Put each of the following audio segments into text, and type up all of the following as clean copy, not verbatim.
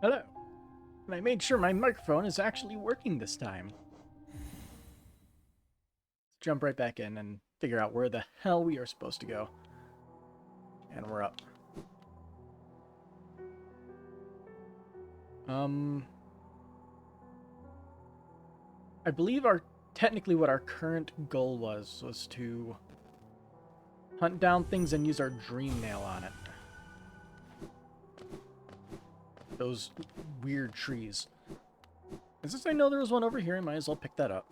Hello. And I made sure my microphone is actually working this time. Let's jump right back in and figure out where the hell we are supposed to go. And we're up. I believe technically what our current goal was to hunt down things and use our dream nail on it. Those weird trees. And since I know there was one over here, I might as well pick that up.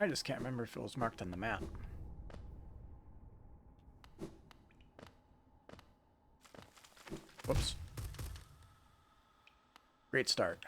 I just can't remember if it was marked on the map. Whoops. Great start.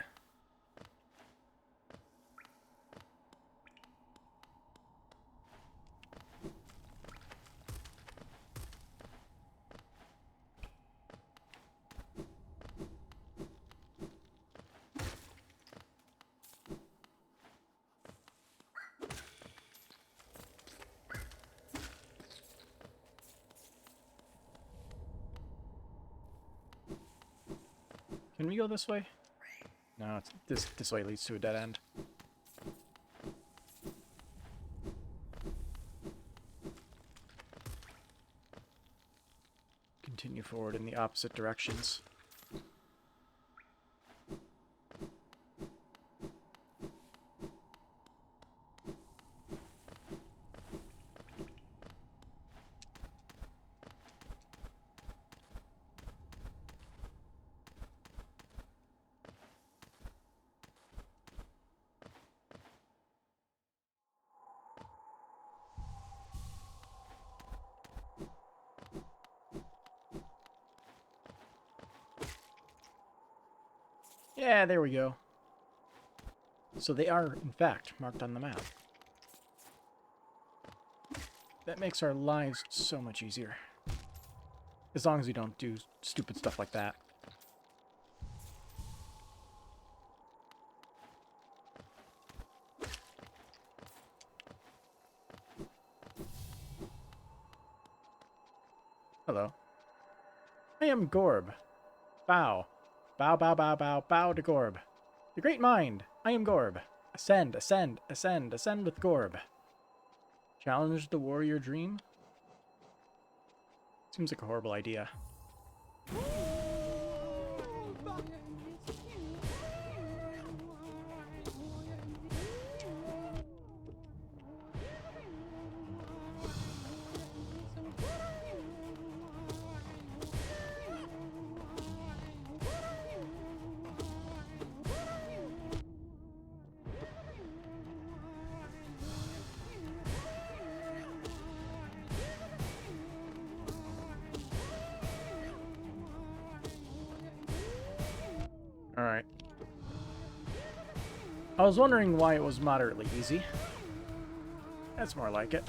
Can we go this way? No, this way leads to a dead end. Continue forward in the opposite directions. Yeah, there we go. So they are, in fact, marked on the map. That makes our lives so much easier. As long as we don't do stupid stuff like that. Hello. I am Gorb. Bow. Bow, bow, bow, bow, bow to Gorb. The great mind. I am Gorb. Ascend, ascend, ascend, ascend with Gorb. Challenge the warrior dream? Seems like a horrible idea. Alright. I was wondering why it was moderately easy. That's more like it.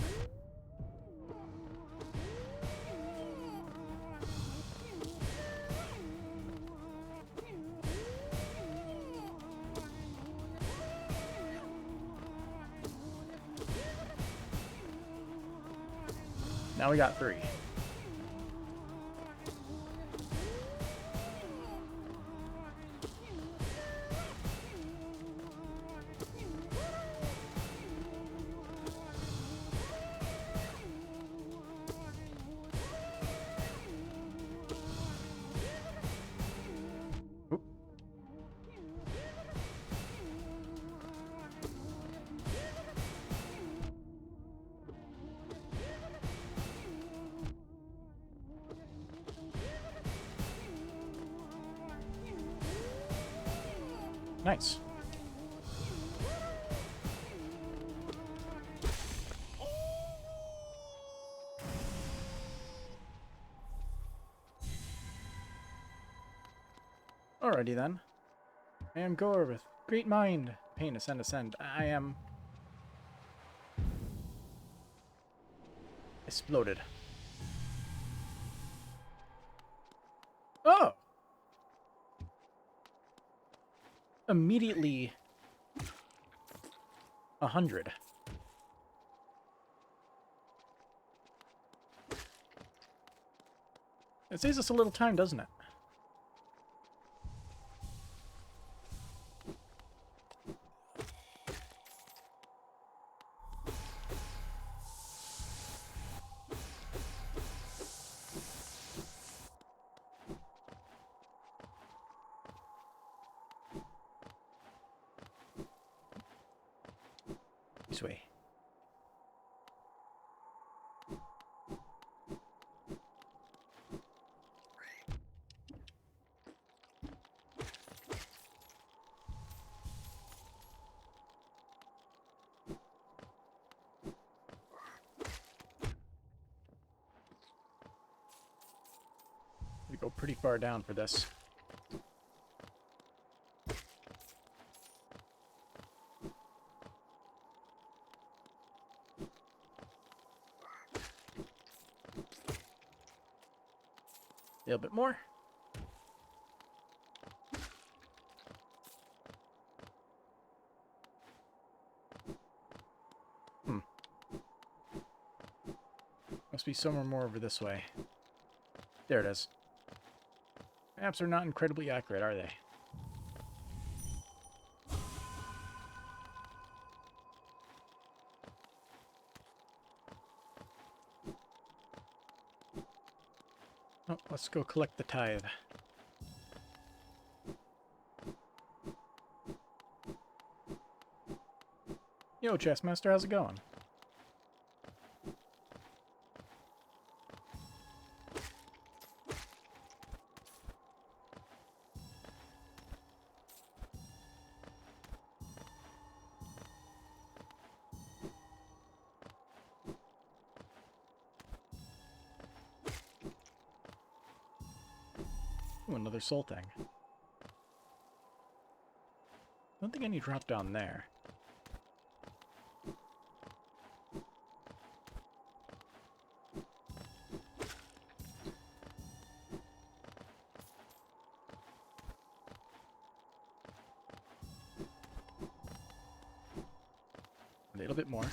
Now we got 3. Oop. Nice. Alrighty then. I am Gore with great mind. Pain, ascend, ascend. I am... exploded. Oh! Immediately 100. It saves us a little time, doesn't it? This way. We go pretty far down for this. A little bit more. Must be somewhere more over this way. There it is. Maps are not incredibly accurate, are they? Oh, let's go collect the tithe. Yo, Chessmaster, how's it going? Ooh, another soul thing. Don't think any drop down there. A little bit more.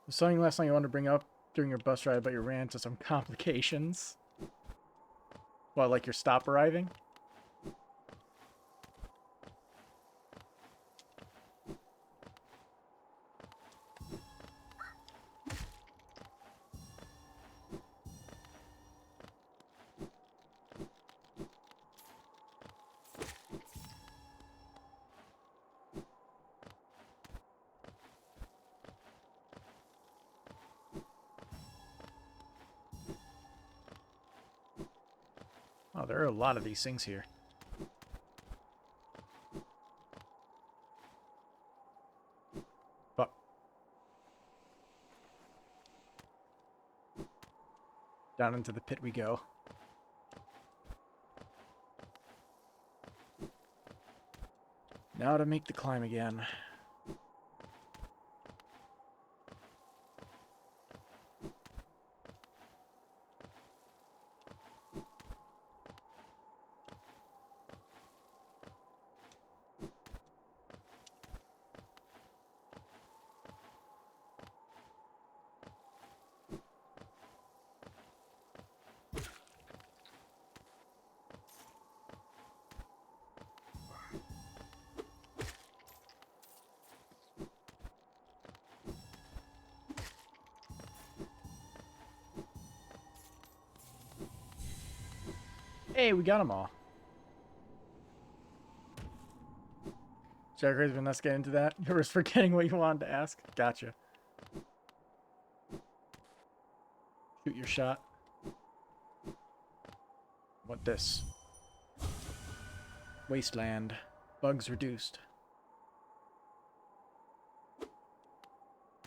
Was something last night you wanted to bring up during your bus ride about your ran into some complications? Well, like your stop arriving? Oh, there are a lot of these things here. Fuck. Down into the pit we go. Now to make the climb again. Hey, we got them all. Sorry, when let's get into that. You were forgetting what you wanted to ask. Gotcha. Shoot your shot. What this? Wasteland. Bugs reduced.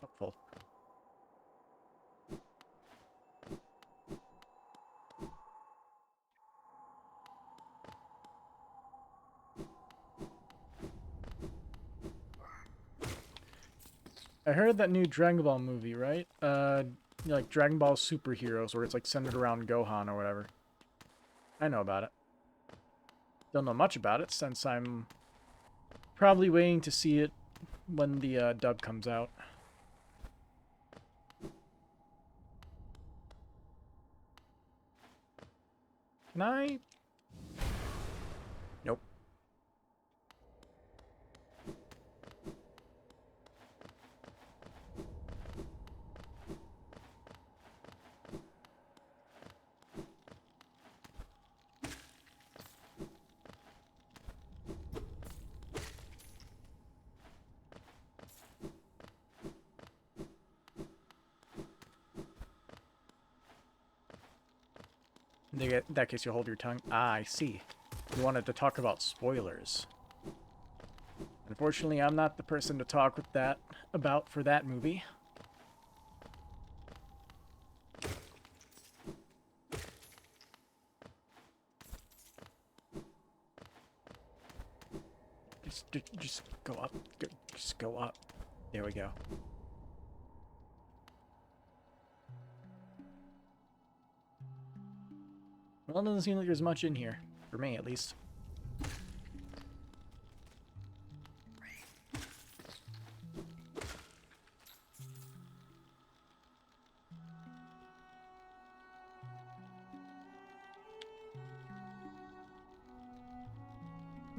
Helpful. I heard that new Dragon Ball movie, right? Like Dragon Ball Superheroes, where it's like centered around Gohan or whatever. I know about it. Don't know much about it since I'm probably waiting to see it when the dub comes out. Can I? Nope. In that case, you hold your tongue. Ah, I see. You wanted to talk about spoilers. Unfortunately, I'm not the person to talk about for that movie. Just go up. Just go up. There we go. Well, it doesn't seem like there's much in here. For me, at least.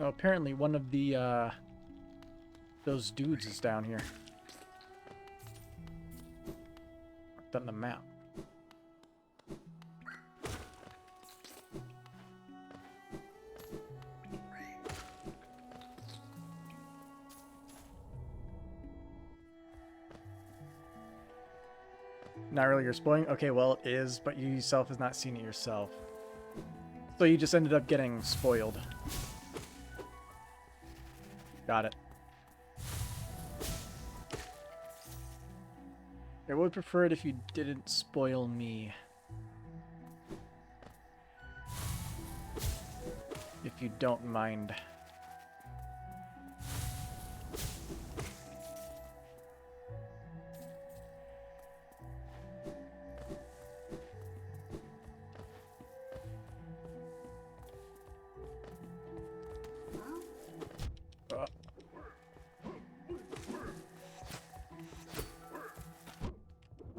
Oh, apparently one of the, those dudes is down here. Marked on the map. Not really, you're spoiling? Okay, well, it is, but you yourself has not seen it yourself. So you just ended up getting spoiled. Got it. I would prefer it if you didn't spoil me. If you don't mind.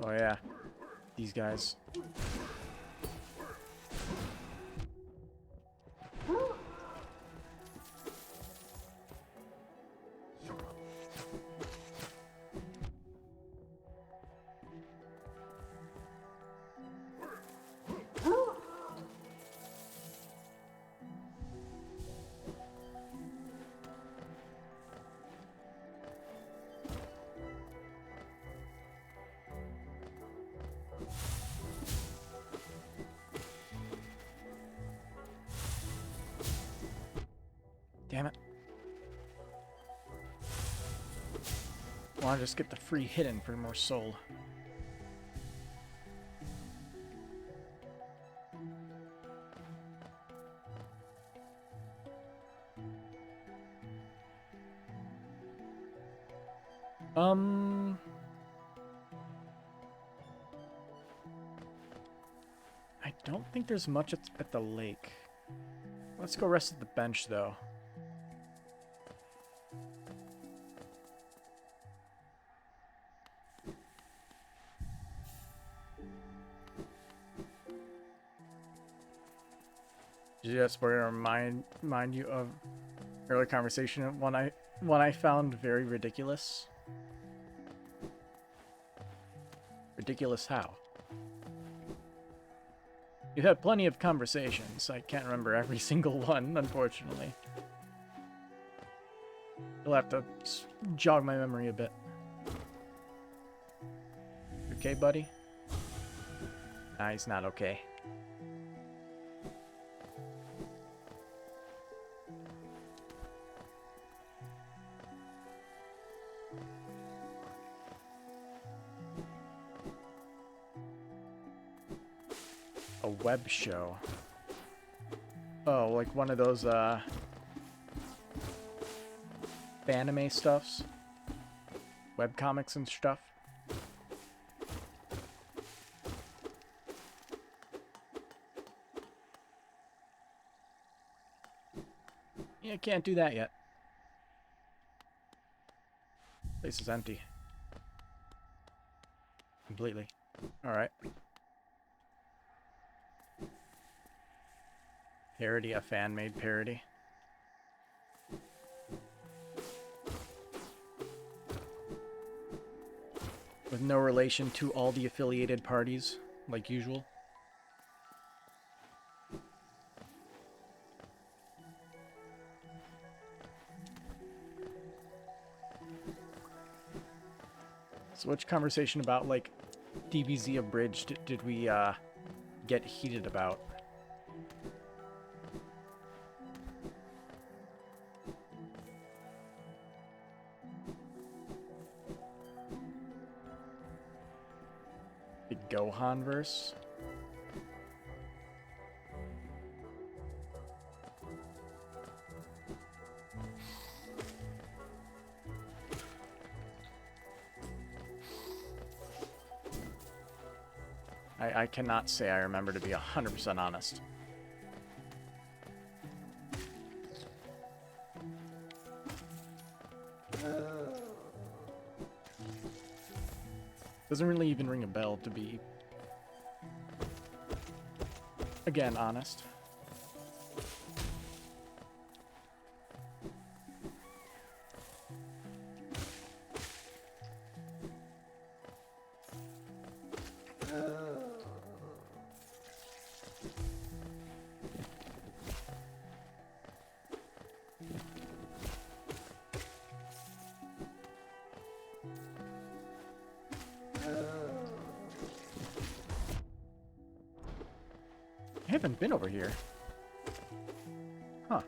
Oh yeah, these guys. Damn it. I want to just get the free hidden for more soul. I don't think there's much at the lake. Let's go rest at the bench, though. Just we're gonna remind you of earlier conversation, one I found very ridiculous. Ridiculous how? You've had plenty of conversations. I can't remember every single one, unfortunately. You'll have to jog my memory a bit. Okay, buddy? Nah, he's not okay. A web show. Oh, like one of those anime stuffs? Webcomics and stuff? Yeah, can't do that yet. Place is empty. Completely. Alright. Parody, a fan-made parody. With no relation to all the affiliated parties, like usual. So which conversation about, like, DBZ Abridged did we, get heated about? The Gohan verse? I cannot say I remember, to be 100% honest. Doesn't really even ring a bell, to be, again, honest. I haven't been over here. Huh.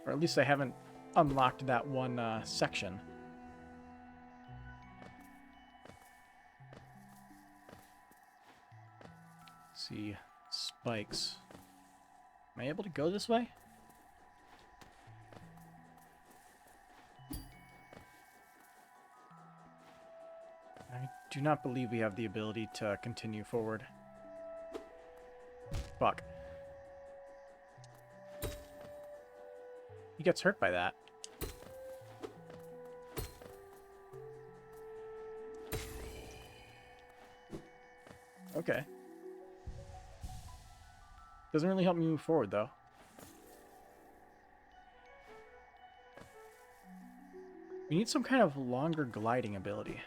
Or at least I haven't unlocked that one section. See, spikes. Am I able to go this way? I do not believe we have the ability to continue forward. Fuck. He gets hurt by that. Okay. Doesn't really help me move forward, though. We need some kind of longer gliding ability.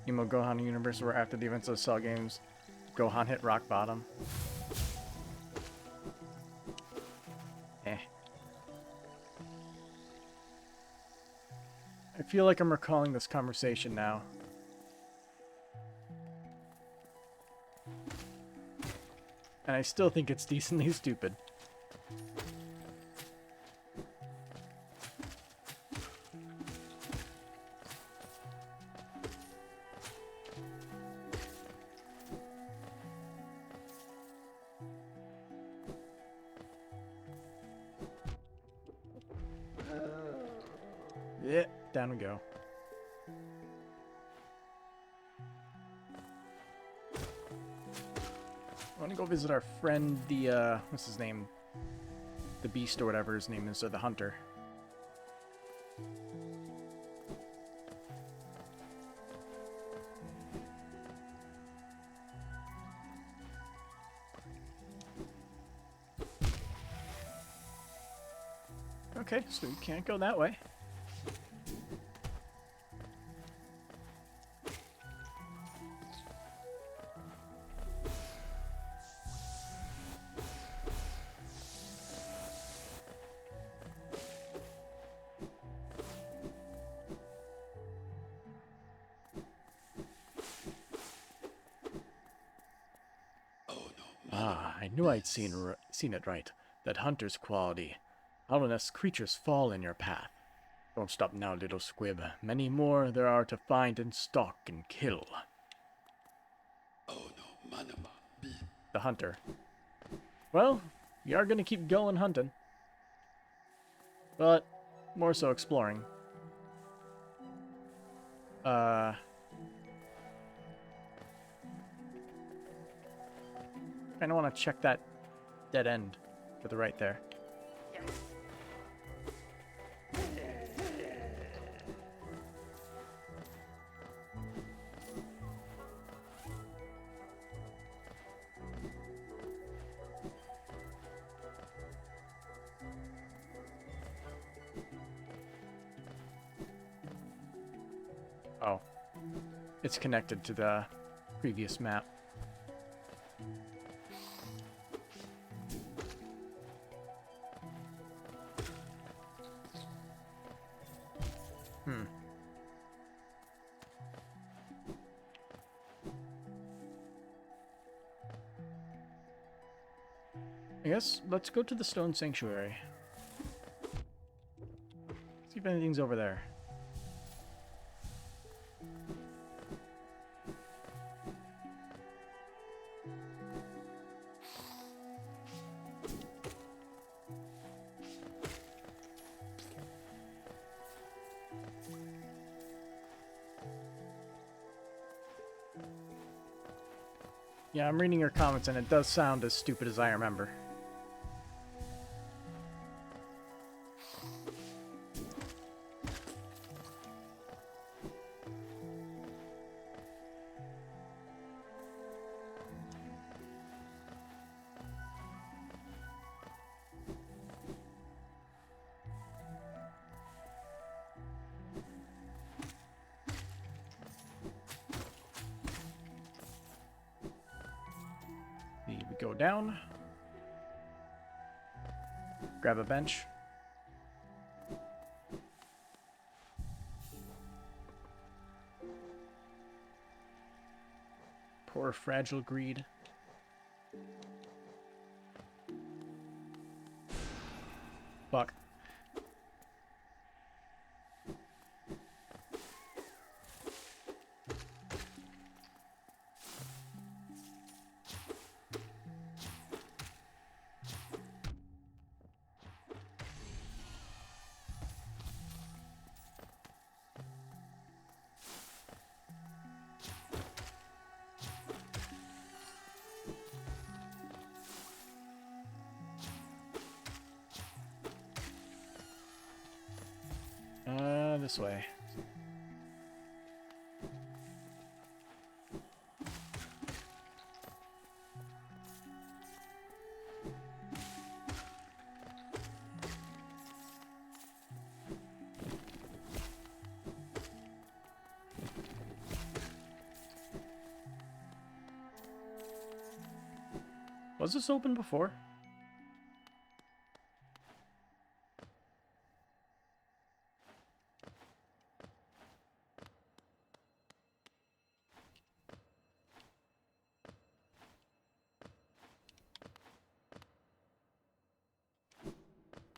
Emo Gohan universe where after the events of Cell games, Gohan hit rock bottom. Eh. I feel like I'm recalling this conversation now. And I still think it's decently stupid. Yeah, down we go. want to go visit our friend, the, what's his name? The Beast or whatever his name is, or the Hunter. Okay, so we can't go that way. Ah, I knew I'd seen it right. That hunter's quality. Ominous creatures fall in your path. Don't stop now, little squib. Many more there are to find and stalk and kill. The hunter. Well, we are gonna keep going hunting. But, more so exploring. Kinda wanna check that dead end to the right there. Oh. It's connected to the previous map. I guess let's go to the Stone Sanctuary. See if anything's over there. Yeah, I'm reading your comments and it does sound as stupid as I remember. We go down. Grab a bench. Poor fragile greed. Fuck. This way. Was this open before?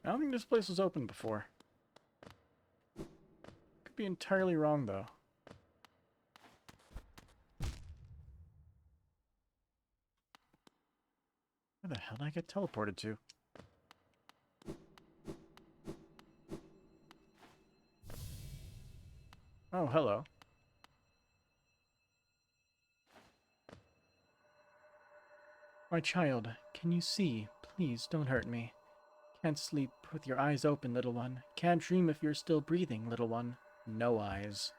I don't think this place was open before. Could be entirely wrong, though. Where the hell did I get teleported to? Oh, hello. My child, can you see? Please don't hurt me. Can't sleep with your eyes open, little one. Can't dream if you're still breathing, little one. No eyes.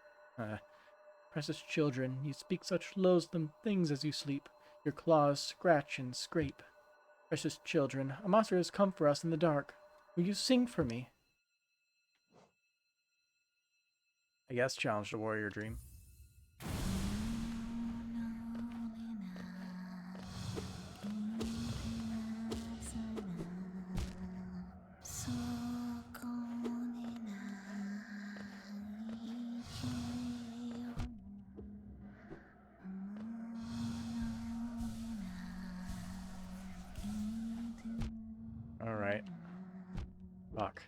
Precious children, you speak such loathsome things as you sleep. Your claws scratch and scrape. Precious children, a monster has come for us in the dark. Will you sing for me? I guess challenge the warrior dream. Alright. Fuck.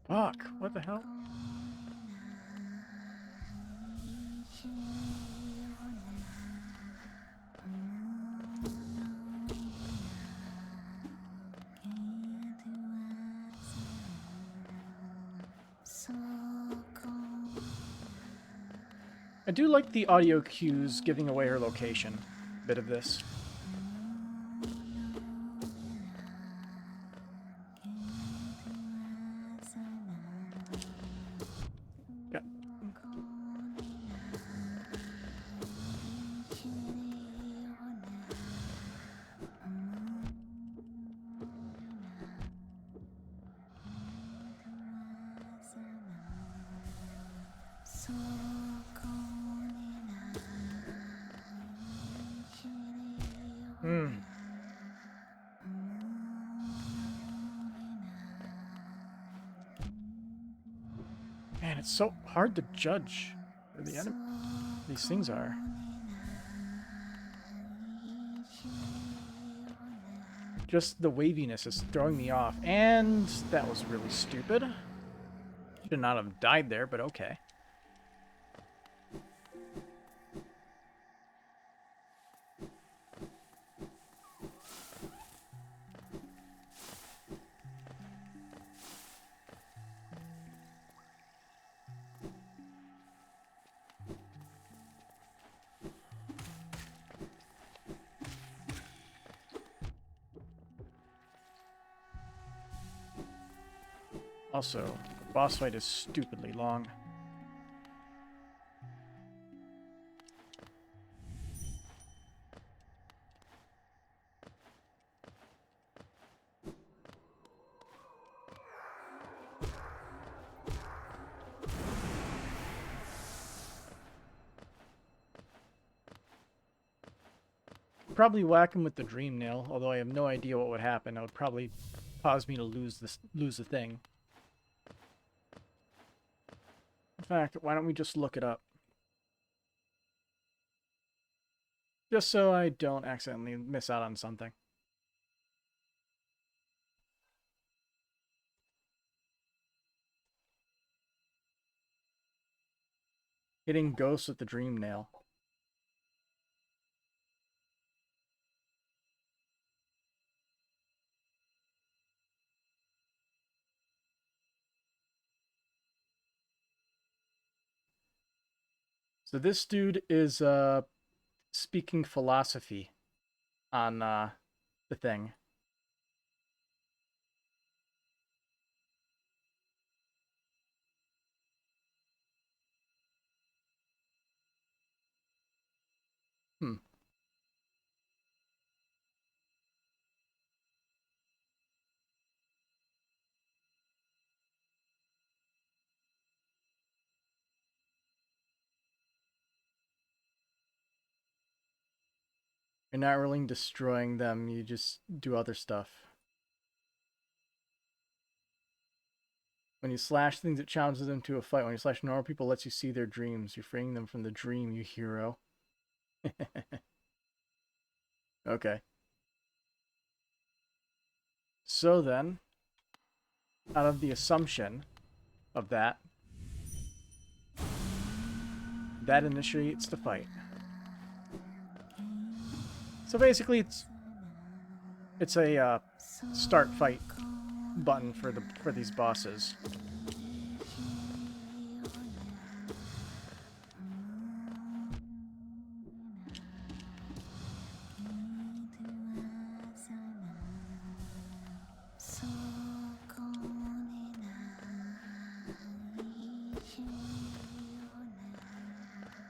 Fuck, what the hell? I do like the audio cues giving away her location. Bit of this. Yeah. Man, it's so hard to judge where these things are. Just the waviness is throwing me off, and that was really stupid. Should not have died there, but okay. Also, the boss fight is stupidly long. Probably whack him with the dream nail, although I have no idea what would happen. That would probably cause me to lose the thing. In fact, why don't we just look it up? Just so I don't accidentally miss out on something. Hitting ghosts with the dream nail. So this dude is speaking philosophy on the thing. Hmm. You're not really destroying them, you just do other stuff. When you slash things, it challenges them to a fight. When you slash normal people, it lets you see their dreams. You're freeing them from the dream, you hero. Okay. So then, out of the assumption of that, that initiates the fight. So basically, it's a start fight button for these bosses.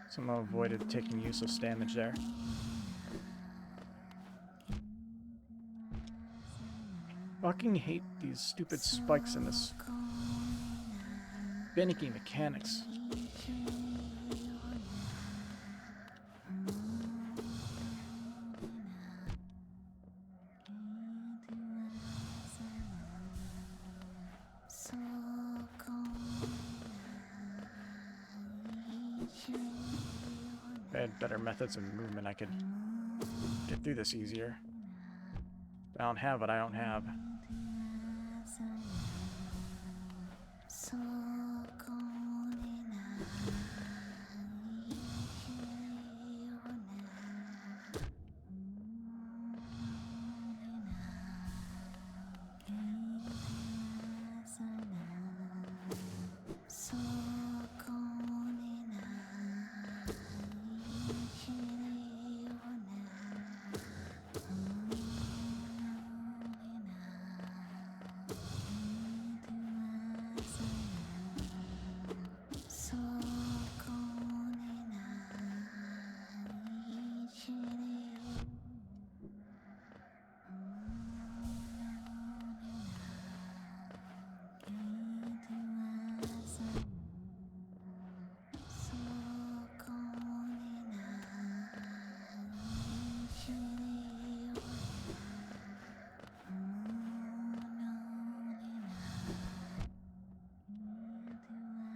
Somehow avoided taking useless damage there. Fucking hate these stupid spikes in this finicky mechanics. If I had better methods of movement, I could get through this easier. I don't have what I don't have.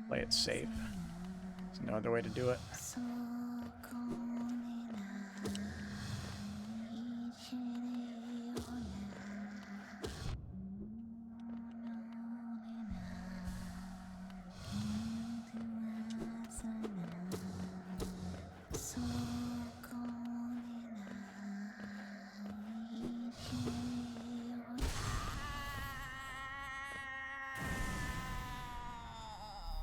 Play it safe. There's no other way to do it.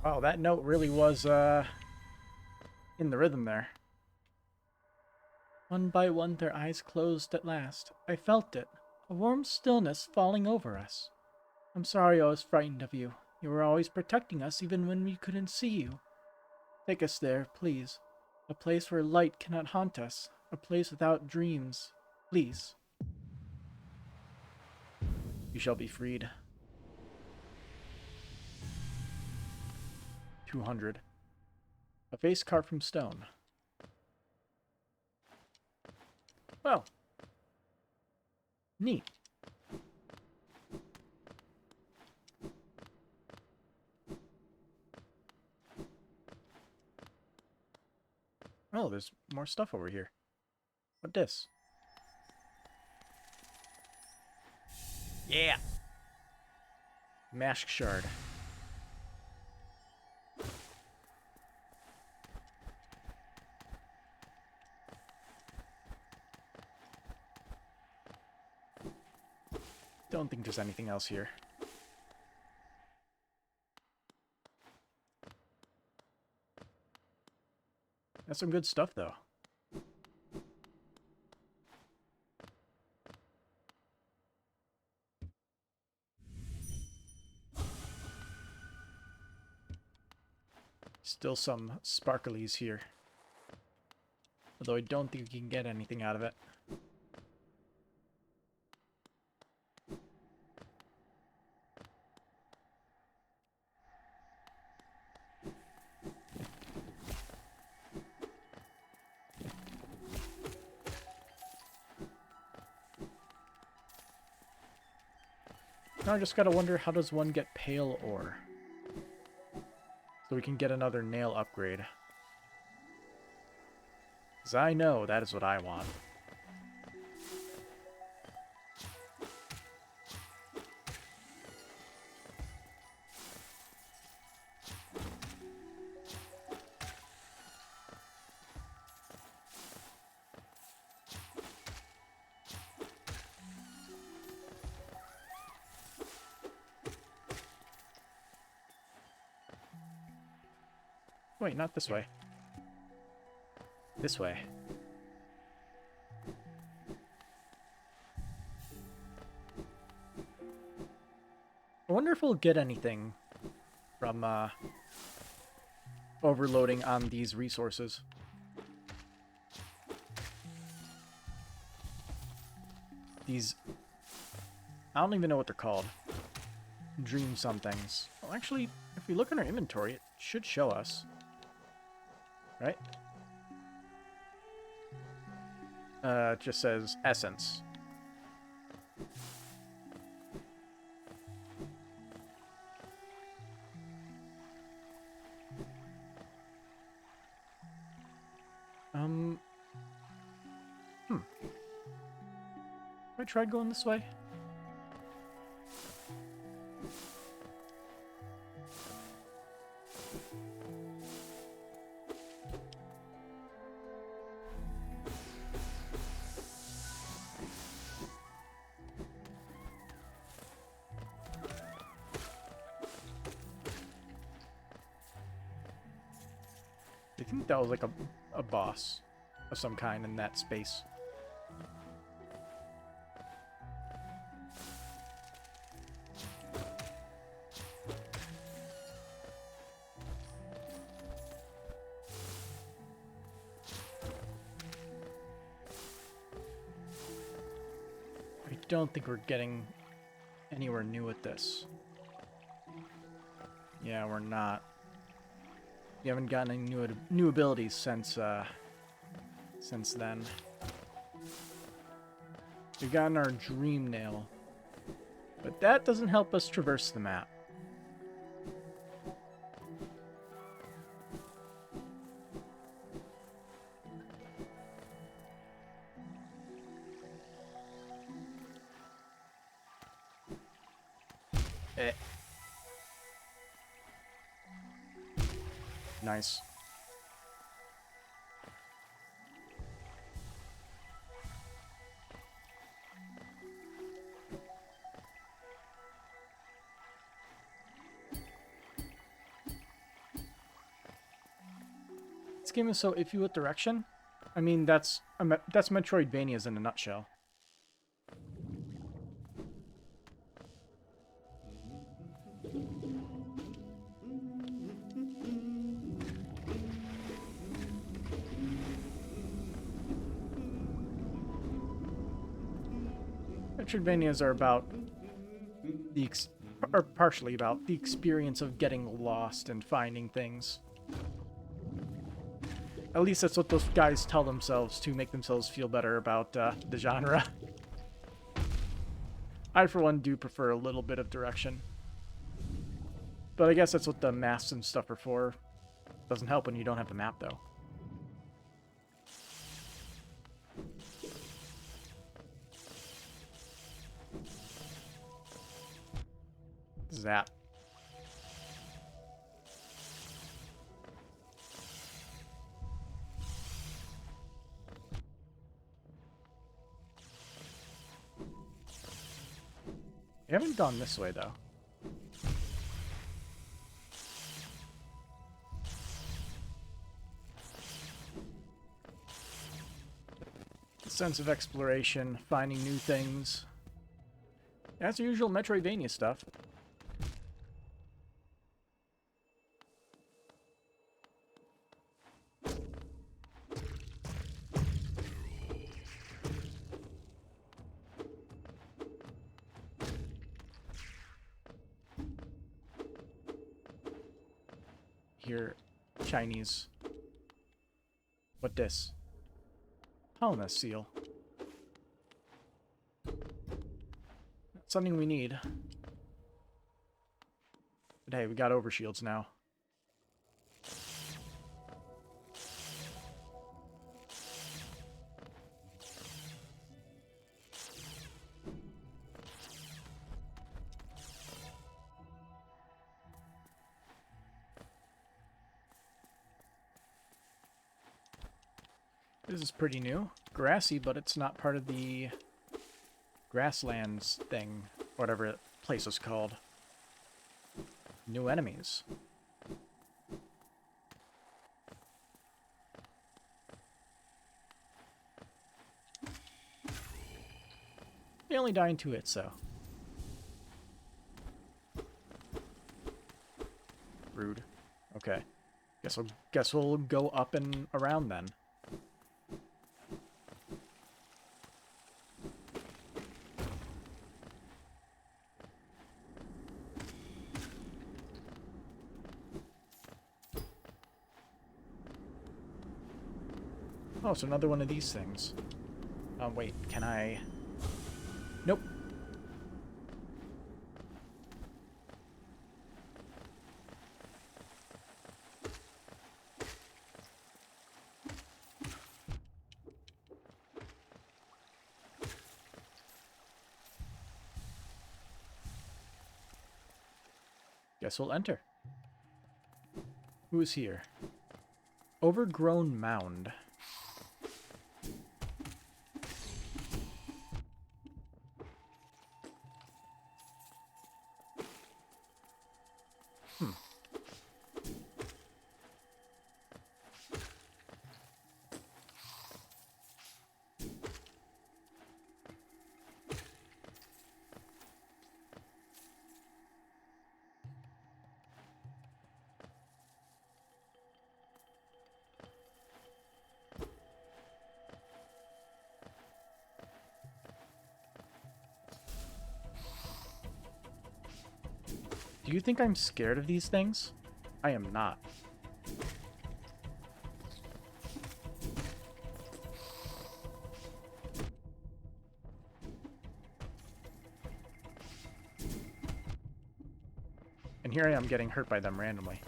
Wow, that note really was in the rhythm there. One by one, their eyes closed at last. I felt it, a warm stillness falling over us. I'm sorry I was frightened of you. You were always protecting us even when we couldn't see you. Take us there, please. A place where light cannot haunt us. A place without dreams. Please. You shall be freed. 200. A face carved from stone. Well. Neat. Oh, there's more stuff over here. What this? Yeah! Mask shard. Don't think there's anything else here. That's some good stuff, though. Still some sparklies here. Although I don't think you can get anything out of it. Now I just gotta wonder, how does one get pale ore? So we can get another nail upgrade. Because I know that is what I want. Wait, not this way. This way. I wonder if we'll get anything from overloading on these resources. These... I don't even know what they're called. Dream somethings. Well, actually, if we look in our inventory, it should show us. Right? It just says essence. Have I tried going this way? I think that was like a boss of some kind in that space. I don't think we're getting anywhere new with this. Yeah, we're not. We haven't gotten any new abilities since then. We've gotten our dream nail, but that doesn't help us traverse the map. Eh. Nice. This game is so iffy with direction. I mean, that's Metroidvanias in a nutshell. Metroidvanias are about are partially about the experience of getting lost and finding things. At least that's what those guys tell themselves to make themselves feel better about the genre. I, for one, do prefer a little bit of direction. But I guess that's what the maps and stuff are for. Doesn't help when you don't have the map, though. Zap. We haven't gone this way, though. The sense of exploration, finding new things. That's the usual Metroidvania stuff. Here, Chinese. What this? Palma seal. Something we need. But hey, we got overshields now. This is pretty new. Grassy, but it's not part of the grasslands thing, whatever that place is called. New enemies. They only die in 2 hits, so. Rude. Okay. Guess we'll go up and around then. Oh, so another one of these things. Oh, wait, can I... Nope. Guess we'll enter. Who's here? Overgrown mound. Do you think I'm scared of these things? I am not. And here I am getting hurt by them randomly.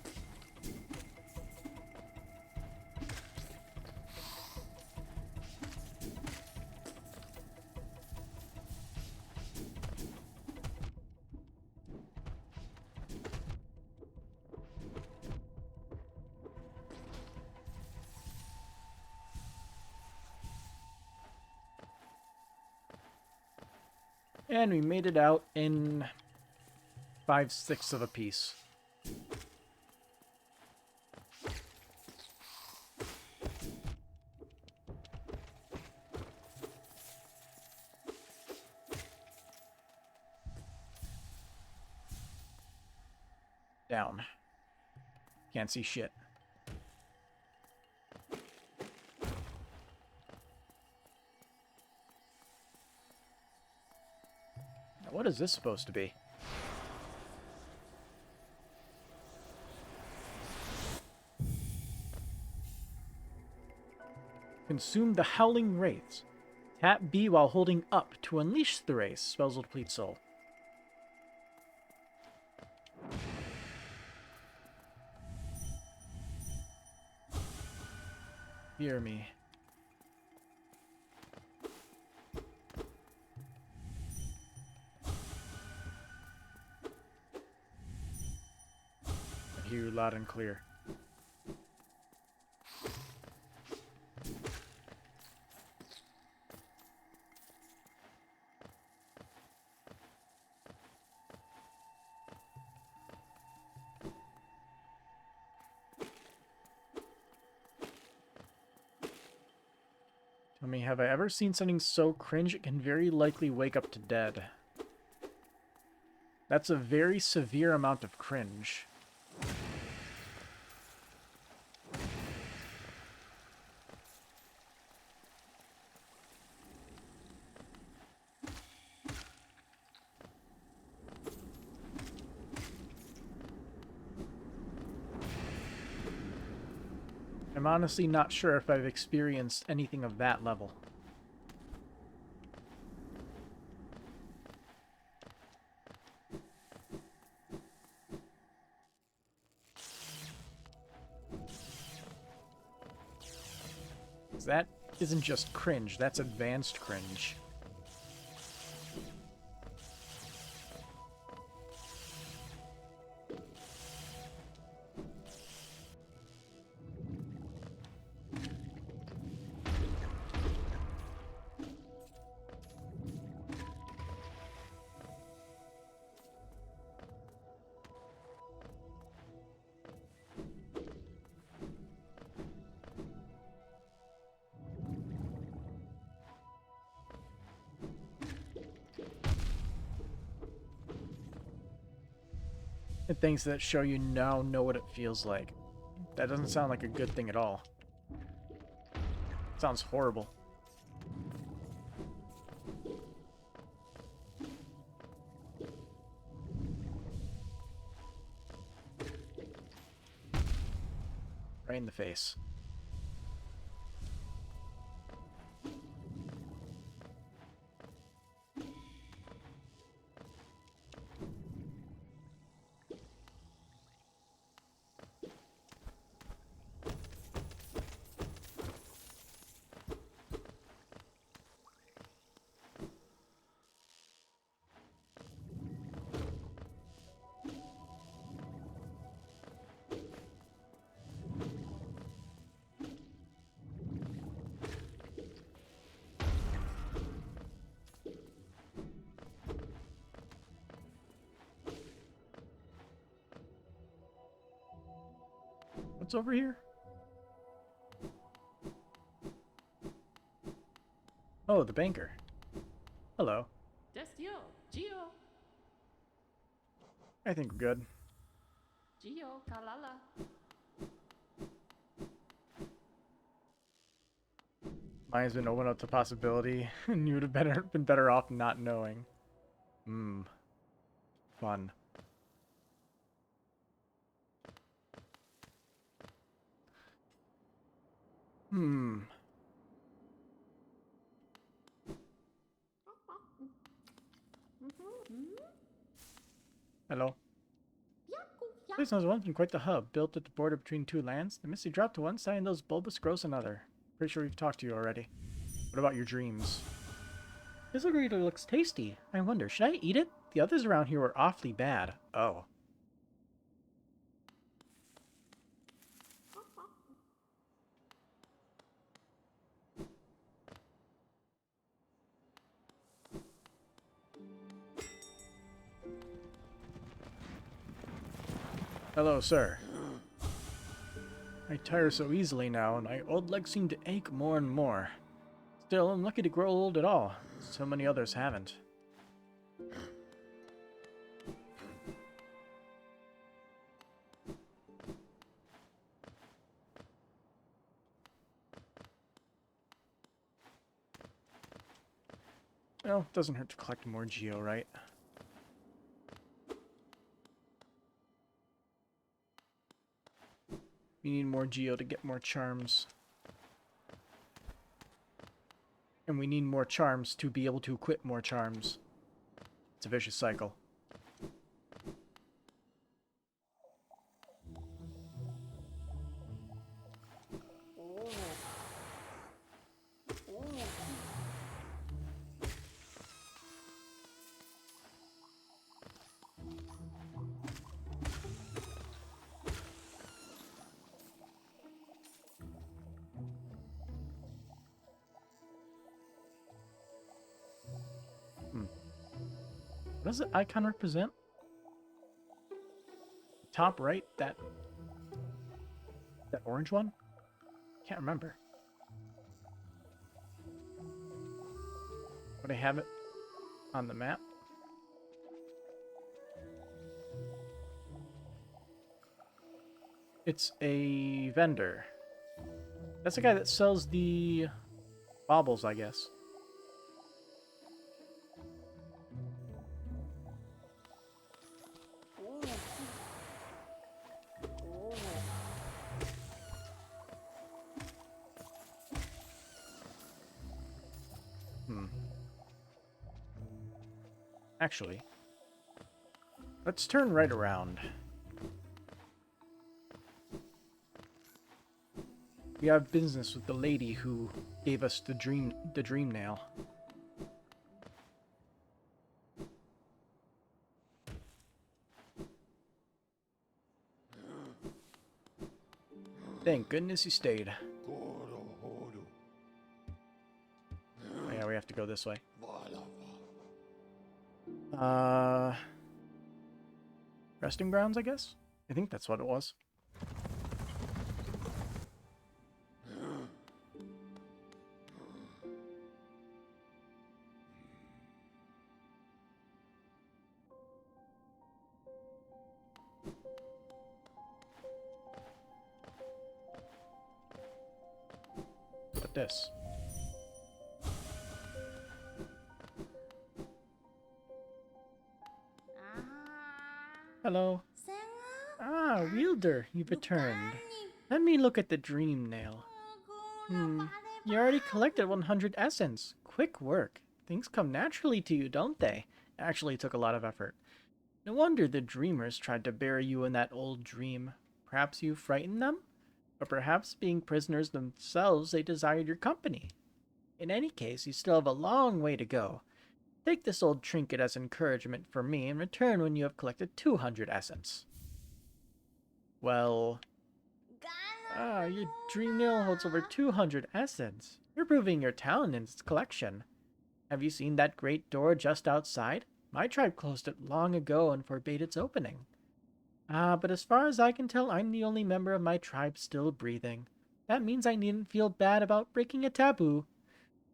And we made it out in 5/6 of a piece. Down. Can't see shit. Now, what is this supposed to be? Consume the Howling Wraiths. Tap B while holding up to unleash the Wraiths. Spells will deplete soul. Fear me. I hear you loud and clear. Tell me, have I ever seen something so cringe it can very likely wake up to dead? That's a very severe amount of cringe. I'm honestly not sure if I've experienced anything of that level. That isn't just cringe, that's advanced cringe. And things that show you now know what it feels like. That doesn't sound like a good thing at all. Sounds horrible. Right in the face. What's over here? Oh, the banker. Hello. Destio, Gio, I think we're good. Gio, Kalala. Mine's been open up to possibility, and you would have been better off not knowing. Hmm. Fun. Hmm. Hello. This has once been quite the hub, built at the border between two lands. The misty drop to one side and those bulbous grows another. Pretty sure we've talked to you already. What about your dreams? This burrito looks tasty. I wonder, should I eat it? The others around here were awfully bad. Oh. Hello, sir. I tire so easily now, and my old legs seem to ache more and more. Still, I'm lucky to grow old at all. So many others haven't. Well, it doesn't hurt to collect more geo, right? We need more geo to get more charms. And we need more charms to be able to equip more charms. It's a vicious cycle. What does the icon represent? Top right, that orange one? Can't remember. Would I have it on the map? It's a vendor. That's the guy that sells the baubles, I guess. Actually, let's turn right around. We have business with the lady who gave us the dream nail. Thank goodness you stayed. Oh yeah, we have to go this way. Resting grounds, I guess? I think that's what it was. this? Hello. Ah, Wielder, you've returned. Let me look at the dream nail. You already collected 100 essence. Quick work. Things come naturally to you, don't they? Actually, it took a lot of effort. No wonder the dreamers tried to bury you in that old dream. Perhaps you frightened them? Or perhaps, being prisoners themselves, they desired your company. In any case, you still have a long way to go. Take this old trinket as encouragement from me and return when you have collected 200 essence. Well... your dream nail holds over 200 essence. You're proving your talent in its collection. Have you seen that great door just outside? My tribe closed it long ago and forbade its opening. But as far as I can tell, I'm the only member of my tribe still breathing. That means I needn't feel bad about breaking a taboo.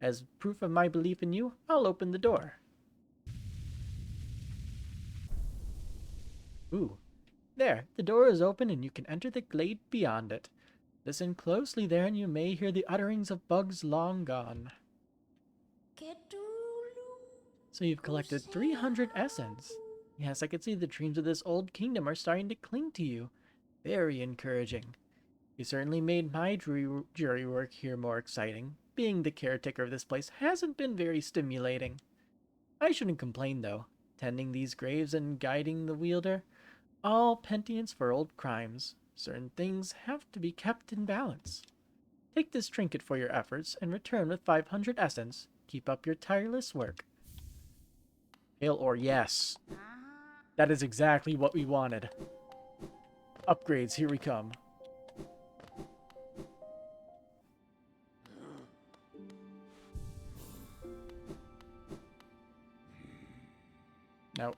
As proof of my belief in you, I'll open the door. Ooh. There, the door is open and you can enter the glade beyond it. Listen closely there and you may hear the utterings of bugs long gone. So you've collected 300 essence. Yes, I can see the dreams of this old kingdom are starting to cling to you. Very encouraging. You certainly made my jury work here more exciting. Being the caretaker of this place hasn't been very stimulating. I shouldn't complain, though. Tending these graves and guiding the wielder, all penitence for old crimes. Certain things have to be kept in balance. Take this trinket for your efforts and return with 500 essence. Keep up your tireless work. Hail or yes. That is exactly what we wanted. Upgrades, here we come.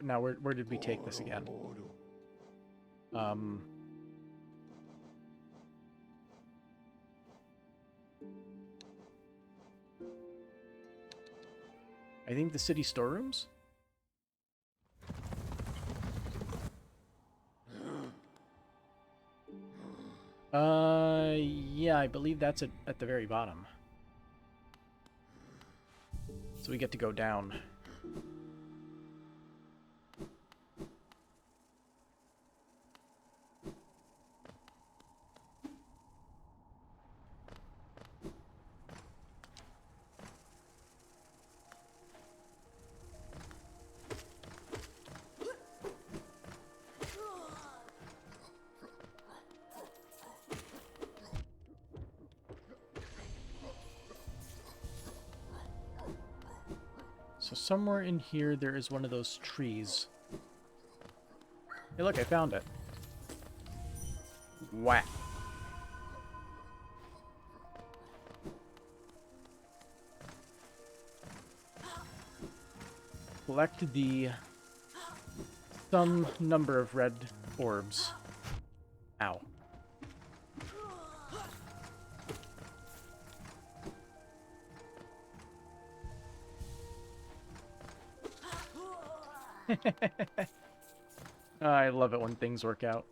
Now where did we take this again? I think the city storerooms? Yeah, I believe that's at the very bottom. So we get to go down. So somewhere in here there is one of those trees. Hey look, I found it. Whack. Collect some number of red orbs. Ow. I love it when things work out.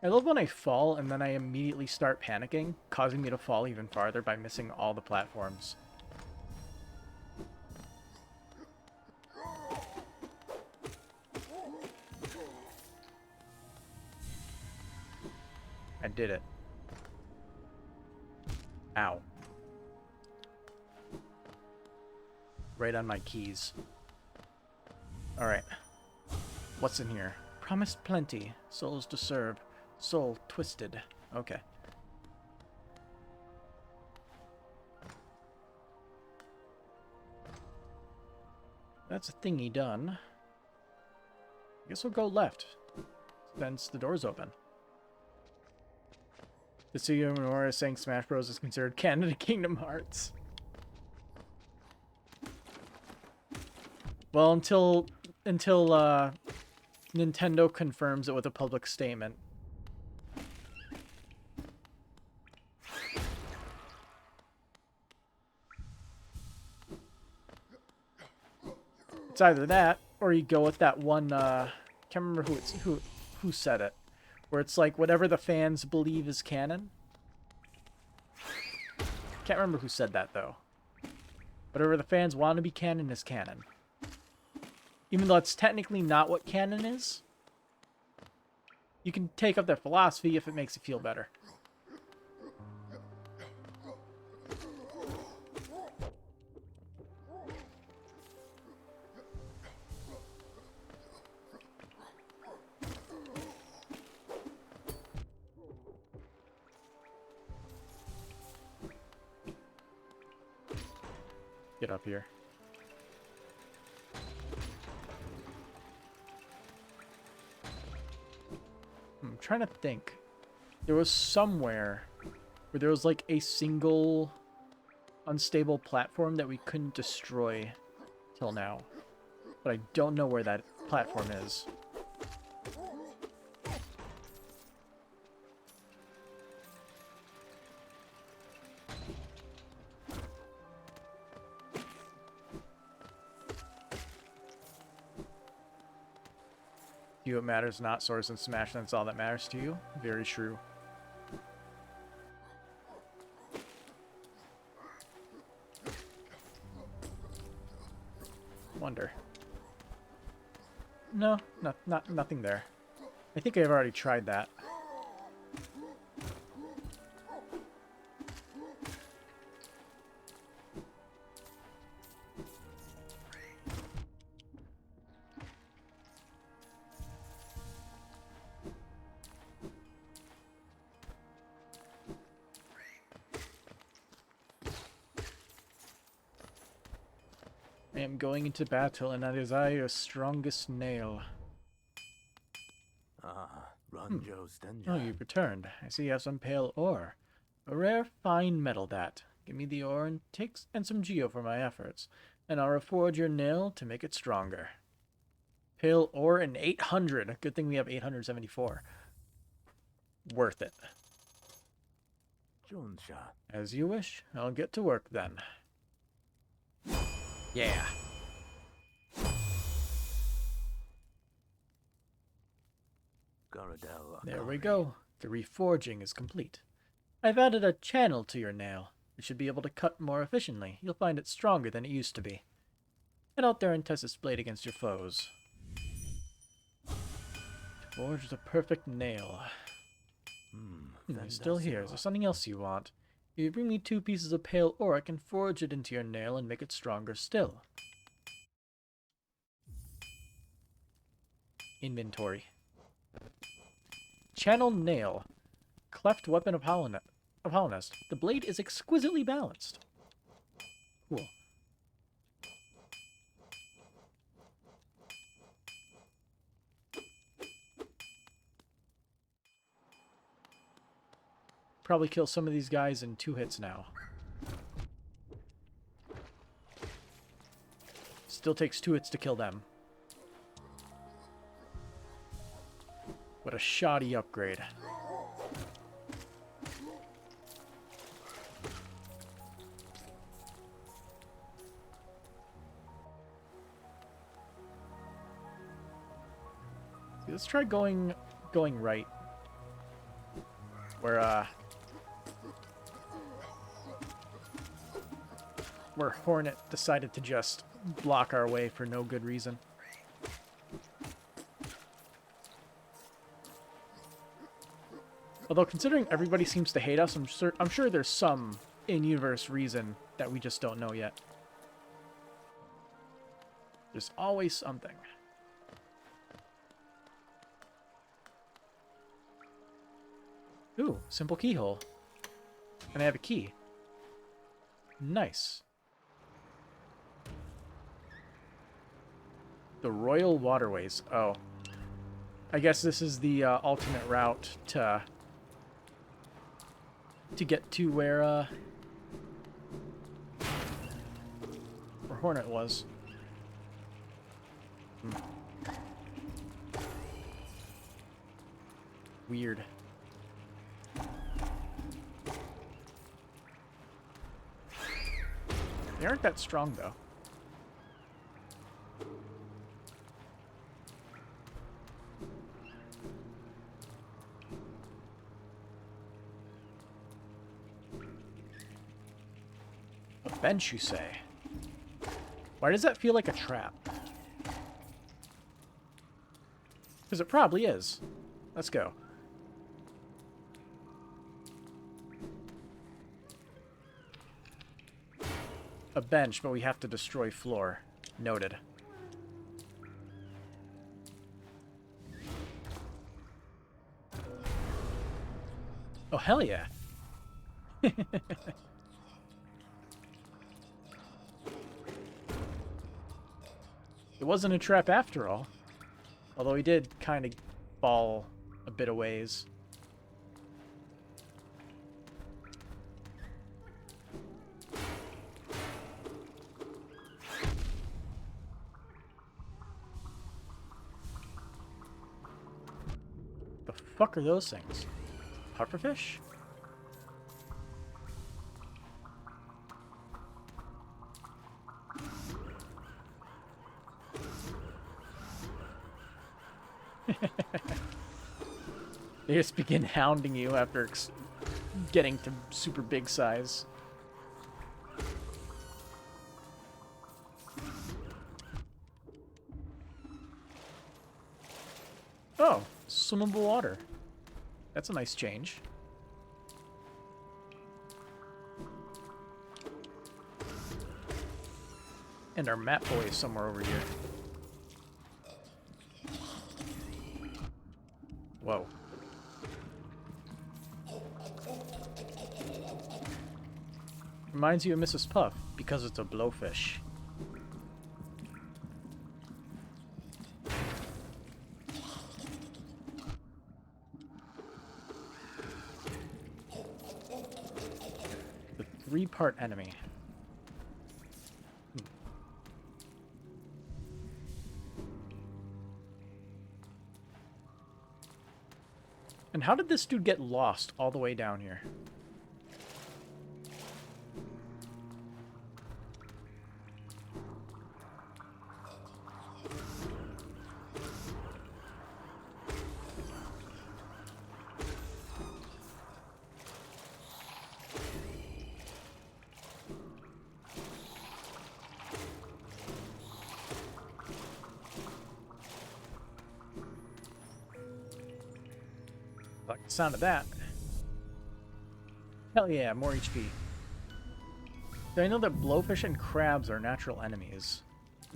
I love when I fall and then I immediately start panicking, causing me to fall even farther by missing all the platforms. I did it. Ow. Right on my keys. Alright. What's in here? Promised plenty. Souls to serve. Soul twisted. Okay. That's a thingy done. I guess we'll go left, since the door's open. The studio Minora is saying Smash Bros. Is considered canon to Kingdom Hearts. Well, until Nintendo confirms it with a public statement. It's either that, or you go with that one, can't remember who said it, where it's like whatever the fans believe is canon. Can't remember who said that, though. Whatever the fans want to be canon is canon. Even though it's technically not what canon is, you can take up their philosophy if it makes you feel better. Get up here. I'm trying to think. There was somewhere where there was like a single unstable platform that we couldn't destroy till now. But I don't know where that platform is. To you it matters not, Source and Smash, that's all that matters to you. Very true. Wonder. No, nothing there. I think I've already tried that. I am going into battle, and I desire your strongest nail. Ah, Ranjo's Oh, you've returned. I see you have some pale ore. A rare, fine metal, that. Give me the ore and some geo for my efforts, and I'll reforge your nail to make it stronger. Pale ore and 800. Good thing we have 874. Worth it. Jonsha. As you wish. I'll get to work then. Yeah. There we go. The reforging is complete. I've added a channel to your nail. It should be able to cut more efficiently. You'll find it stronger than it used to be. Get out there and test its blade against your foes. Forge the perfect nail. You're still here. Is there something else you want? If you bring me 2 pieces of pale ore, I can forge it into your nail and make it stronger still. Inventory. Channel nail. Cleft weapon of Holonest. The blade is exquisitely balanced. Cool. Probably kill some of these guys in 2 hits now. Still takes 2 hits to kill them. What a shoddy upgrade. Let's try going right. Where Hornet decided to just block our way for no good reason. Although considering everybody seems to hate us, I'm sure there's some in-universe reason that we just don't know yet. There's always something. Ooh, simple keyhole. And I have a key. Nice. The Royal Waterways. Oh. I guess this is the alternate route to get to where Hornet was. Weird. They aren't that strong, though. A bench, you say? Why does that feel like a trap? Because it probably is. Let's go. A bench, but we have to destroy floor. Noted. Oh, hell yeah. It wasn't a trap after all. Although he did kind of fall a bit of ways. The fuck are those things? Pufferfish? They just begin hounding you after getting to super big size. Oh, swimmable water. That's a nice change. And our map boy is somewhere over here. Whoa. Reminds you of Mrs. Puff, because it's a blowfish. The three-part enemy. And how did this dude get lost all the way down here? Like the sound of that. Hell yeah, more HP. Did I know that blowfish and crabs are natural enemies?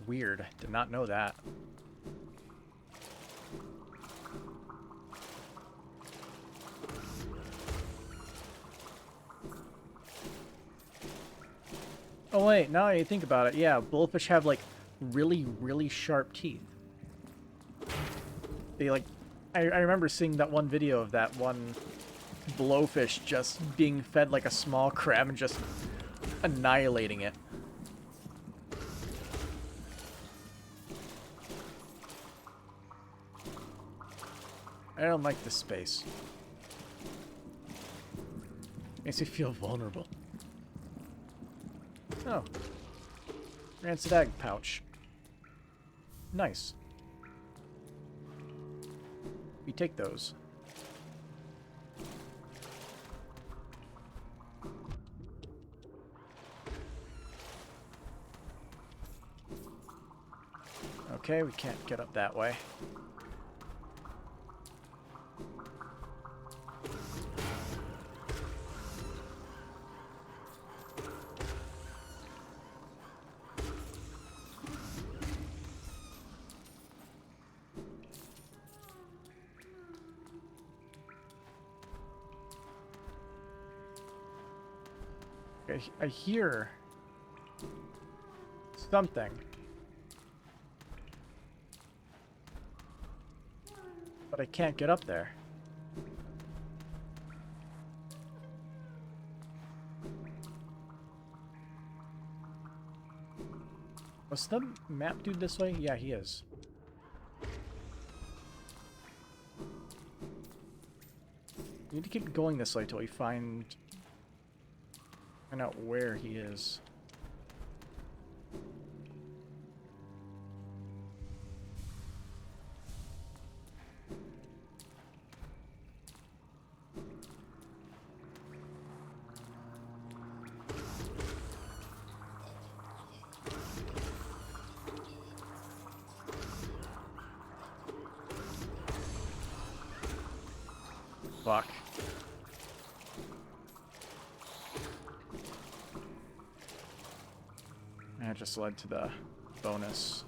Weird. Did not know that. Oh wait, now that you think about it, yeah, blowfish have like really, really sharp teeth. They like I remember seeing that one video of that one blowfish just being fed like a small crab and just annihilating it. I don't like this space. Makes me feel vulnerable. Oh. Rancid egg pouch. Nice. We take those. Okay, we can't get up that way. I hear something. But I can't get up there. Was the map dude this way? Yeah, he is. We need to keep going this way till we find out where he is. Fuck. That just led to the bonus.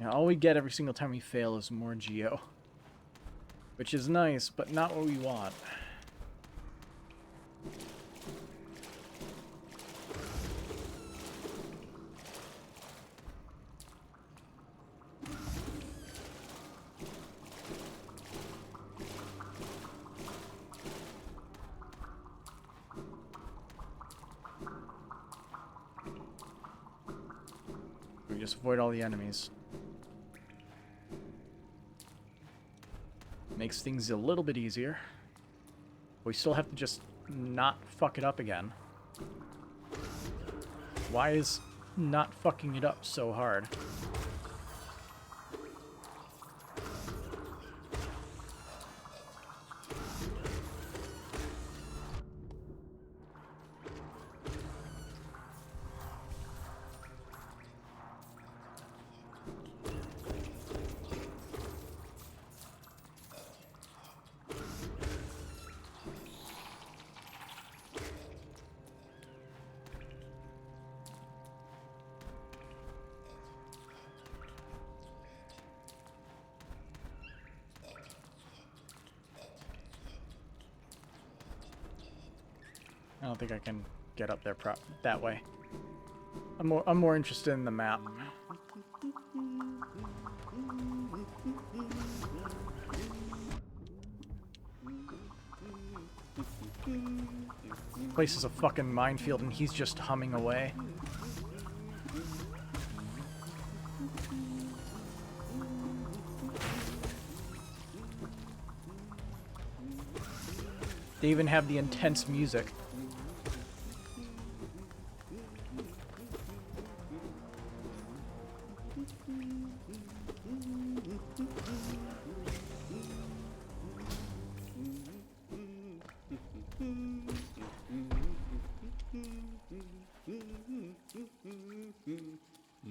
Yeah, all we get every single time we fail is more Geo. Which is nice, but not what we want. We just avoid all the enemies. Makes things a little bit easier. We still have to just not fuck it up again. Why is not fucking it up so hard? I don't think I can get up there that way. I'm more interested in the map. Place is a fucking minefield and he's just humming away. They even have the intense music.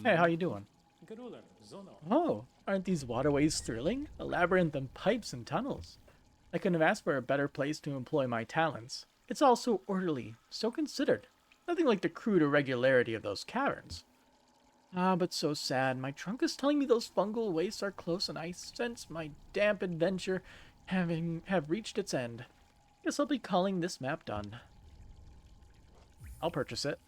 Hey, how you doing? Oh, aren't these waterways thrilling? A labyrinth of pipes and tunnels. I couldn't have asked for a better place to employ my talents. It's all so orderly, so considered. Nothing like the crude irregularity of those caverns. Ah, but so sad. My trunk is telling me those fungal wastes are close, and I sense my damp adventure have reached its end. Guess I'll be calling this map done. I'll purchase it.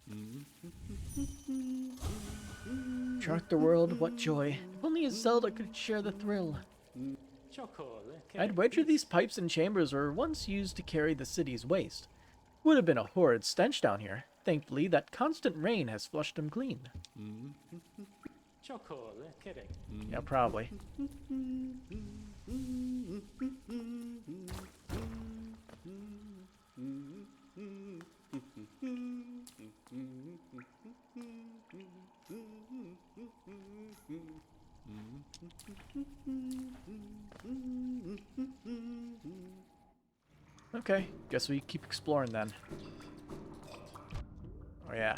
Chart the world, what joy. If only a Zelda could share the thrill. I'd wager these pipes and chambers were once used to carry the city's waste. Would have been a horrid stench down here. Thankfully, that constant rain has flushed them clean. Yeah, probably. Okay, guess we keep exploring then. Oh yeah.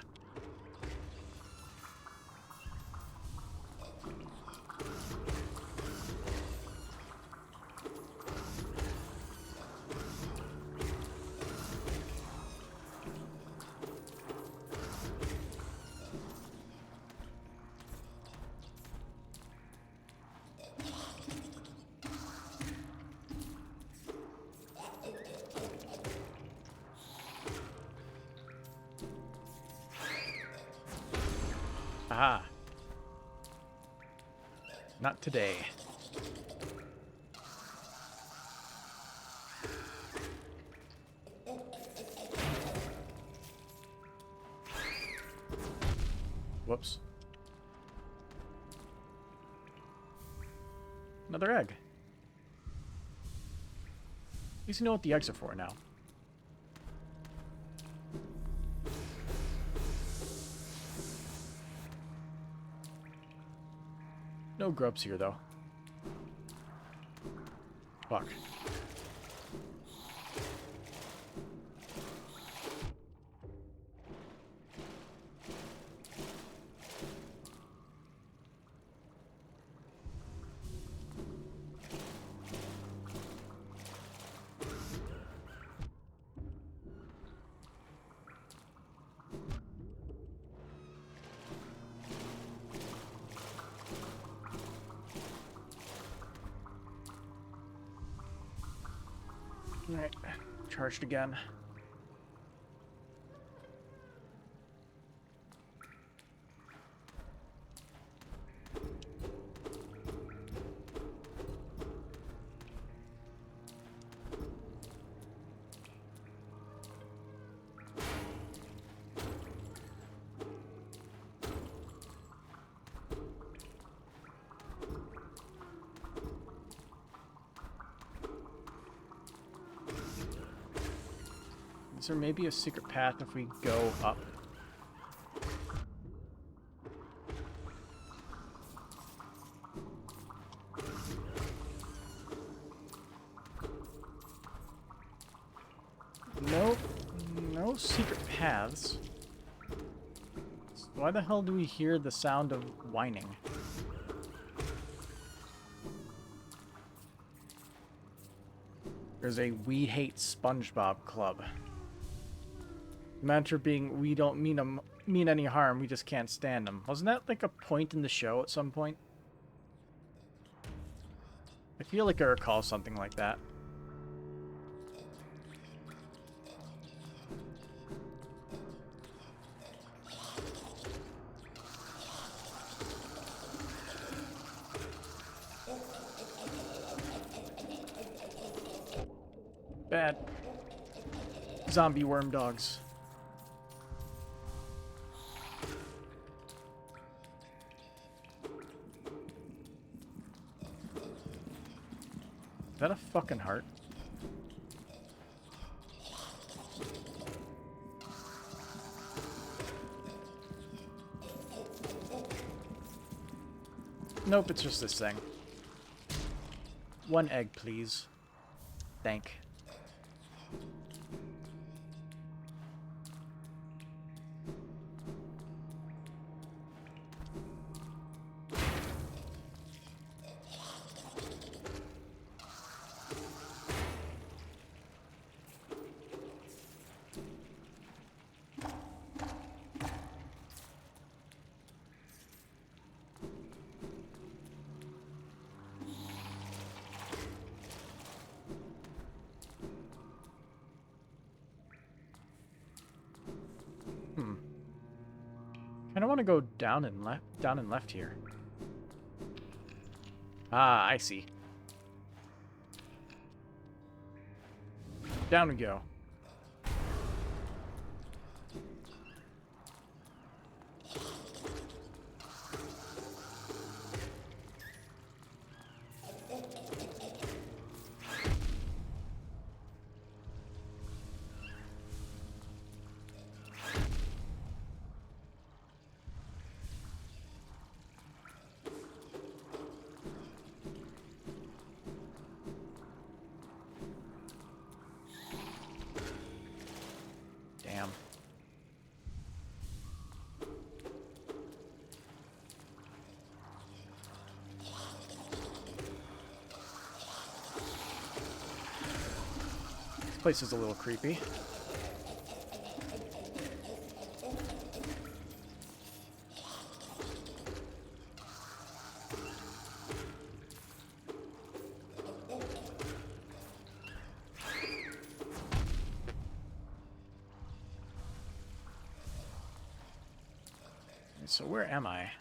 Aha. Not today. Whoops. Another egg. At least you know what the eggs are for now. No grubs here, though. Fuck. Alright, charged again. Is there maybe a secret path if we go up? Nope. No secret paths. So why the hell do we hear the sound of whining? There's a We Hate SpongeBob club. Mantra being, we don't mean any harm, we just can't stand them. Wasn't that like a point in the show at some point? I feel like I recall something like that. Bad. Zombie worm dogs. Is that a fucking heart? Nope, it's just this thing. One egg, please. Thank. I don't want to go down and left here. Ah, I see. Down we go. Damn. This place is a little creepy. so where am I?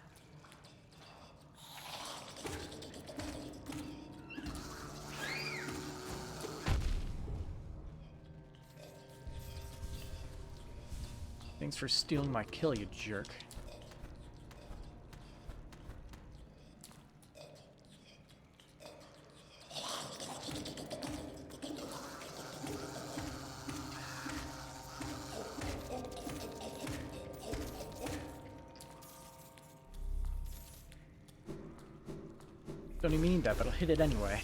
Thanks for stealing my kill, you jerk. Don't even need that, but I'll hit it anyway.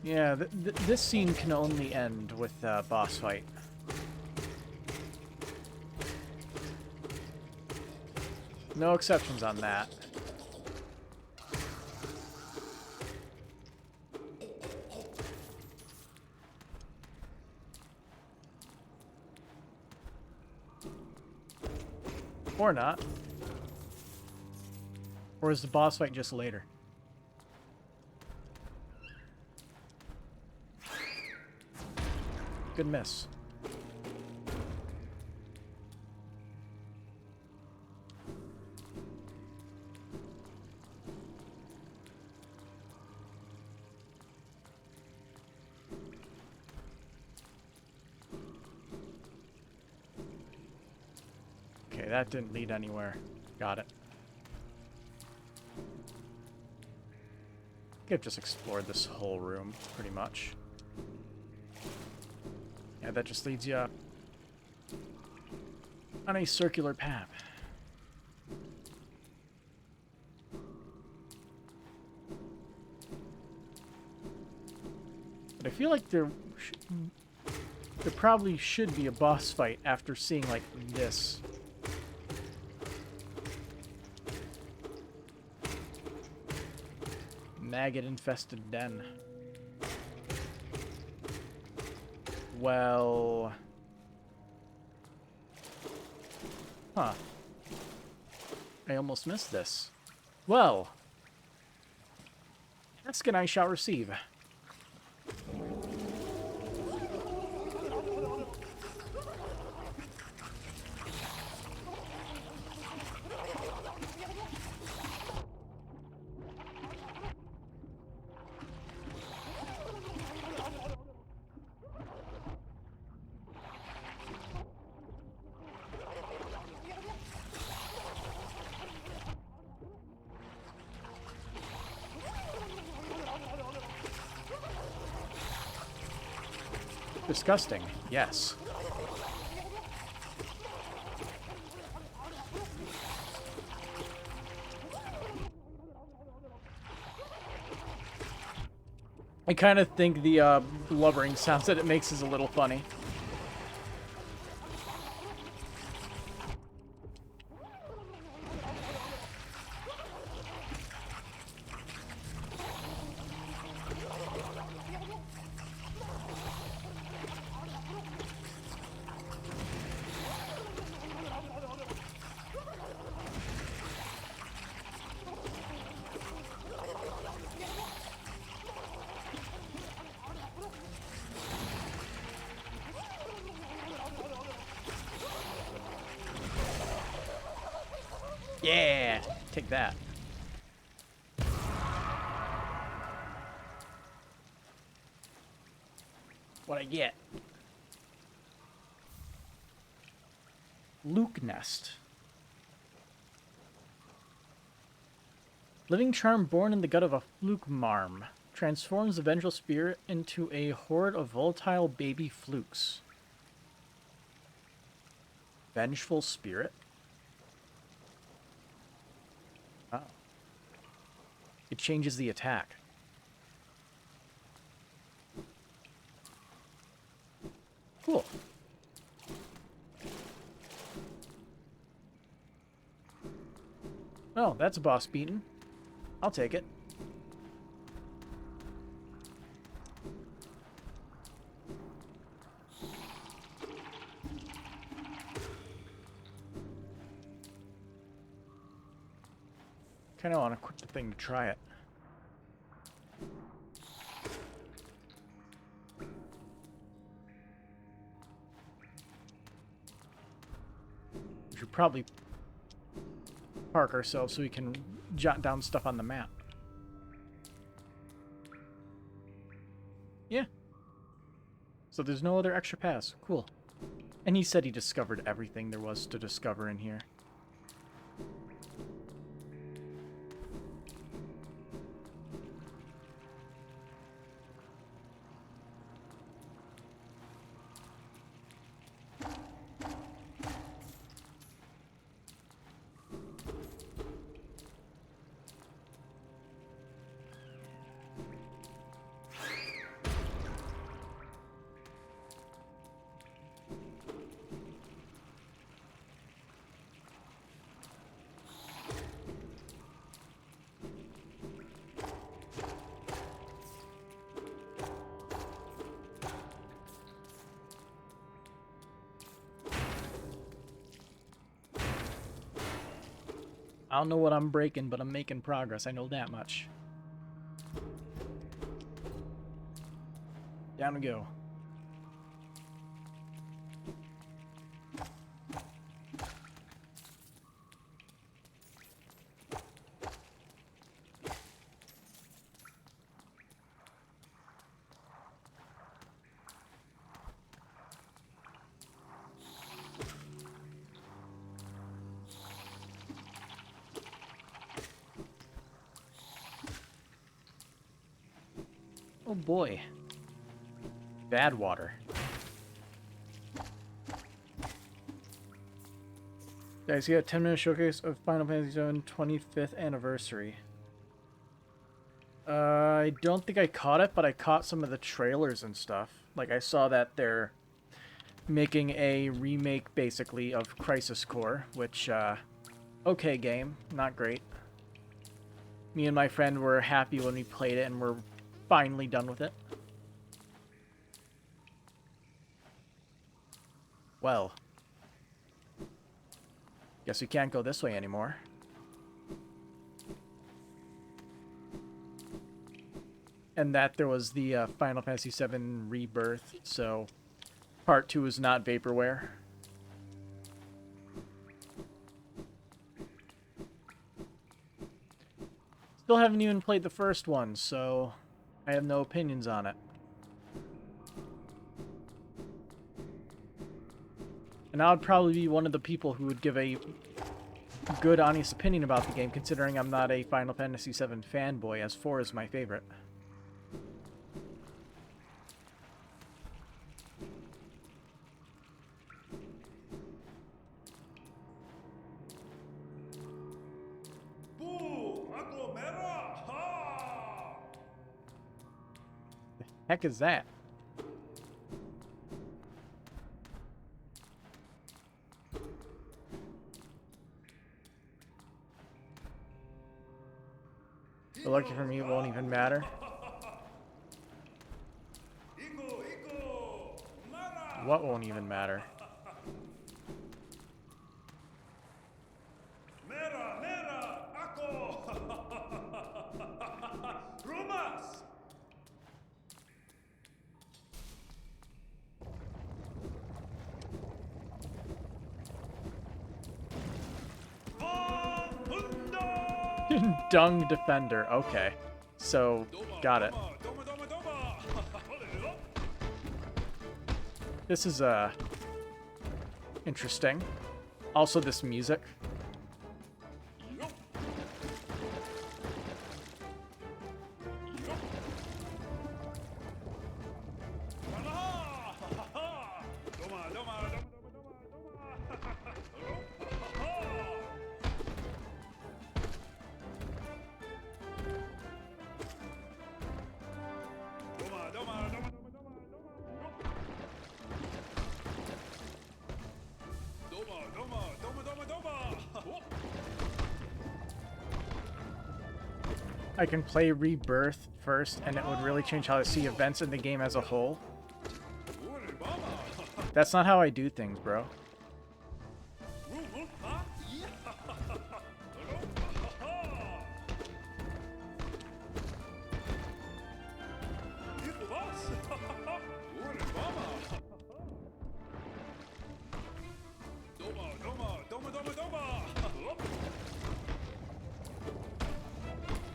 Yeah, this scene can only end with a boss fight. No exceptions on that. Or not. Or is the boss fight just later? Good miss. Okay, that didn't lead anywhere. Got it. I think I've just explored this whole room, pretty much. Yeah, that just leads you on a circular path. But I feel like there probably should be a boss fight after seeing, like, this. Maggot-infested den. Well... Huh. I almost missed this. Well... Ask and I shall receive. Disgusting, yes. I kind of think the blubbering sounds that it makes is a little funny. Yeah, take that. What I get? Luke Nest. Living charm born in the gut of a fluke marm transforms the vengeful spirit into a horde of volatile baby flukes. Vengeful spirit? Oh. It changes the attack. Cool. Oh, that's a boss beaten. I'll take it. kind of want to quit the thing to try it. We should probably park ourselves so we can jot down stuff on the map. Yeah. So there's no other extra paths. Cool. And he said he discovered everything there was to discover in here. I don't know what I'm breaking, but I'm making progress. I know that much. Down we go. Oh boy. Bad water. Guys, you got a 10-minute showcase of Final Fantasy VII 25th anniversary. I don't think I caught it, but I caught some of the trailers and stuff. Like, I saw that they're making a remake, basically, of Crisis Core, which, okay game, not great. Me and my friend were happy when we played it, and we're finally done with it. Well, guess we can't go this way anymore. And that there was the Final Fantasy VII Rebirth, so Part 2 is not vaporware. Still haven't even played the first one, so I have no opinions on it. And I would probably be one of the people who would give a good, honest opinion about the game, considering I'm not a Final Fantasy VII fanboy, as 4 is my favorite. The heck is that? But lucky for me, it won't even matter. What won't even matter? Dung Defender. Okay. So, got it. This is, interesting. Also, this music. I can play Rebirth first, and it would really change how I see events in the game as a whole. That's not how I do things, bro.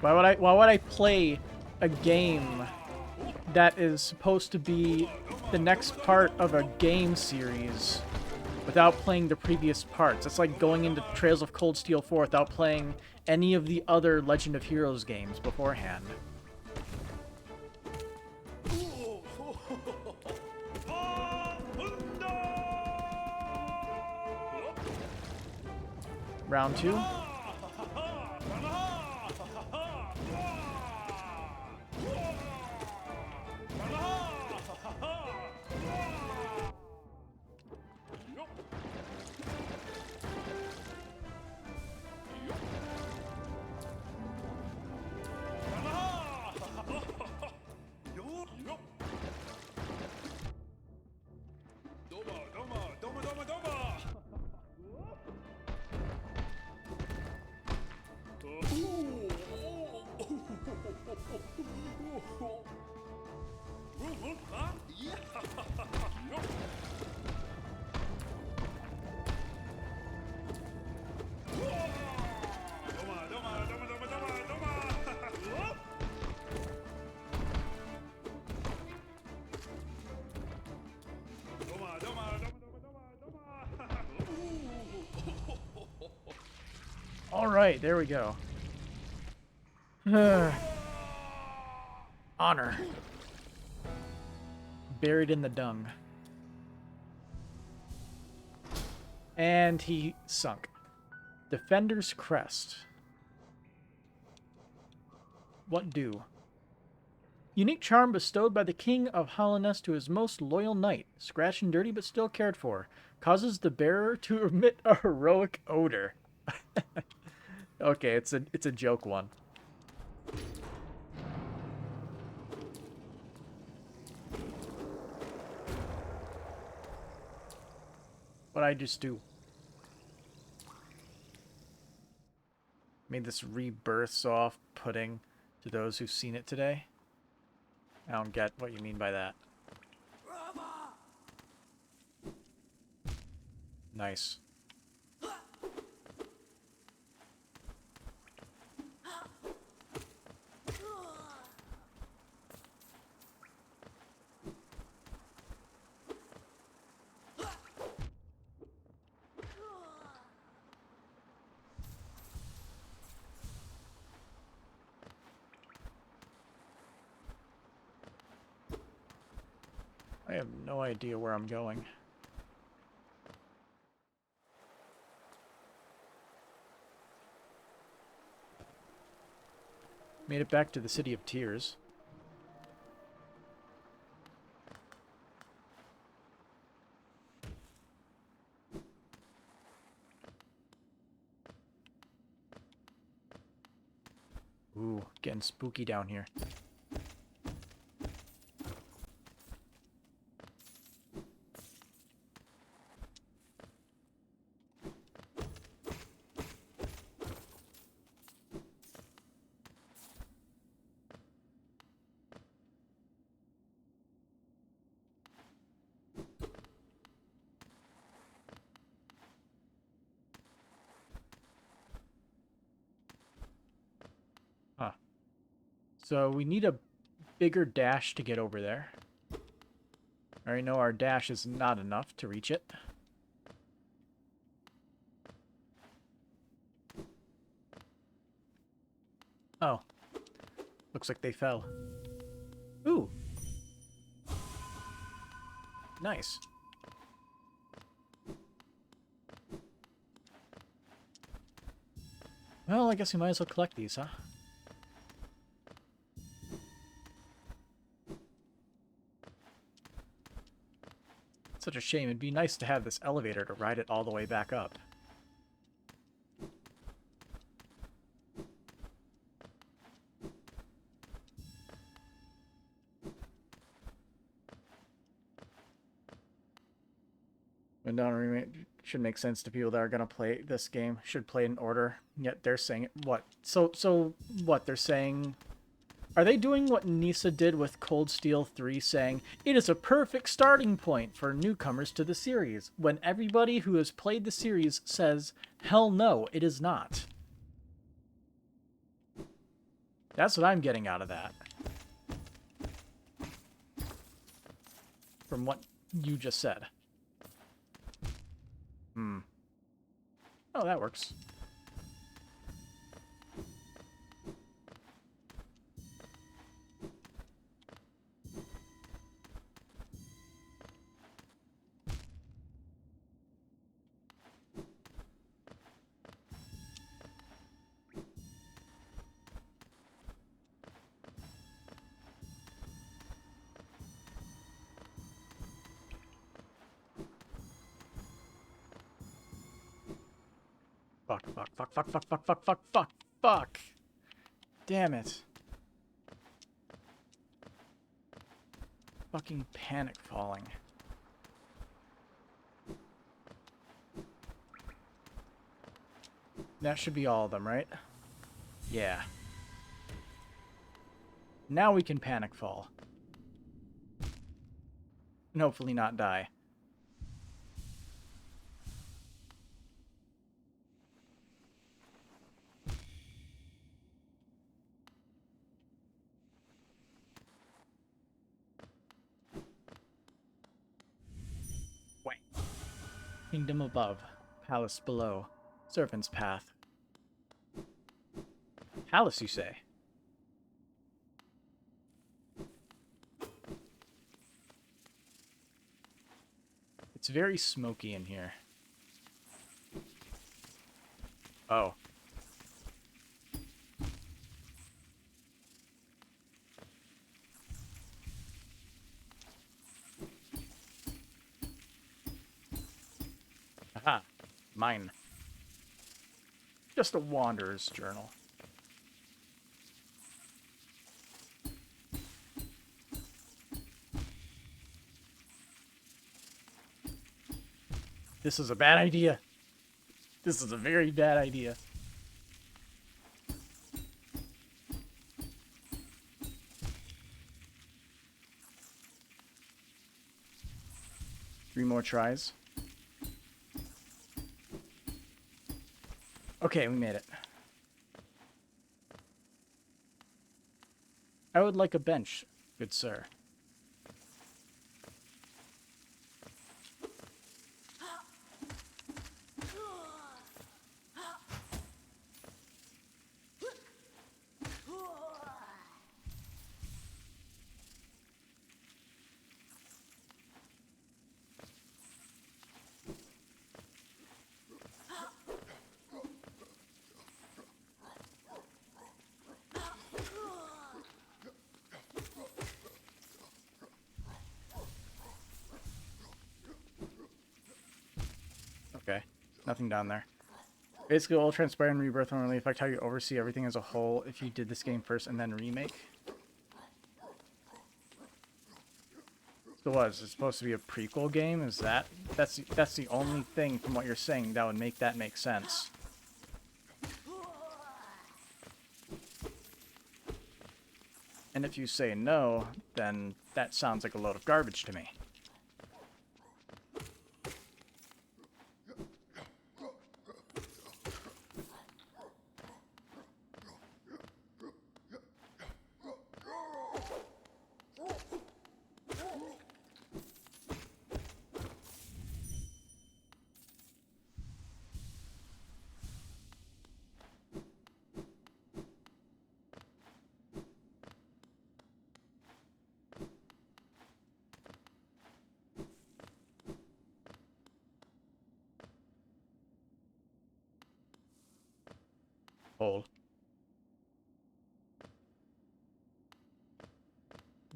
Why would I play a game that is supposed to be the next part of a game series without playing the previous parts? It's like going into Trails of Cold Steel 4 without playing any of the other Legend of Heroes games beforehand. Round 2. Alright, there we go. Honor. Buried in the dung. And he sunk. Defender's Crest. What do? Unique charm bestowed by the King of Hollandness to his most loyal knight. Scratched and dirty but still cared for. Causes the bearer to emit a heroic odor. Okay, it's a joke one. What'd I just do? Made this rebirth so off-putting to those who've seen it today. I don't get what you mean by that. Nice. I have no idea where I'm going. Made it back to the City of Tears. Ooh, getting spooky down here. Huh. So we need a bigger dash to get over there. I already know our dash is not enough to reach it. Oh. Looks like they fell. Ooh. Nice. Well, I guess we might as well collect these, huh? Such a shame. It'd be nice to have this elevator to ride it all the way back up. And should make sense to people that are going to play this game. Should play in order. Yet they're saying it. What? So what? They're saying... Are they doing what Nisa did with Cold Steel 3, saying, it is a perfect starting point for newcomers to the series, when everybody who has played the series says, hell no, it is not. That's what I'm getting out of that. From what you just said. Oh, that works. Fuck, fuck, fuck, fuck, fuck, fuck, fuck, fuck, fuck, fuck. Damn it. Fucking panic falling. That should be all of them, right? Yeah. Now we can panic fall. And hopefully not die. Wait. Kingdom above. Palace below. Serpent's path. Palace, you say? It's very smoky in here. Oh. Aha. Mine. Just a wanderer's journal. This is a bad idea. This is a very bad idea. Three more tries. Okay, we made it. I would like a bench, good sir. Okay, nothing down there. Basically, all transpire and rebirth only affect how you oversee everything as a whole if you did this game first and then remake. So what, is it supposed to be a prequel game? Is that's the only thing from what you're saying that would make that make sense. And if you say no, then that sounds like a load of garbage to me. Hold.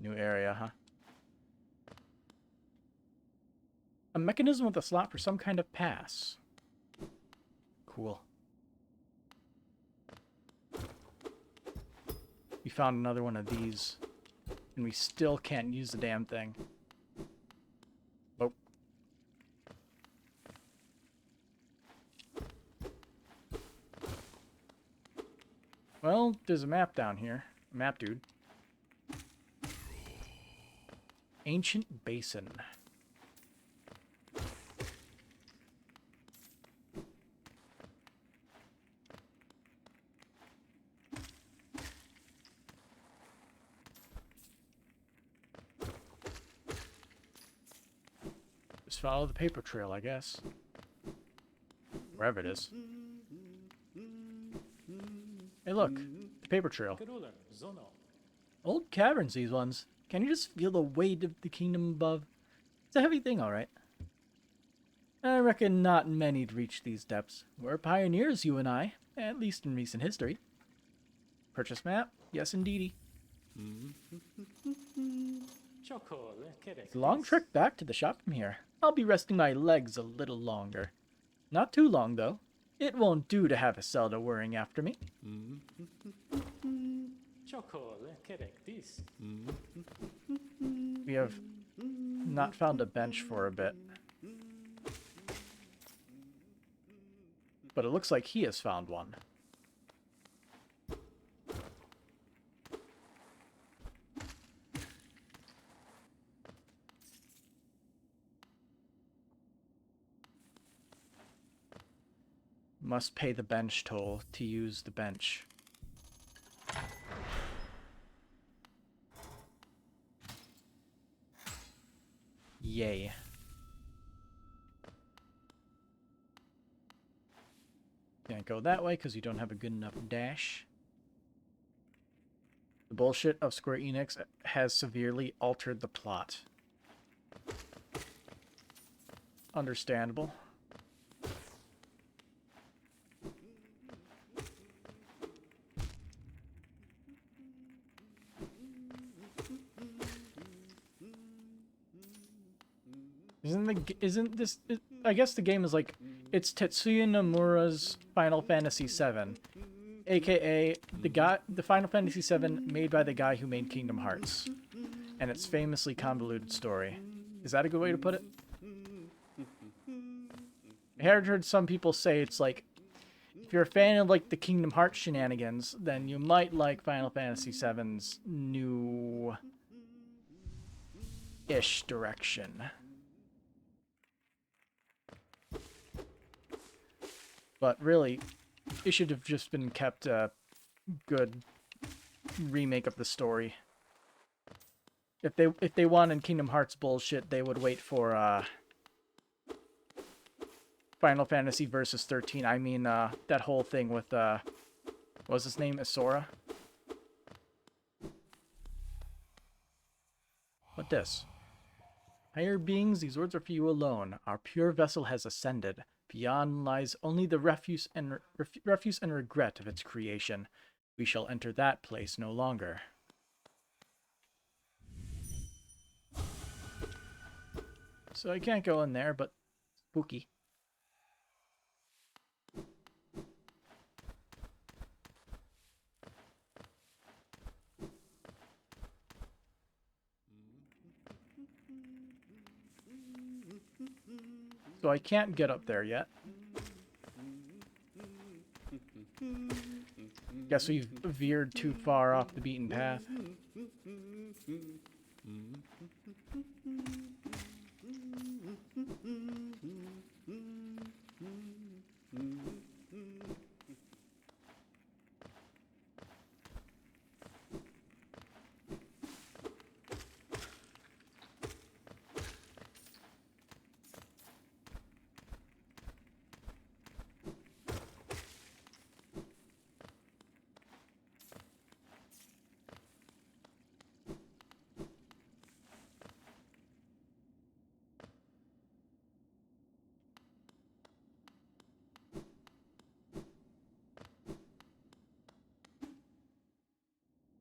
New area, huh? A mechanism with a slot for some kind of pass. Cool. We found another one of these, and we still can't use the damn thing. Oh. Well, there's a map down here. A map, dude. Ancient Basin. Just follow the paper trail, I guess. Wherever it is. Hey, look. The paper trail. Old caverns, these ones. Can you just feel the weight of the kingdom above? It's a heavy thing, alright. I reckon not many'd reach these depths. We're pioneers, you and I. At least in recent history. Purchase map? Yes, indeedy. It's a long trek back to the shop from here. I'll be resting my legs a little longer. Not too long, though. It won't do to have Iselda worrying after me. We have not found a bench for a bit. But it looks like he has found one. Must pay the bench toll to use the bench. Yay. Can't go that way because you don't have a good enough dash. The bullshit of Square Enix has severely altered the plot. Understandable. Isn't this? I guess the game is like, it's Tetsuya Nomura's Final Fantasy VII, aka the Final Fantasy VII made by the guy who made Kingdom Hearts, and its famously convoluted story. Is that a good way to put it? I heard some people say it's like, if you're a fan of like the Kingdom Hearts shenanigans, then you might like Final Fantasy VII's new-ish direction. But really, it should have just been kept a good remake of the story. If they wanted Kingdom Hearts bullshit, they would wait for Final Fantasy Versus 13. I mean, that whole thing with what was his name? Isora? What this? Higher beings, these words are for you alone. Our pure vessel has ascended. Beyond lies only the refuse and regret of its creation. We shall enter that place no longer. So I can't go in there, but spooky. So I can't get up there yet. Guess we've veered too far off the beaten path.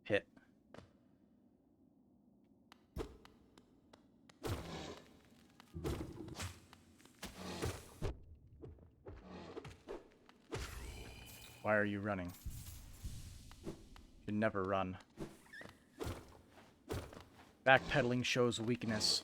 Pit. Why are you running? You never run. Backpedaling shows weakness.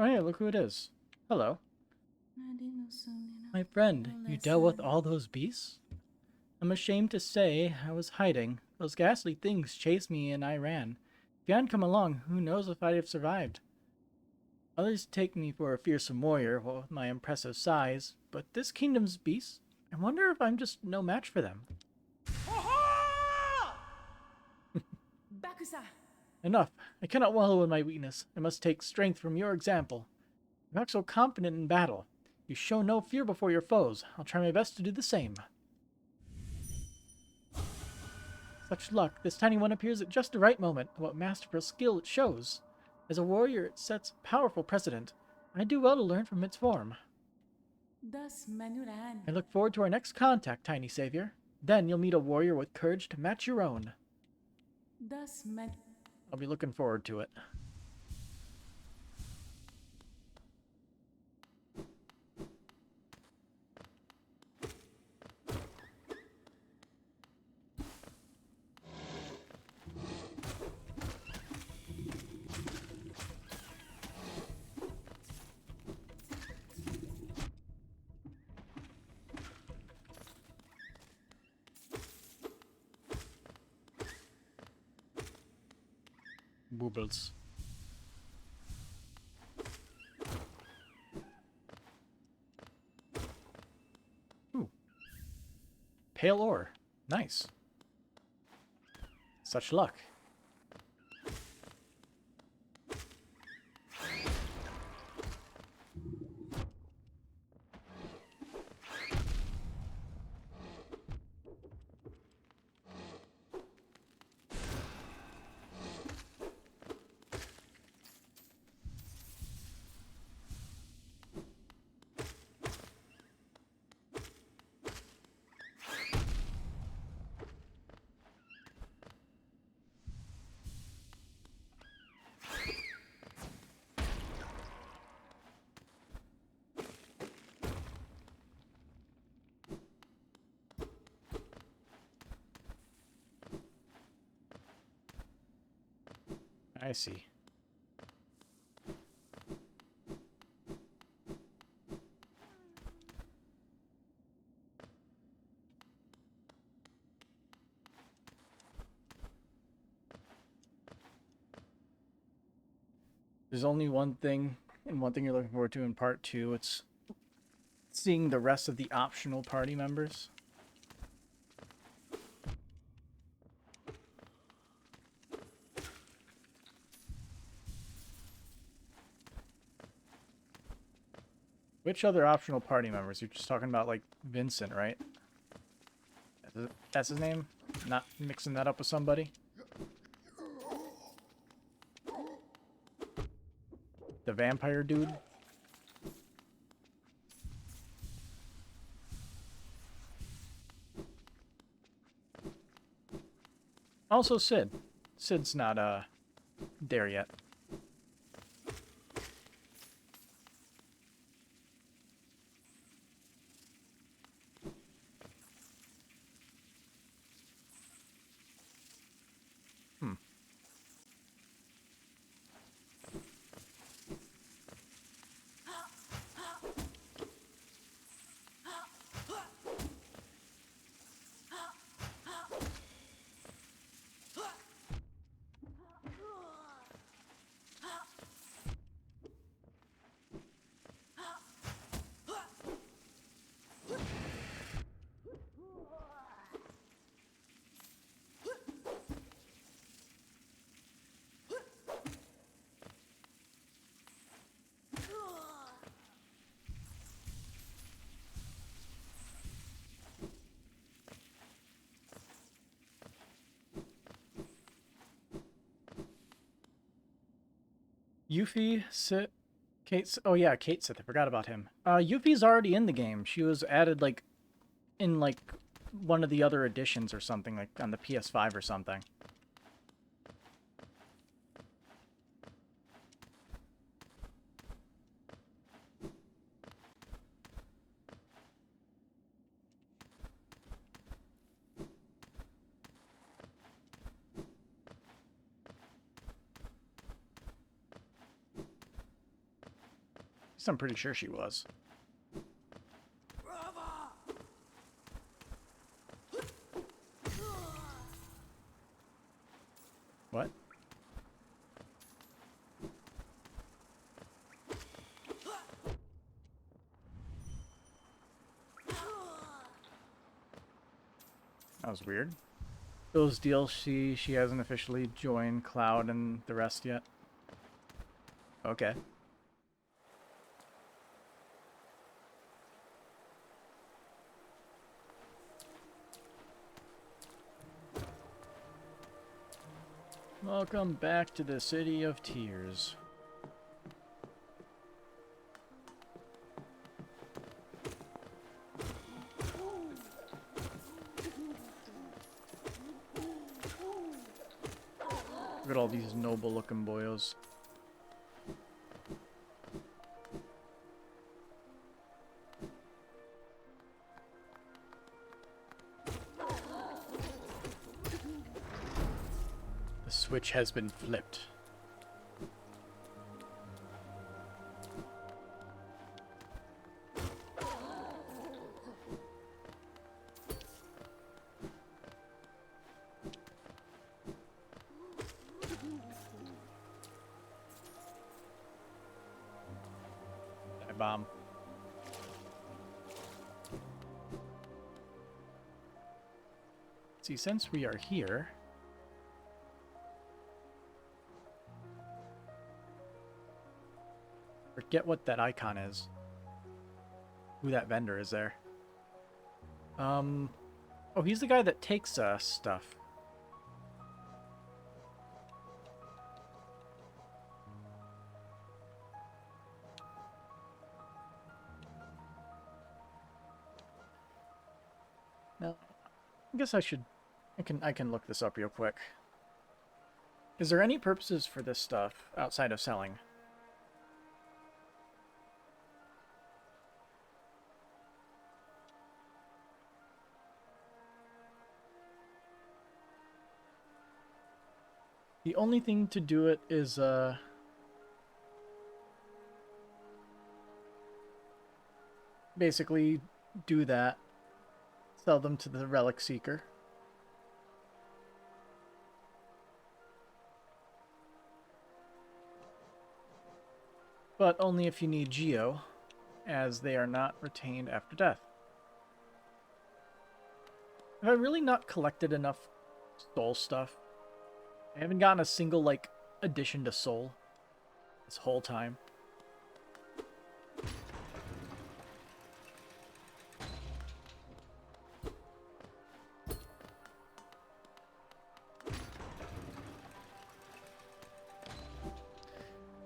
Oh yeah, look who it is. Hello. My friend, you dealt with all those beasts? I'm ashamed to say I was hiding. Those ghastly things chased me and I ran. If you hadn't come along, who knows if I'd have survived. Others take me for a fearsome warrior with my impressive size, but this kingdom's beasts, I wonder if I'm just no match for them. Bakusa! Enough. I cannot wallow in my weakness. I must take strength from your example. You act so confident in battle. You show no fear before your foes. I'll try my best to do the same. Such luck. This tiny one appears at just the right moment. What masterful skill it shows. As a warrior, it sets a powerful precedent. I do well to learn from its form. I look forward to our next contact, tiny savior. Then you'll meet a warrior with courage to match your own. I'll be looking forward to it. Boobles. Ooh. Pale ore. Nice. Such luck. I see. There's only one thing, and one thing you're looking forward to in part 2. It's seeing the rest of the optional party members. Which other optional party members? You're just talking about, like, Vincent, right? That's his name? Not mixing that up with somebody? The vampire dude? Also Sid. Sid's not, there yet. Yuffie, Sid, Kate. Oh yeah, Kate Sith. I forgot about him. Yuffie's already in the game. She was added like in like one of the other editions or something, like on the PS5 or something. least I'm pretty sure she was. What? That was weird. Those DLC, she hasn't officially joined Cloud and the rest yet. Okay. Welcome back to the City of Tears. Look at all these noble looking boyos. The switch has been flipped. Bomb. See, since we are here, forget what that icon is. Who that vendor is there. Oh, he's the guy that takes stuff. Now, I guess I can look this up real quick. Is there any purposes for this stuff outside of selling? The only thing to do it is basically do that. Sell them to the Relic Seeker. But only if you need Geo, as they are not retained after death. Have I really not collected enough soul stuff? I haven't gotten a single, like, addition to soul this whole time.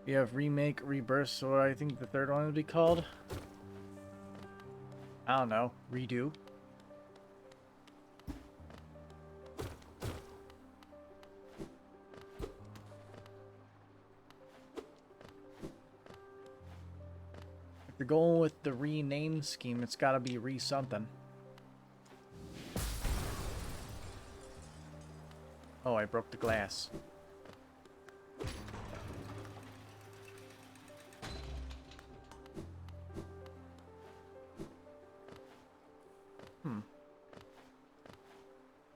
We have remake, rebirth, so I think the third one would be called. I don't know, redo. If you're going with the rename scheme, it's gotta be re-something. Oh, I broke the glass.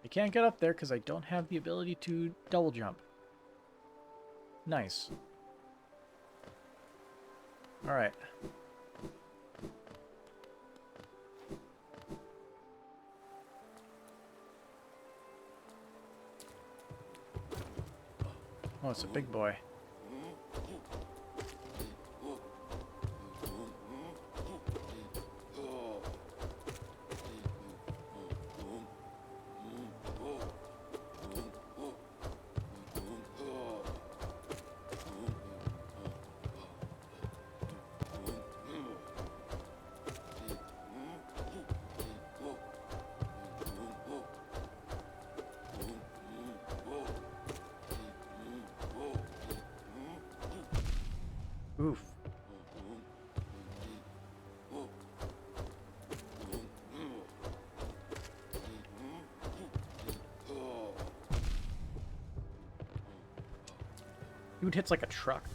I can't get up there because I don't have the ability to double jump. Nice. Alright. Oh, it's a big boy. Oof. Dude hits like a truck.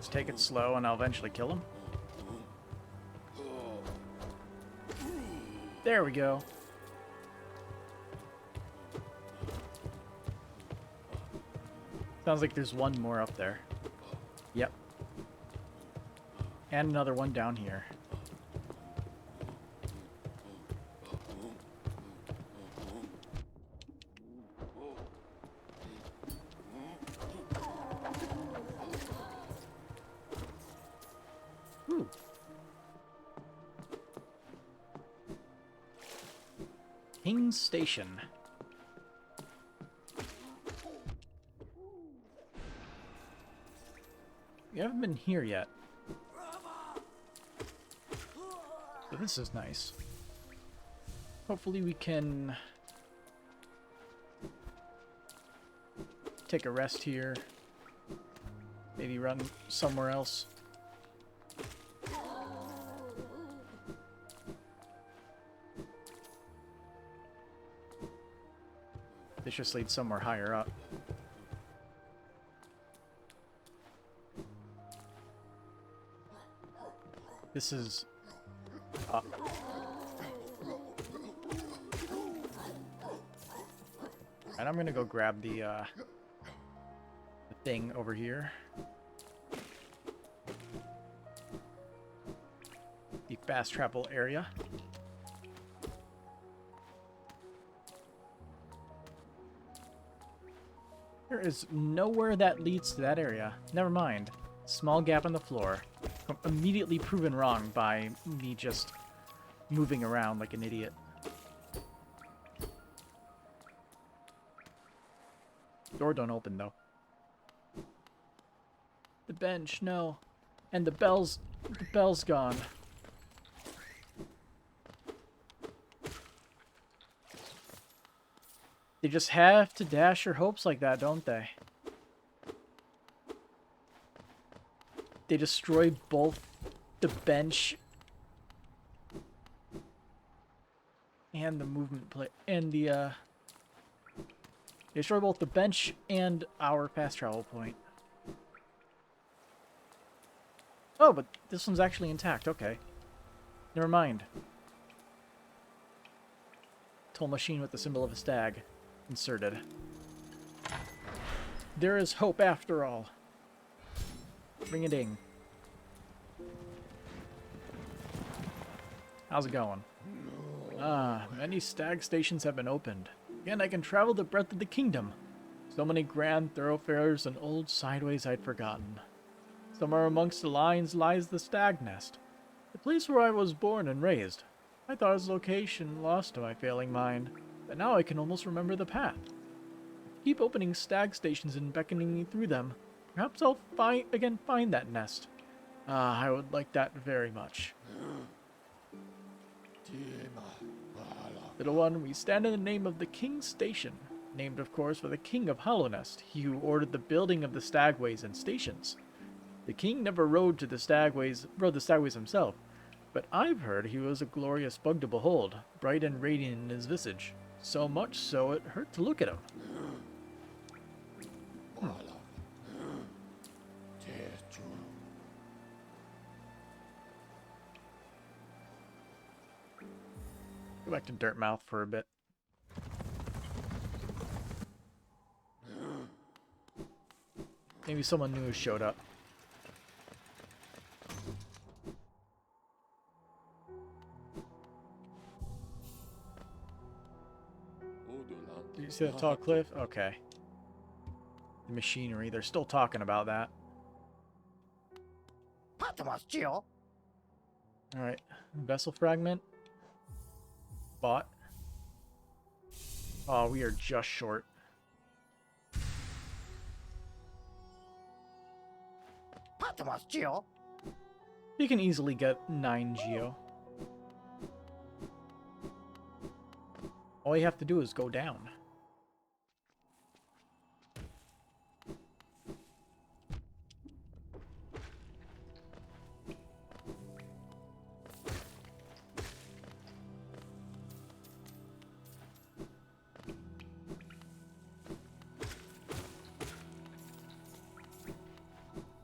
Just take it slow and I'll eventually kill him. There we go. Sounds like there's one more up there. Yep. And another one down here. Ooh. King's Station. We haven't been here yet. So this is nice. Hopefully we can take a rest here. Maybe run somewhere else. This just leads somewhere higher up. This is up. And I'm gonna go grab the thing over here. The fast travel area. There is nowhere that leads to that area. Never mind. Small gap on the floor. Immediately proven wrong by me just moving around like an idiot. Door don't open though. The bench, no. And the bell's gone. They just have to dash your hopes like that, don't they? They destroy both the bench and the movement play and the they destroy both the bench and our fast travel point. Oh, but this one's actually intact. Okay. Never mind. Toll machine with the symbol of a stag inserted. There is hope after all. Ring-a-ding. How's it going? Ah, many stag stations have been opened. Again, I can travel the breadth of the kingdom. So many grand thoroughfares and old sideways I'd forgotten. Somewhere amongst the lines lies the stag nest, the place where I was born and raised. I thought its location lost to my failing mind, but now I can almost remember the path. Keep opening stag stations and beckoning me through them. Perhaps I'll find that nest. Ah, I would like that very much. Little one, we stand in the name of the King's Station, named of course for the King of Hollownest, he who ordered the building of the stagways and stations. The king never rode the stagways himself, but I've heard he was a glorious bug to behold, bright and radiant in his visage, so much so it hurt to look at him. Go back to Dirtmouth for a bit. Maybe someone new showed up. Did you see that tall cliff? Okay. The machinery, they're still talking about that. Alright, vessel fragment. Bought. Oh, we are just short. You can easily get 9 geo. All you have to do is go down.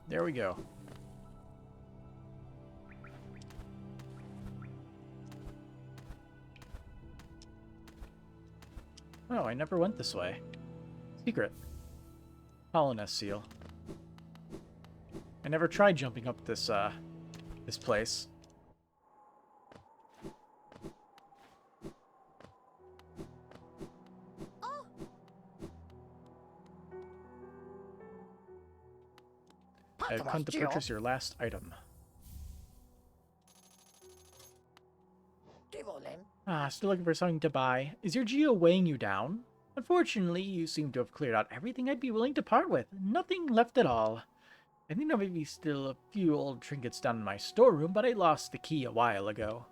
There we go. Oh, I never went this way. Secret. Colonist seal. I never tried jumping up this place. I have come to purchase your last item. Still looking for something to buy. Is your geo weighing you down? Unfortunately, you seem to have cleared out everything I'd be willing to part with. Nothing left at all. I think there may be still a few old trinkets down in my storeroom, but I lost the key a while ago.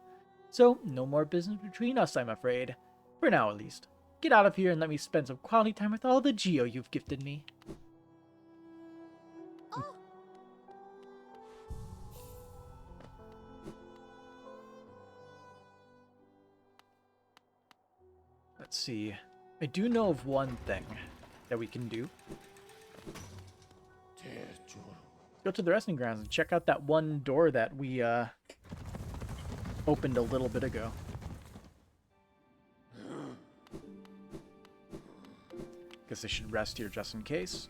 So, no more business between us, I'm afraid. For now, at least. Get out of here and let me spend some quality time with all the geo you've gifted me. Let's see. I do know of one thing that we can do. Go to the resting grounds and check out that one door that we opened a little bit ago. Guess I should rest here just in case.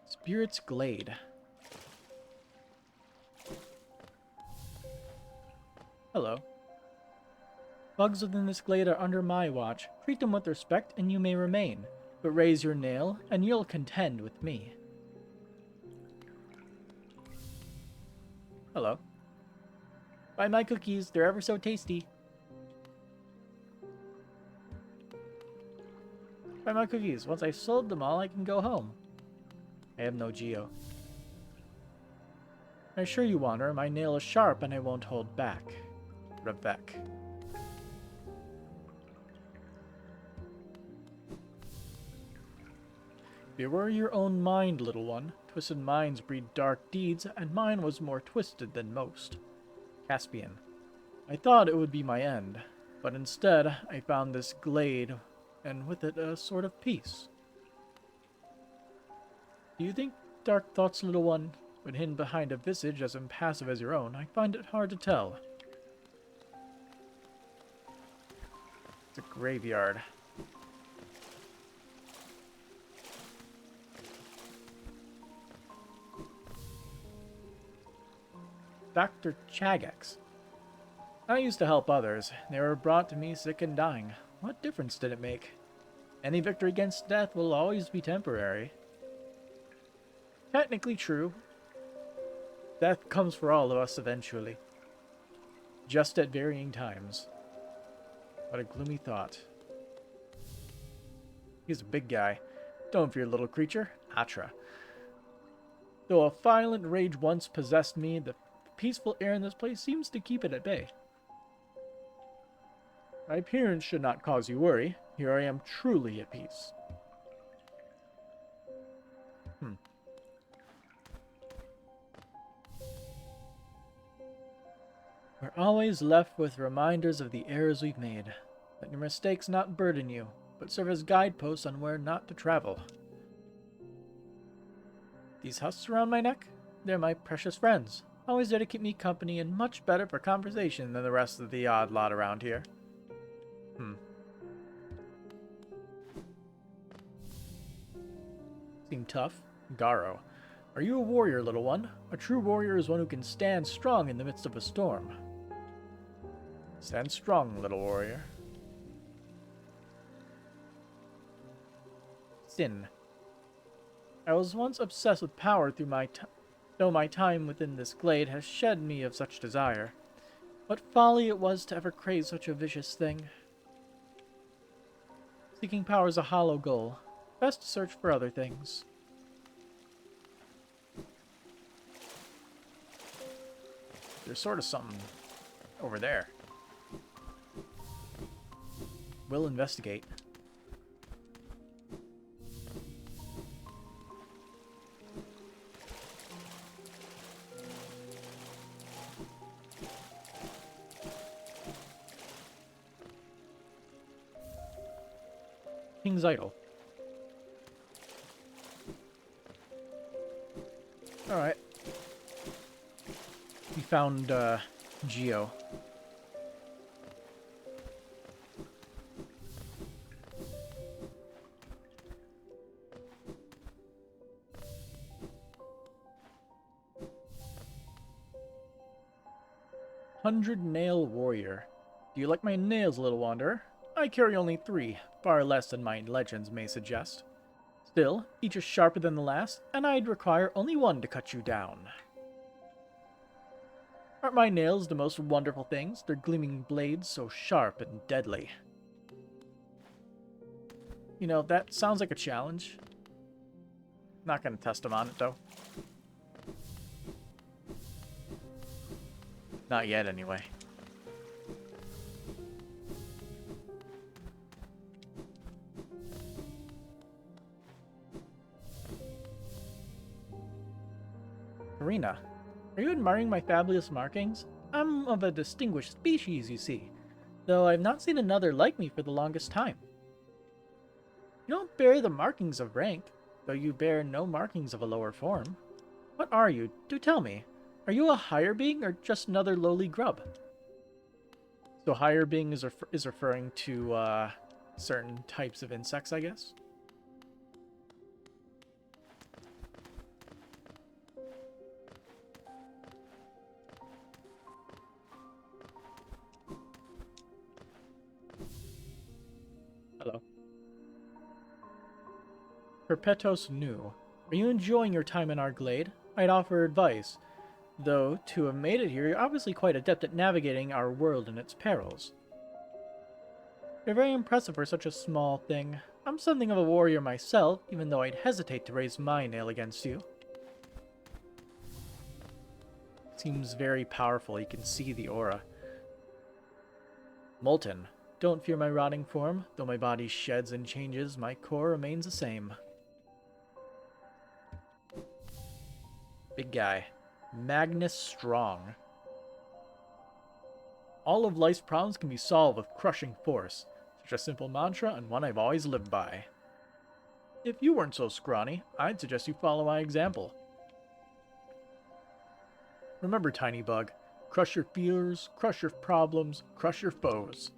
Spirit's Glade. Hello. Bugs within this glade are under my watch. Treat them with respect and you may remain. But raise your nail and you'll contend with me. Hello. Buy my cookies, they're ever so tasty. Buy my cookies. Once I've sold them all, I can go home. I have no geo. I assure you, Wanderer, my nail is sharp and I won't hold back. Rebek. Beware your own mind, little one. Twisted minds breed dark deeds, and mine was more twisted than most. Caspian. I thought it would be my end, but instead I found this glade, and with it a sort of peace. Do you think dark thoughts, little one, would hidden behind a visage as impassive as your own? I find it hard to tell. It's a graveyard. Dr. Chagax. I used to help others. They were brought to me sick and dying. What difference did it make? Any victory against death will always be temporary. Technically true. Death comes for all of us eventually. Just at varying times. What a gloomy thought. He's a big guy. Don't fear, little creature. Atra. Though a violent rage once possessed me, the peaceful air in this place seems to keep it at bay. My appearance should not cause you worry. Here I am truly at peace. We're always left with reminders of the errors we've made. Let your mistakes not burden you, but serve as guideposts on where not to travel. These husks around my neck? They're my precious friends. Always there to keep me company and much better for conversation than the rest of the odd lot around here. Seem tough? Garo. Are you a warrior, little one? A true warrior is one who can stand strong in the midst of a storm. Stand strong, little warrior. Sin. I was once obsessed with power though my time within this glade has shed me of such desire. What folly it was to ever crave such a vicious thing. Seeking power is a hollow goal. Best to search for other things. There's sort of something over there. We'll investigate. King's Idol. Alright. We found, Geo. Hundred Nail Warrior. Do you like my nails, little wanderer? I carry only 3, far less than my legends may suggest. Still, each is sharper than the last, and I'd require only 1 to cut you down. Aren't my nails the most wonderful things, their gleaming blades so sharp and deadly? You know, that sounds like a challenge. Not gonna test him on it, though. Not yet, anyway. Karina, are you admiring my fabulous markings? I'm of a distinguished species, you see, though I've not seen another like me for the longest time. You don't bear the markings of rank, though you bear no markings of a lower form. What are you? Do tell me. Are you a higher being or just another lowly grub? So higher being is referring to certain types of insects, I guess? Hello. Perpetuos Nu. Are you enjoying your time in our glade? I'd offer advice. Though, to have made it here, you're obviously quite adept at navigating our world and its perils. You're very impressive for such a small thing. I'm something of a warrior myself, even though I'd hesitate to raise my nail against you. Seems very powerful, you can see the aura. Molten. Don't fear my rotting form. Though my body sheds and changes, my core remains the same. Big guy. Magnus Strong. All of life's problems can be solved with crushing force. Such a simple mantra and one I've always lived by. If you weren't so scrawny, I'd suggest you follow my example. Remember, Tiny Bug, crush your fears, crush your problems, crush your foes.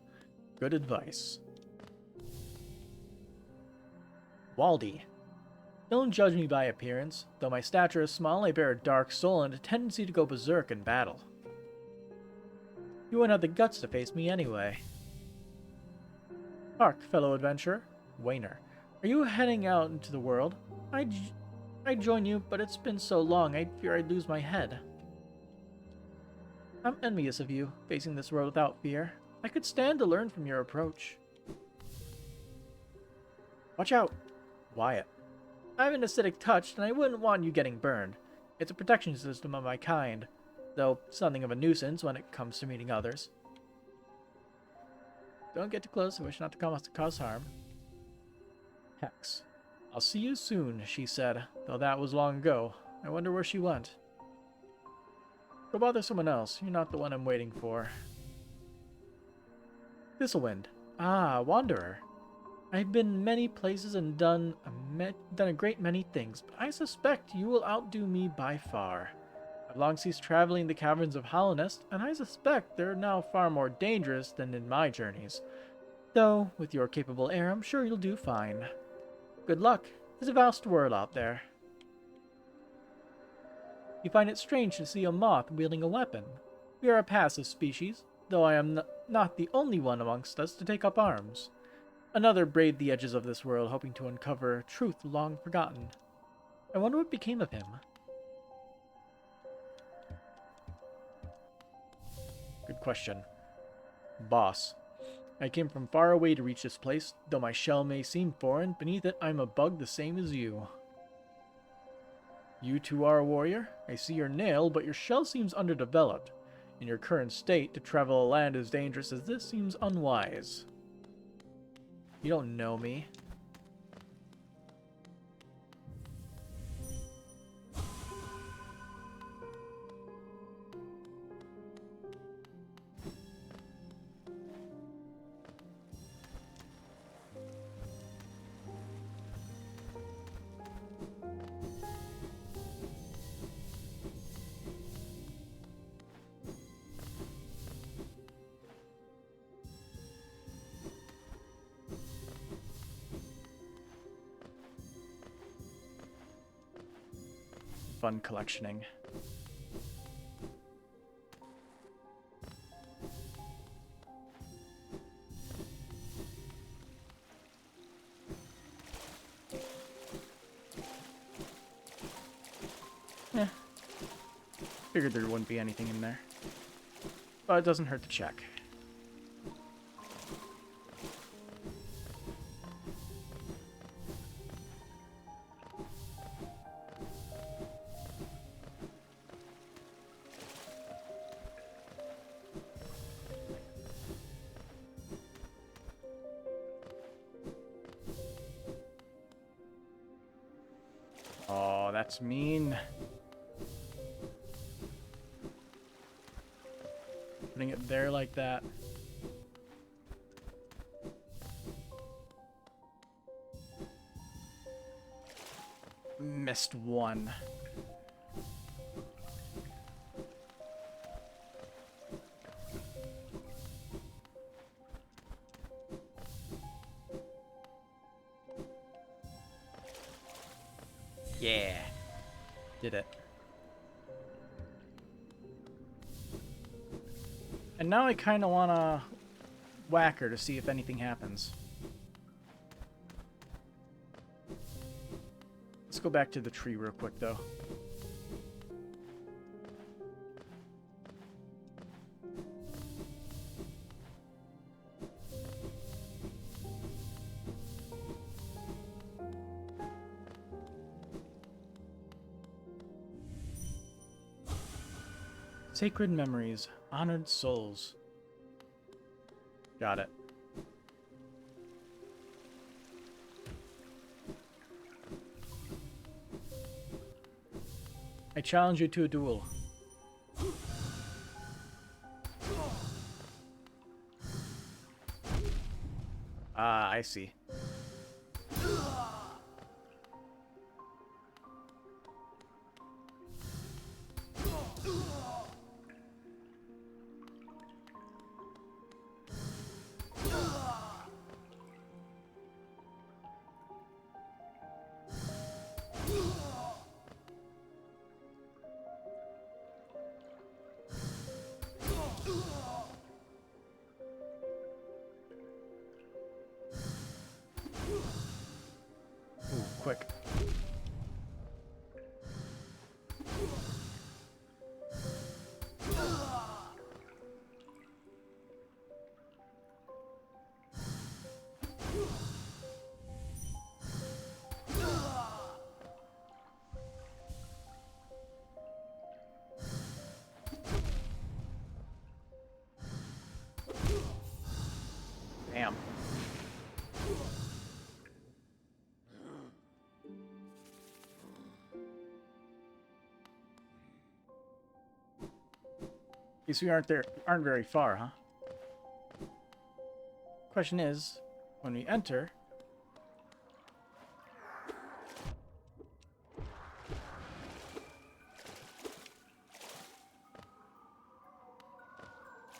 Good advice. Waldy. Don't judge me by appearance. Though my stature is small, I bear a dark soul and a tendency to go berserk in battle. You wouldn't have the guts to face me anyway. Hark, fellow adventurer. Wayner. Are you heading out into the world? I'd join you, but it's been so long, I fear I'd lose my head. I'm envious of you, facing this world without fear. I could stand to learn from your approach. Watch out! Wyatt. I have an acidic touch, and I wouldn't want you getting burned. It's a protection system of my kind, though something of a nuisance when it comes to meeting others. Don't get too close, I wish not to cause harm. Hex. I'll see you soon, she said, though that was long ago. I wonder where she went. Go bother someone else, you're not the one I'm waiting for. Thistlewind. Ah, Wanderer. I've been many places and done a great many things, but I suspect you will outdo me by far. I've long ceased traveling the caverns of Hallownest, and I suspect they're now far more dangerous than in my journeys. Though, with your capable air, I'm sure you'll do fine. Good luck. There's a vast world out there. You find it strange to see a moth wielding a weapon. We are a passive species, though I am not the only one amongst us to take up arms. Another braved the edges of this world, hoping to uncover truth long forgotten. I wonder what became of him. Good question. Boss. I came from far away to reach this place. Though my shell may seem foreign, beneath it I'm a bug the same as you. You too are a warrior? I see your nail, but your shell seems underdeveloped. In your current state, to travel a land as dangerous as this seems unwise. You don't know me. fun collectioning. Eh. Figured there wouldn't be anything in there. But it doesn't hurt to check. Oh, that's mean. Putting it there like that. Missed one. Yeah. Did it. And now I kind of want to whack her to see if anything happens. Let's go back to the tree real quick, though. Sacred memories, honored souls. Got it. I challenge you to a duel. Ah, I see. Ooh, quick. Damn. Guess we aren't very far, huh? Question is, when we enter,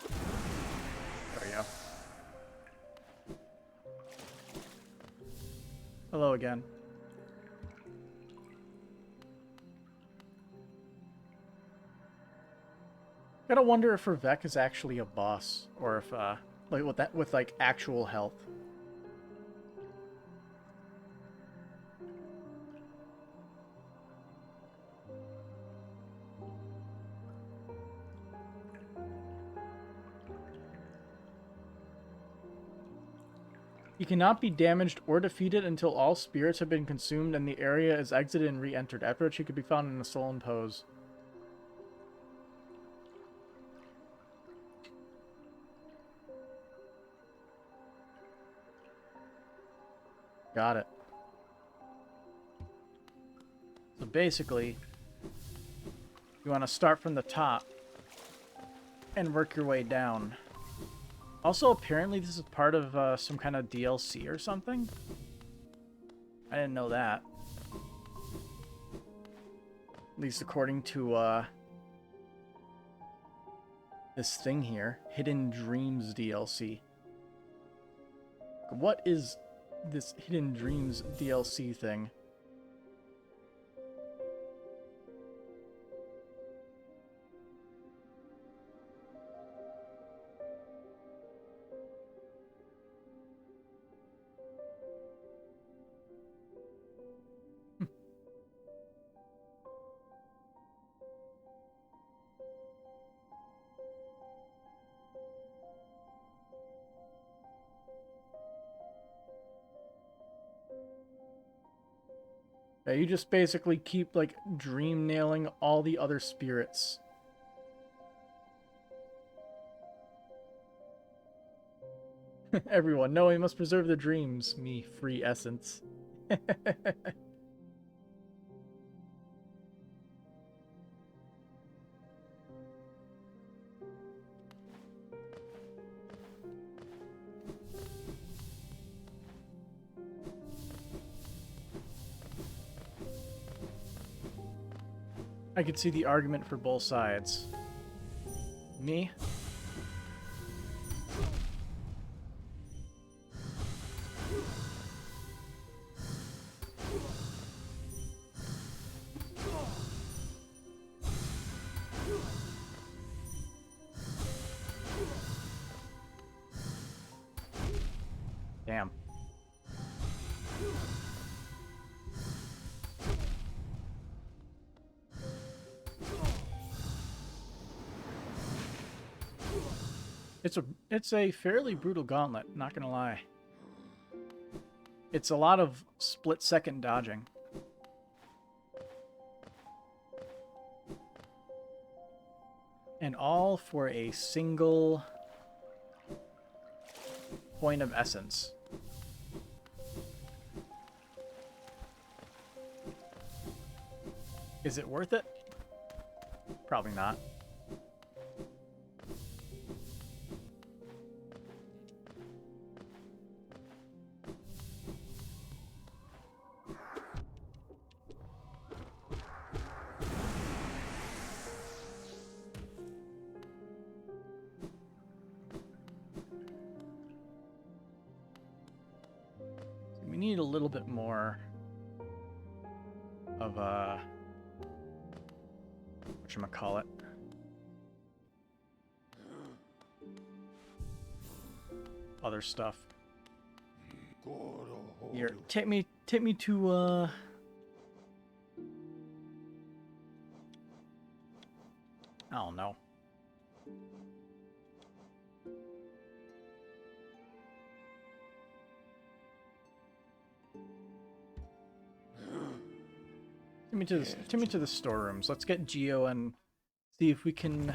there we go. Hello again. Gotta wonder if Revek is actually a boss, or if like with like actual health. He cannot be damaged or defeated until all spirits have been consumed and the area is exited and re-entered, after which he could be found in a sullen pose. Got it. So basically, you want to start from the top and work your way down. Also, apparently this is part of some kind of DLC or something. I didn't know that. At least according to this thing here, Hidden Dreams DLC. What is this Hidden Dreams DLC thing? Yeah, you just basically keep, like, dream nailing all the other spirits. Everyone, no, we must preserve the dreams. Me, free essence. I could see the argument for both sides. Me? Damn. It's a fairly brutal gauntlet, not gonna lie. It's a lot of split-second dodging. And all for a single point of essence. Is it worth it? Probably not. We need a little bit more of whatchamacallit. Other stuff. Here, take me to I don't know. Take me to the storerooms. Let's get Geo and see if we can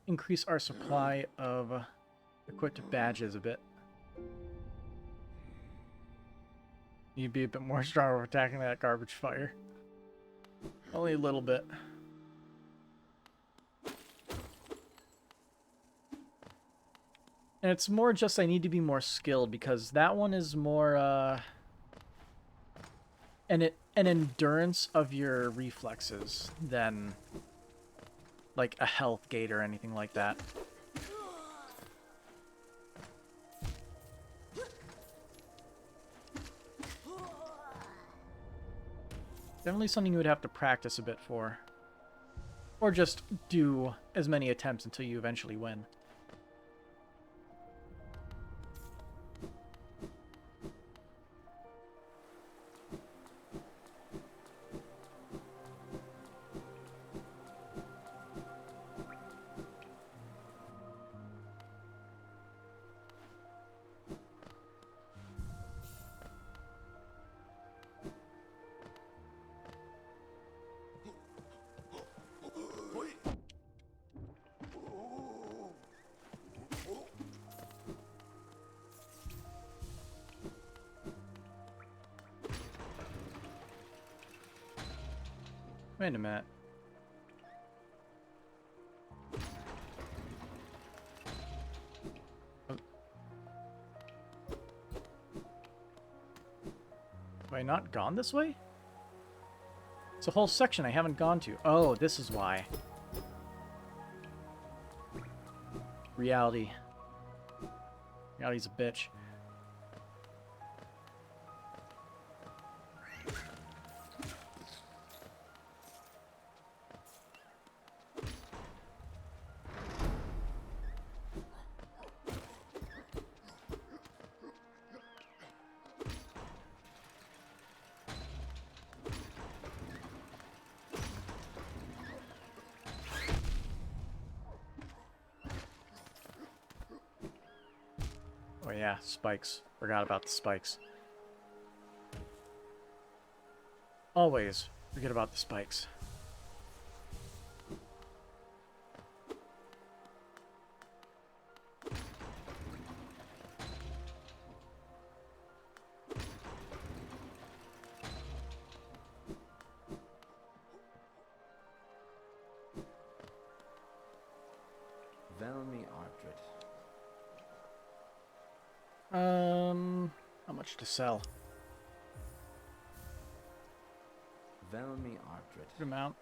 increase our supply of equipped badges a bit. You'd be a bit more stronger for attacking that garbage fire. Only a little bit. And it's more just I need to be more skilled because that one is more an endurance of your reflexes than like a health gate or anything like that. Definitely something you would have to practice a bit for. Or just do as many attempts until you eventually win. Wait a minute. Oh. Have I not gone this way? It's a whole section I haven't gone to. Oh, this is why. Reality. Reality's a bitch. Oh yeah, spikes. Forgot about the spikes. Always forget about the spikes. Velmi Ardred. How much to sell? Velmi Ardred. Good amount.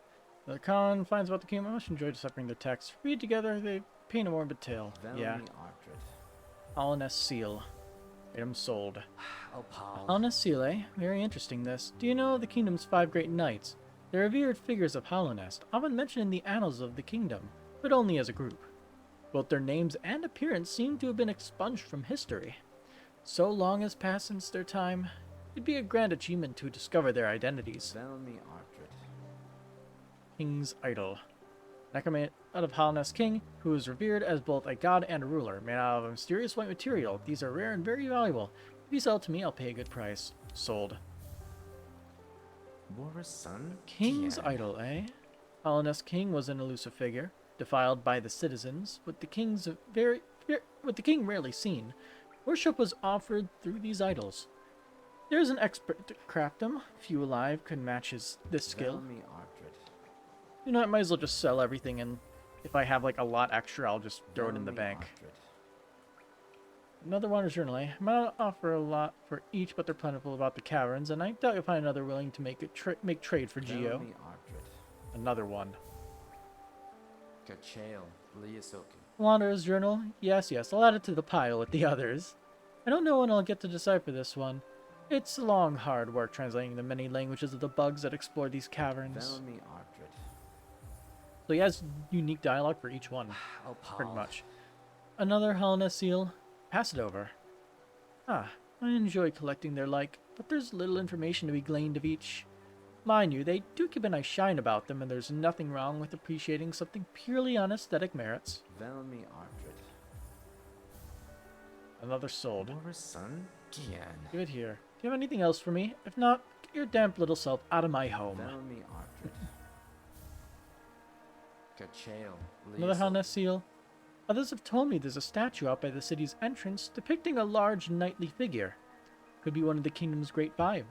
The Khan finds about the kingdom. I much enjoy deciphering their texts. Read together, they paint a morbid tale. Velmi Yeah. Ardred. Holliness seal. Item sold. Oh, pal. Holliness seal, eh? Very interesting this. Do you know the kingdom's 5 great knights? They're revered figures of Hollownest, often mentioned in the annals of the kingdom, but only as a group. Both their names and appearance seem to have been expunged from history. So long has passed since their time, it'd be a grand achievement to discover their identities. Velmi Ardred. King's Idol. Necromant out of Hollownest King, who is revered as both a god and a ruler, made out of a mysterious white material. These are rare and very valuable. If you sell it to me, I'll pay a good price. Sold. Boris' son? King's Kian. Idol, eh? Hollownest King was an elusive figure, defiled by the citizens, with the the king rarely seen. Worship was offered through these idols. There's an expert to craft them. Few alive could match this skill. Velmi Ardred. You know, I might as well just sell everything, and if I have like a lot extra, I'll just throw it in the Velmi bank. Ardred. Another Wanderer's Journal, eh? I might not offer a lot for each, but they're plentiful about the caverns, and I doubt you'll find another willing to make trade for Geo. Velmi Ardred. Another one. Kachael. Liasoku. Wanderer's Journal? Yes, I'll add it to the pile with the others. I don't know when I'll get to decipher this one. It's long, hard work translating the many languages of the bugs that explore these caverns. Velmi Ardred. So he has unique dialogue for each one, Oh, pal. pretty much. Another Hollowness seal. Pass it over. Ah, I enjoy collecting their like, but there's little information to be gleaned of each. Mind you, they do keep a nice shine about them, and there's nothing wrong with appreciating something purely on aesthetic merits. Velmi Ardred. Another sold. Boris' son? Kian. Give it here. Do you have anything else for me? If not, get your damp little self out of my home. Velmi Ardred. Kachael. Another Liasoku. Hollowness seal. Others have told me there's a statue out by the city's entrance depicting a large knightly figure. Could be one of the kingdom's great five.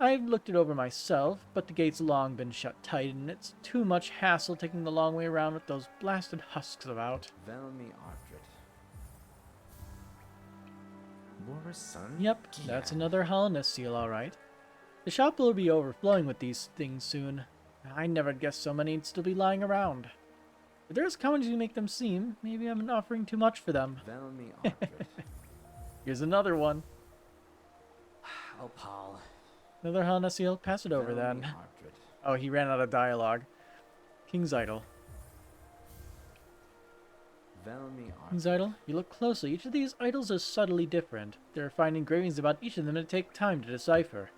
I've looked it over myself, but the gate's long been shut tight, and it's too much hassle taking the long way around with those blasted husks about. Velmi Ardred. Boris' son? Yep, that's Kian. another Hollowness seal, alright. The shop will be overflowing with these things soon. I never guessed so many'd still be lying around. But they're as common as you make them seem. Maybe I'm offering too much for them. Velmi Ardred. Here's another one. Oh, pal. Another Hollowness seal. Pass it over Velmi then. Ardred. Oh, he ran out of dialogue. King's Idol. Velmi Ardred. King's Idol, you look closely. Each of these idols is subtly different. There are fine engravings about each of them that take time to decipher.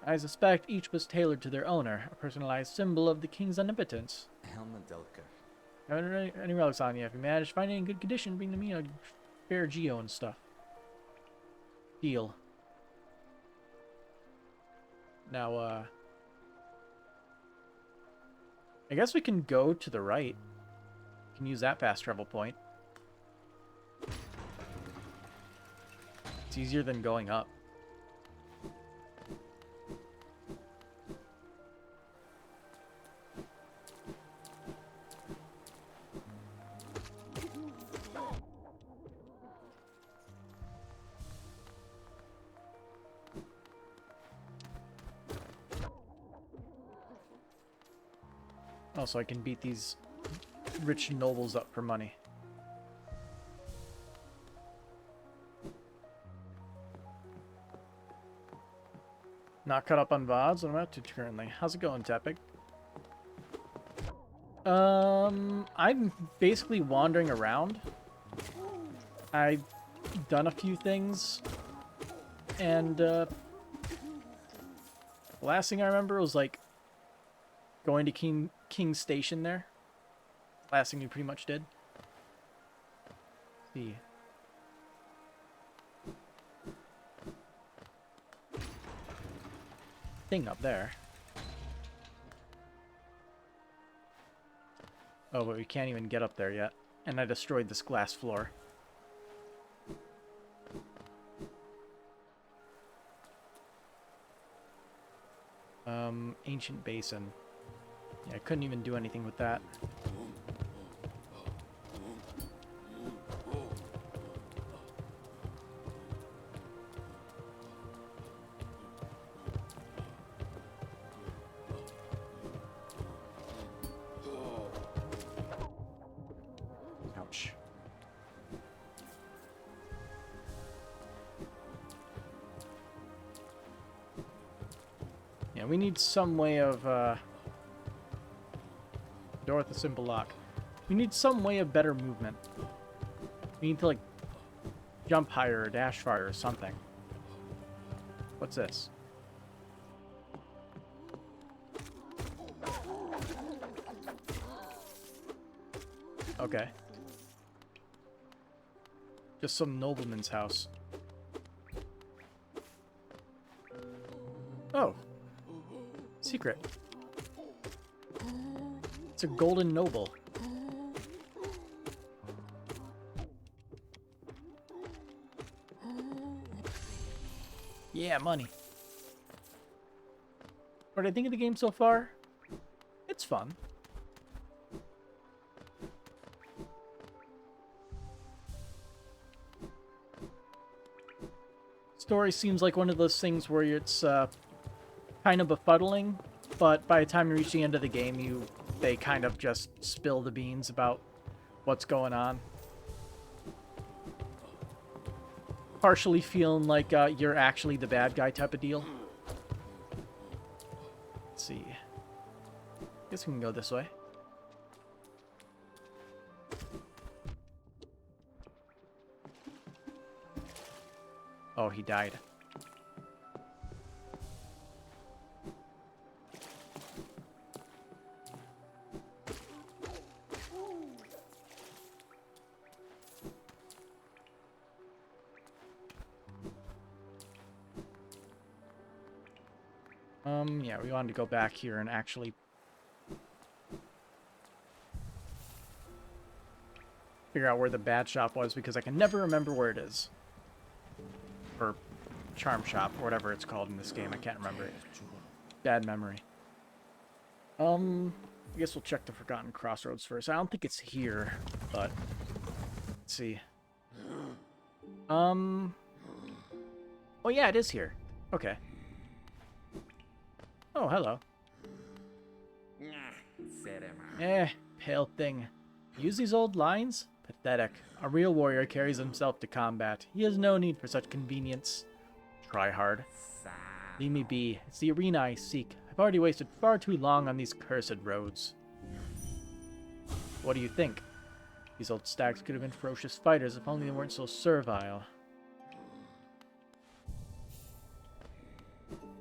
I suspect each was tailored to their owner, a personalized symbol of the king's omnipotence. Helmadilka. Any relics on you? If you manage to find any in good condition, bring them me a fair geo and stuff. Deal. Now, I guess we can go to the right. We can use that fast travel point. It's easier than going up. Also, I can beat these rich nobles up for money. Not caught up on VODs. What am I up to currently? How's it going, Tepic? I'm basically wandering around. I've done a few things, and the last thing I remember was like going to King's Station there. Last thing we pretty much did. Let's see. Thing up there. Oh, but we can't even get up there yet. And I destroyed this glass floor. Ancient basin. Yeah, I couldn't even do anything with that. Ouch. Yeah, we need some way of, door with a simple lock. We need some way of better movement. We need to, like, jump higher or dash farther or something. What's this? Okay. Just some nobleman's house. Oh. Secret. It's a golden noble. Yeah, money. What do I think of the game so far? It's fun. Story seems like one of those things where it's kind of befuddling, but by the time you reach the end of the game, they kind of just spill the beans about what's going on. Partially feeling like you're actually the bad guy type of deal. Let's see. Guess we can go this way. Oh, he died. Yeah, we wanted to go back here and actually figure out where the bad shop was, because I can never remember where it is. Or charm shop, or whatever it's called in this game. I can't remember it. Bad memory. I guess we'll check the Forgotten Crossroads first. I don't think it's here, but let's see. Oh yeah, it is here. Okay. Oh, hello. Pale thing. Use these old lines? Pathetic. A real warrior carries himself to combat. He has no need for such convenience. Try hard. Leave me be. It's the arena I seek. I've already wasted far too long on these cursed roads. What do you think? These old stags could have been ferocious fighters if only they weren't so servile.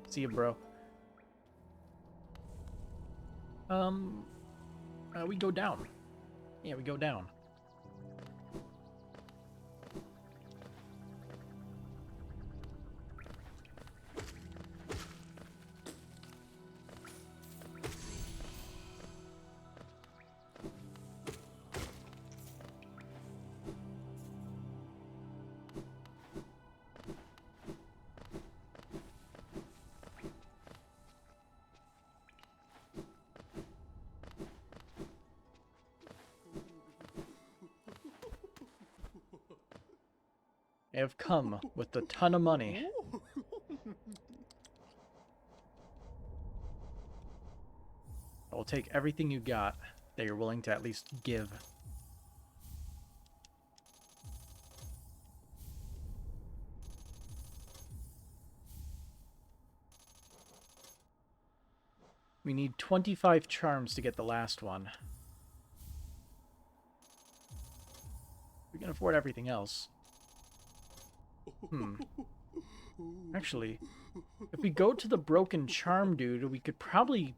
See you, bro. We go down. Yeah, we go down. I have come with a ton of money. I will take everything you got that you're willing to at least give. We need 25 charms to get the last one. We can afford everything else. Actually, if we go to the broken charm dude, we could probably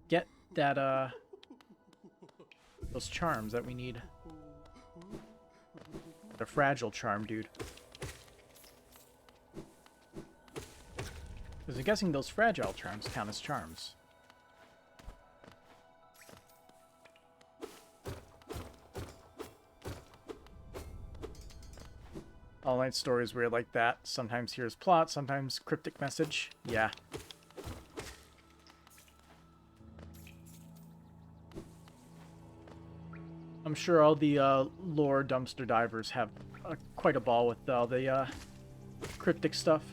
get that, those charms that we need. The fragile charm dude. Because I'm guessing those fragile charms count as charms. All Night Story is weird like that. Sometimes here's plot, sometimes cryptic message. Yeah. I'm sure all the lore dumpster divers have quite a ball with all the cryptic stuff.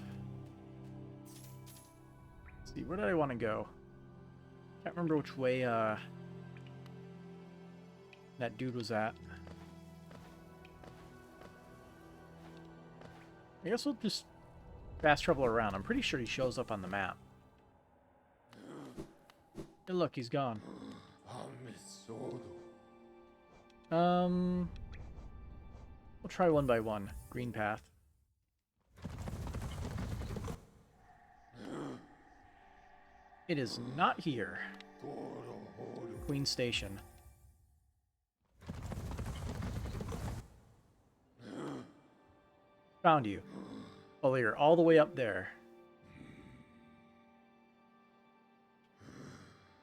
Let's see, where did I want to go? Can't remember which way that dude was at. I guess we'll just fast travel around. I'm pretty sure he shows up on the map. Hey, look, he's gone. We'll try one by one. Green path. It is not here. Queen Station. Found you. Oh, you're all the way up there.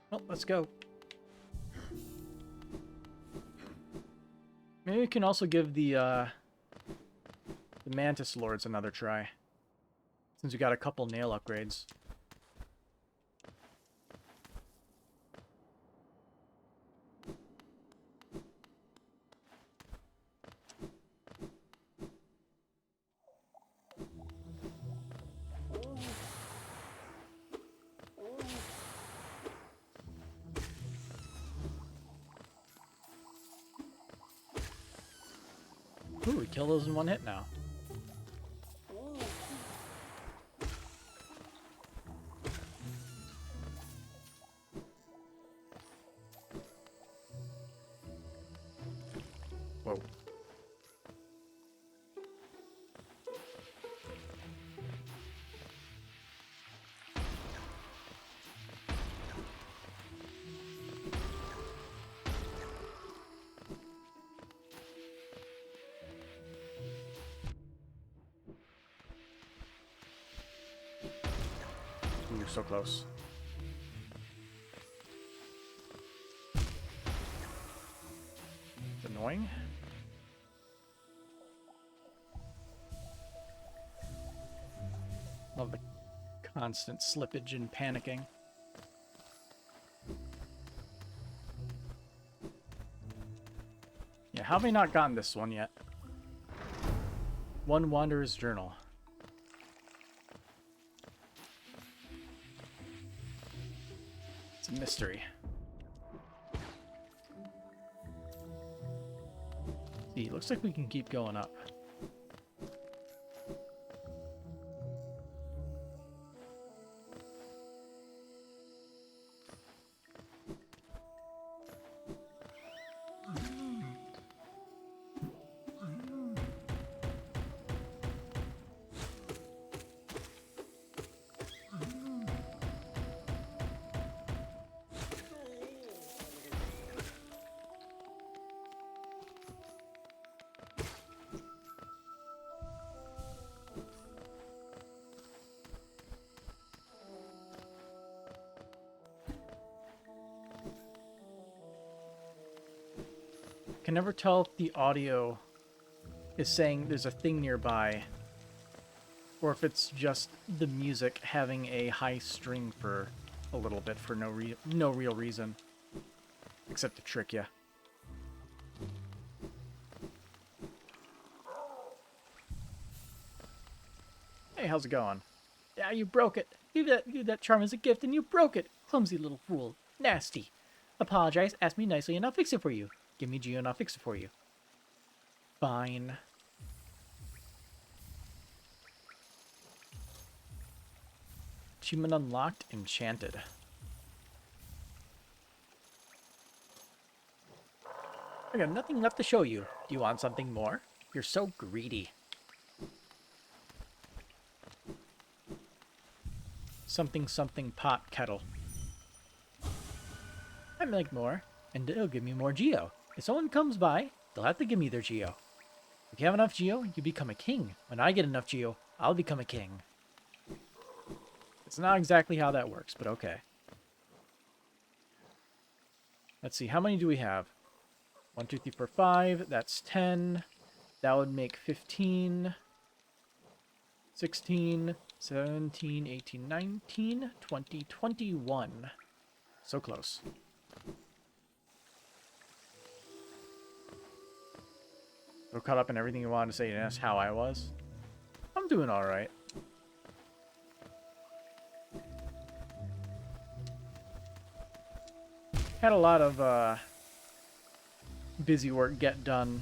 Well, let's go. Maybe we can also give the Mantis Lords another try. Since we got a couple nail upgrades. Ooh, we kill those in one hit now. Whoa. You're so close. It's annoying. Love the constant slippage and panicking. Yeah, how have I not gotten this one yet? One Wanderer's Journal. It's a mystery. See, looks like we can keep going up. Can never tell if the audio is saying there's a thing nearby or if it's just the music having a high string for a little bit for no real reason except to trick you. Hey, how's it going? Yeah, you broke it. Give that charm as a gift and you broke it. Clumsy little fool. Nasty. Apologize, ask me nicely and I'll fix it for you. Give me Geo and I'll fix it for you. Fine. Achievement unlocked, enchanted. I got nothing left to show you. Do you want something more? You're so greedy. Something pot kettle. I'd like more, and it'll give me more Geo. If someone comes by, they'll have to give me their Geo. If you have enough Geo, you become a king. When I get enough Geo, I'll become a king. It's not exactly how that works, but okay. Let's see, how many do we have? 1, 2, 3, 4, 5. That's 10. That would make 15. 16, 17, 18, 19, 20, 21. So close. So caught up in everything you wanted to say and ask how I was. I'm doing alright. Had a lot of busy work get done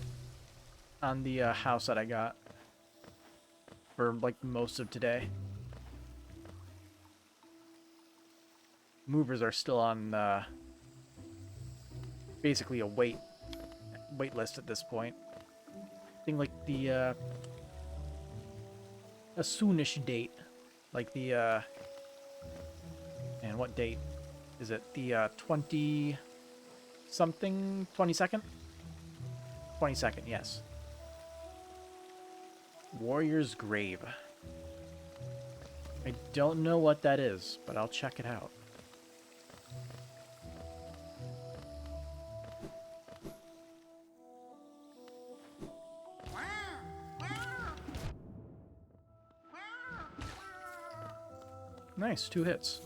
on the house that I got for like most of today. Movers are still on basically a wait list at this point. I think like the a soonish date, like the and what date is it? The 20 something 22nd? 22nd, yes. Warrior's Grave. I don't know what that is, but I'll check it out. Nice, 2 hits.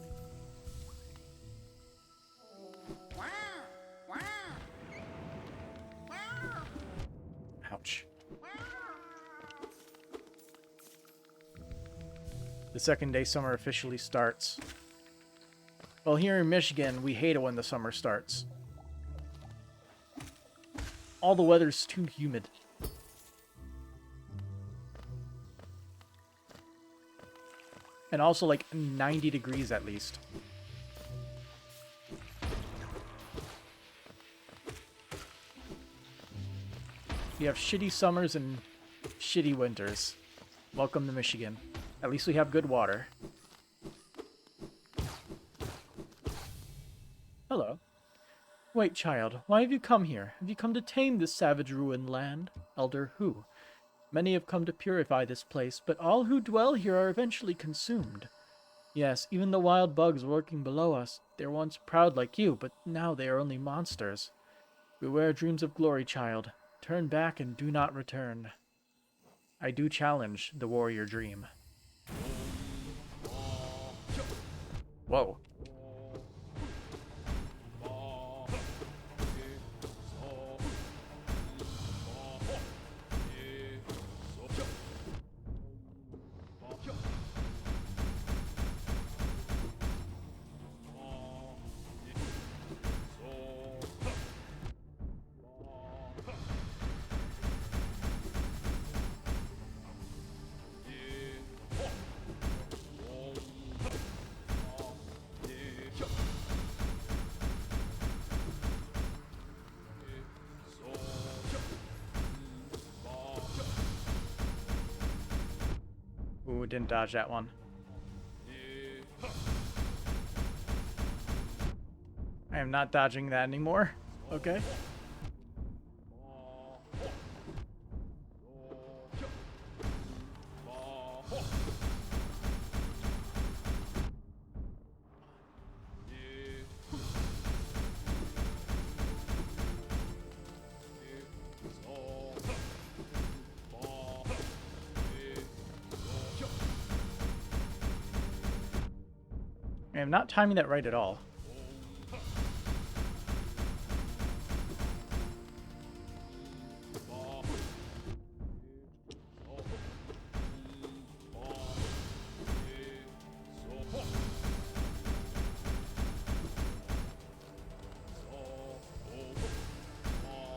Ouch. The second day summer officially starts. Well, here in Michigan, we hate it when the summer starts. All the weather's too humid. And also like 90 degrees at least. We have shitty summers and shitty winters. Welcome to Michigan. At least we have good water. Hello. Wait, child, why have you come here? Have you come to tame this savage ruined land? Elder who? Many have come to purify this place, but all who dwell here are eventually consumed. Yes, even the wild bugs lurking below us. They were once proud like you, but now they are only monsters. Beware dreams of glory, child. Turn back and do not return. I do challenge the warrior dream. Whoa. Ooh, didn't dodge that one. I am not dodging that anymore. Okay. I am not timing that right at all.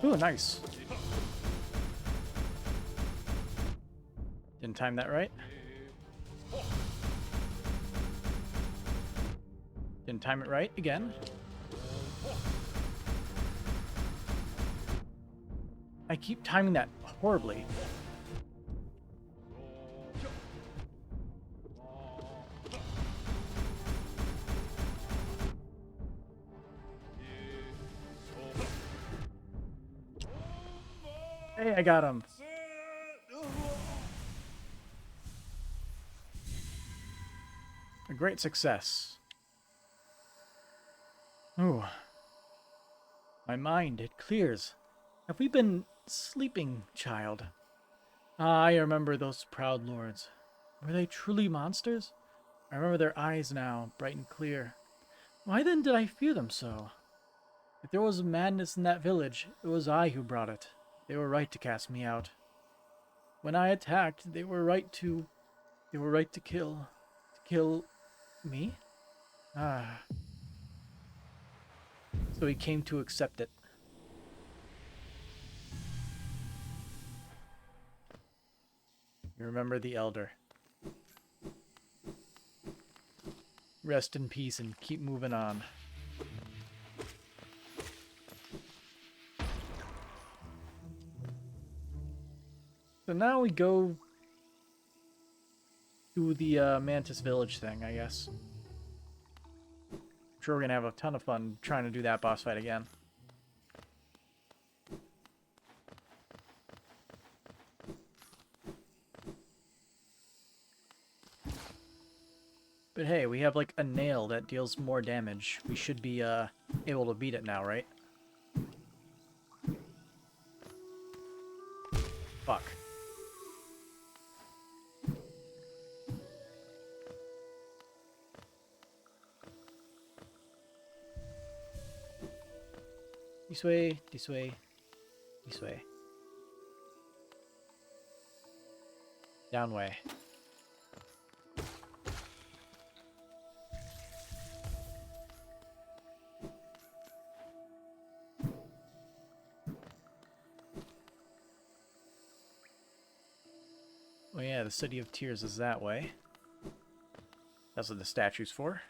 Ooh, nice. Didn't time that right. Didn't time it right again. I keep timing that horribly. Hey, I got him. A great success. Ooh. My mind, it clears. Have we been sleeping, child? Ah, I remember those proud lords. Were they truly monsters? I remember their eyes now, bright and clear. Why then did I fear them so? If there was madness in that village, it was I who brought it. They were right to cast me out. When I attacked, they were right to kill. To kill me? Ah. So he came to accept it. You remember the elder. Rest in peace and keep moving on. So now we go to the Mantis Village thing, I guess. I'm sure we're gonna have a ton of fun trying to do that boss fight again. But hey, we have like a nail that deals more damage. We should be able to beat it now, right? Fuck. This way, this way, this way. Down way. Oh yeah, the City of Tears is that way. That's what the statue's for.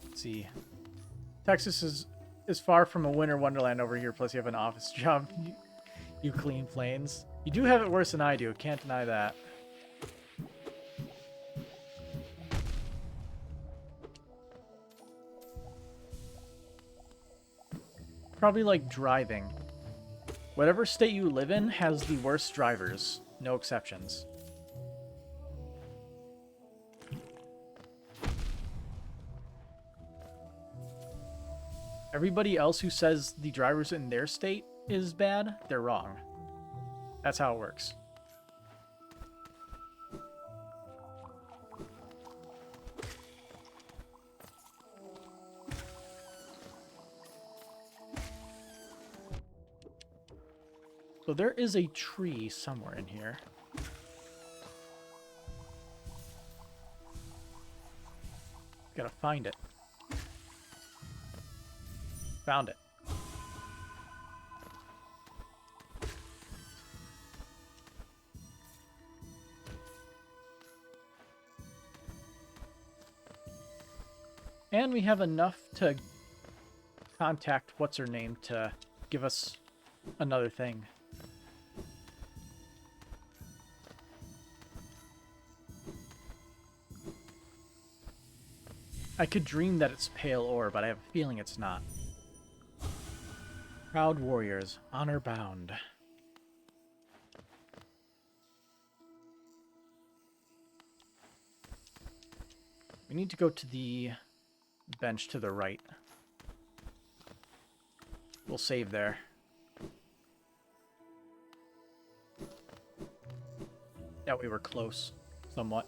Let's see. Texas is far from a winter wonderland over here, plus you have an office job. You clean planes. You do have it worse than I do, can't deny that. Probably like driving. Whatever state you live in has the worst drivers. No exceptions. Everybody else who says the drivers in their state is bad, they're wrong. That's how it works. So there is a tree somewhere in here. Gotta find it. Found it. And we have enough to contact what's-her-name to give us another thing. I could dream that it's pale ore, but I have a feeling it's not. Proud warriors, honor bound. We need to go to the bench to the right. We'll save there. Yeah, we were close, somewhat.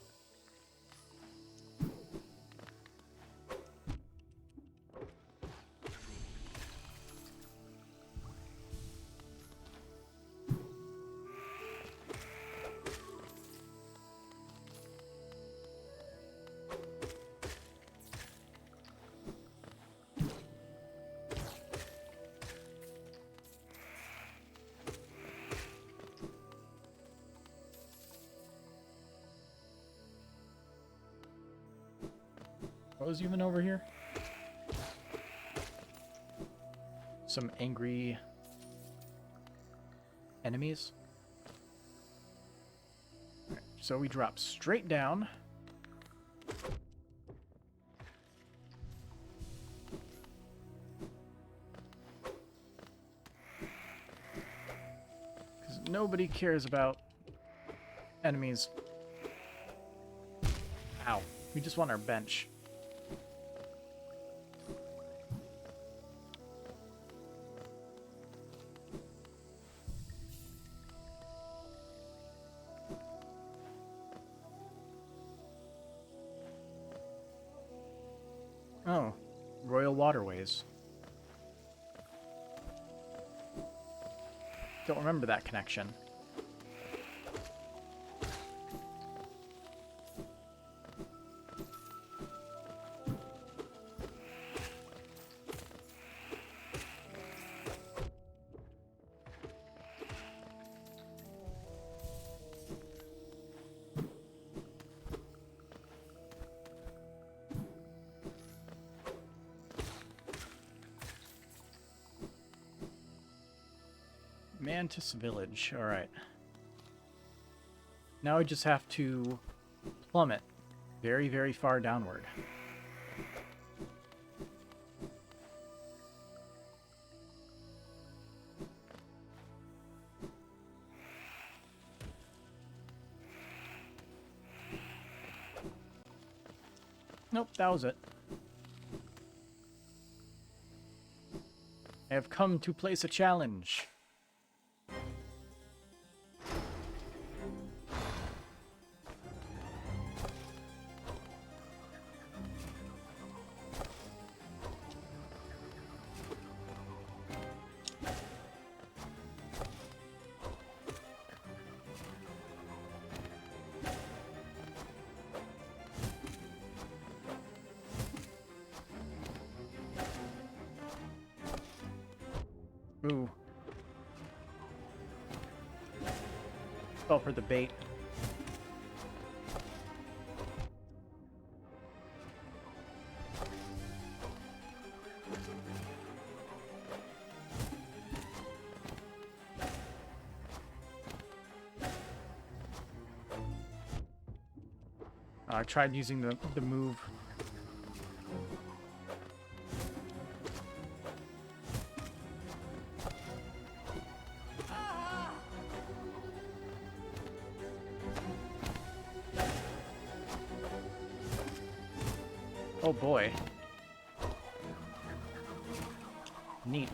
What was even over here? Some angry enemies. All right, so we drop straight down. Because nobody cares about enemies. Ow. We just want our bench. Oh, Royal Waterways. Don't remember that connection. Mantis Village. Alright. Now we just have to plummet very, very far downward. Nope, that was it. I have come to place a challenge. Ooh. Fell for the bait. I tried using the move. Oh boy. Neat.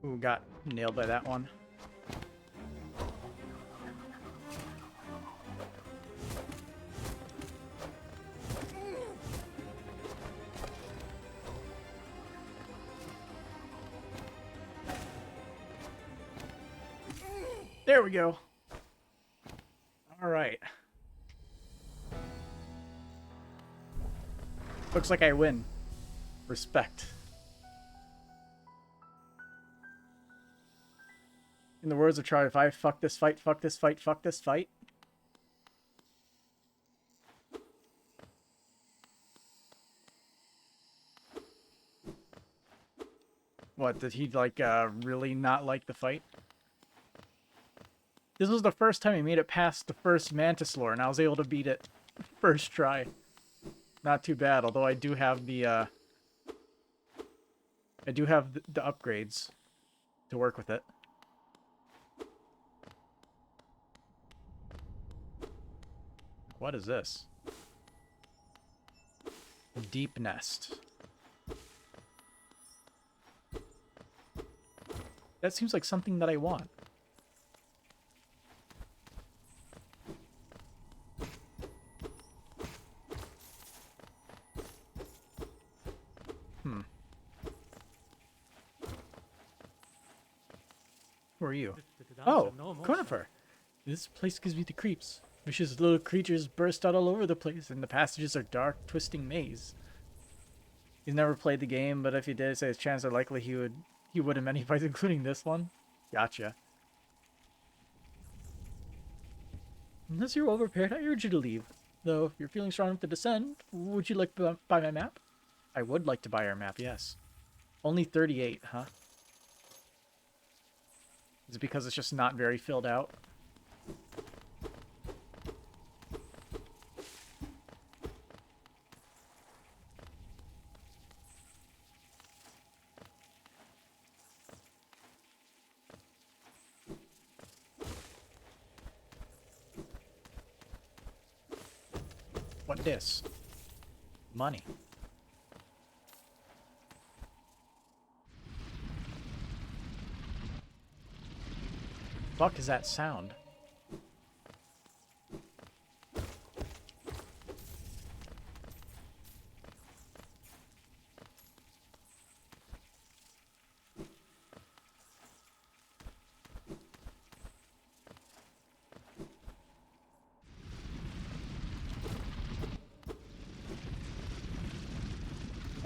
Ooh, got nailed by that one. There we go. All right. Looks like I win. Respect. In the words of Charlie 5, fuck this fight, fuck this fight, fuck this fight. What, did he, like, really not like the fight? This was the first time I made it past the first Mantis lore, and I was able to beat it first try. Not too bad, although I do have the, the upgrades to work with it. What is this? Deep Nest. That seems like something that I want. Who are you? Oh, Conifer. This place gives me the creeps. Vicious little creatures burst out all over the place, and the passages are dark, twisting maze. He's never played the game, but if he did, say his chances are likely he would in many fights, including this one. Gotcha. Unless you're overprepared, I urge you to leave. Though, if you're feeling strong enough to descend, would you like to buy my map? I would like to buy our map, yes. Only 38, huh? Is it because it's just not very filled out? What this? Money. Fuck is that sound?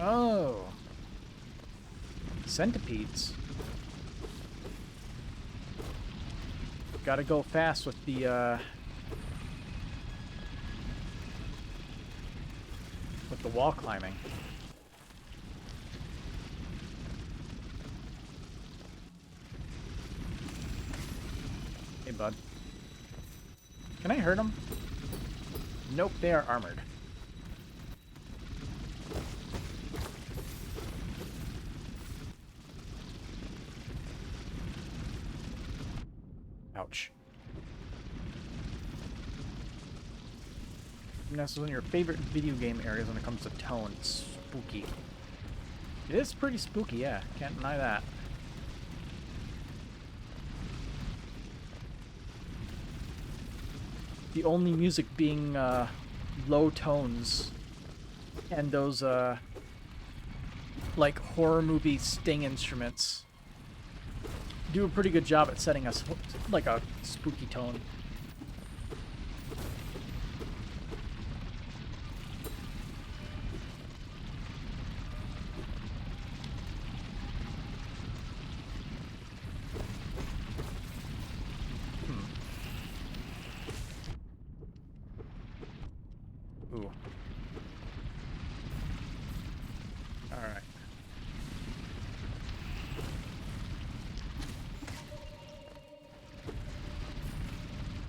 Oh. Centipedes. Gotta go fast with the wall climbing. Hey, bud. Can I hurt them? Nope, they are armored. Ouch. And this is one of your favorite video game areas when it comes to tone. It's spooky. It is pretty spooky, yeah. Can't deny that. The only music being low tones and those like horror movie sting instruments do a pretty good job at setting us like a spooky tone. Ooh. Alright.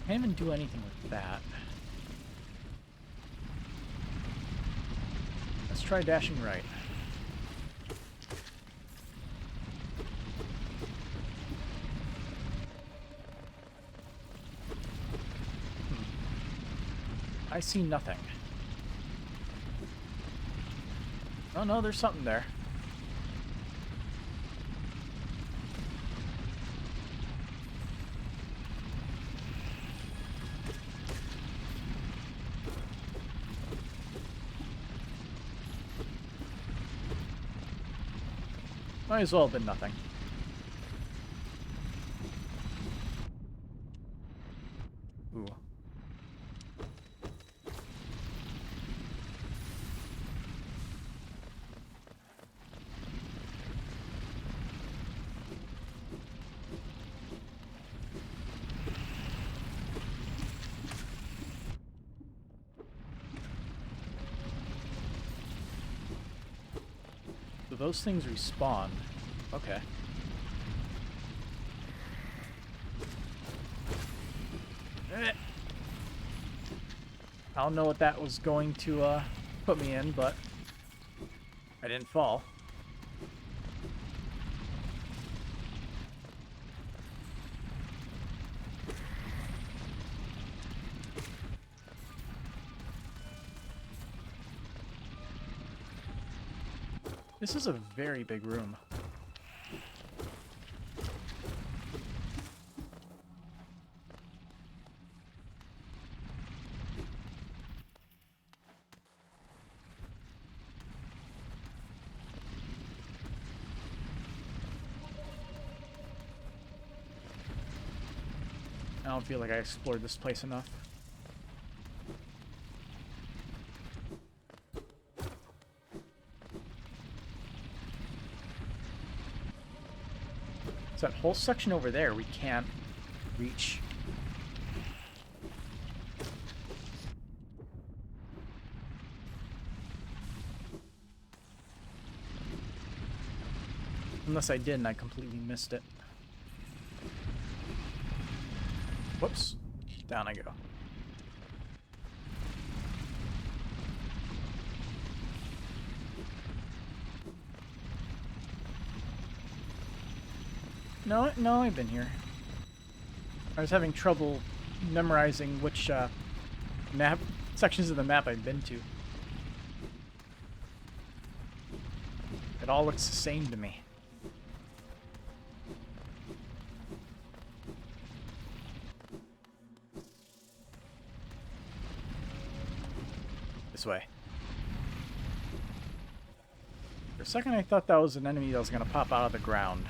Can't even do anything with that. Let's try dashing right. I see nothing. Oh no, there's something there. Might as well have been nothing. Ooh. So those things respawn. Okay. I don't know what that was going to put me in, but I didn't fall. This is a very big room. I don't feel like I explored this place enough. So that whole section over there we can't reach. Unless I did and I completely missed it. Whoops. Down I go. No, I've been here. I was having trouble memorizing which map sections of the map I've been to. It all looks the same to me. This way. For a second I thought that was an enemy that was going to pop out of the ground.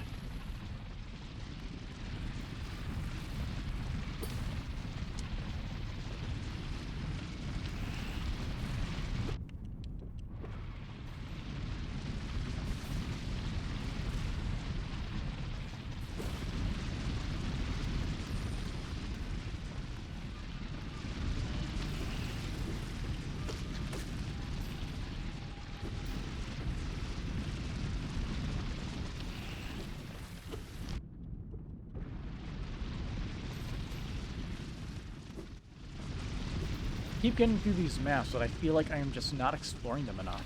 Keep getting through these maps, but I feel like I am just not exploring them enough.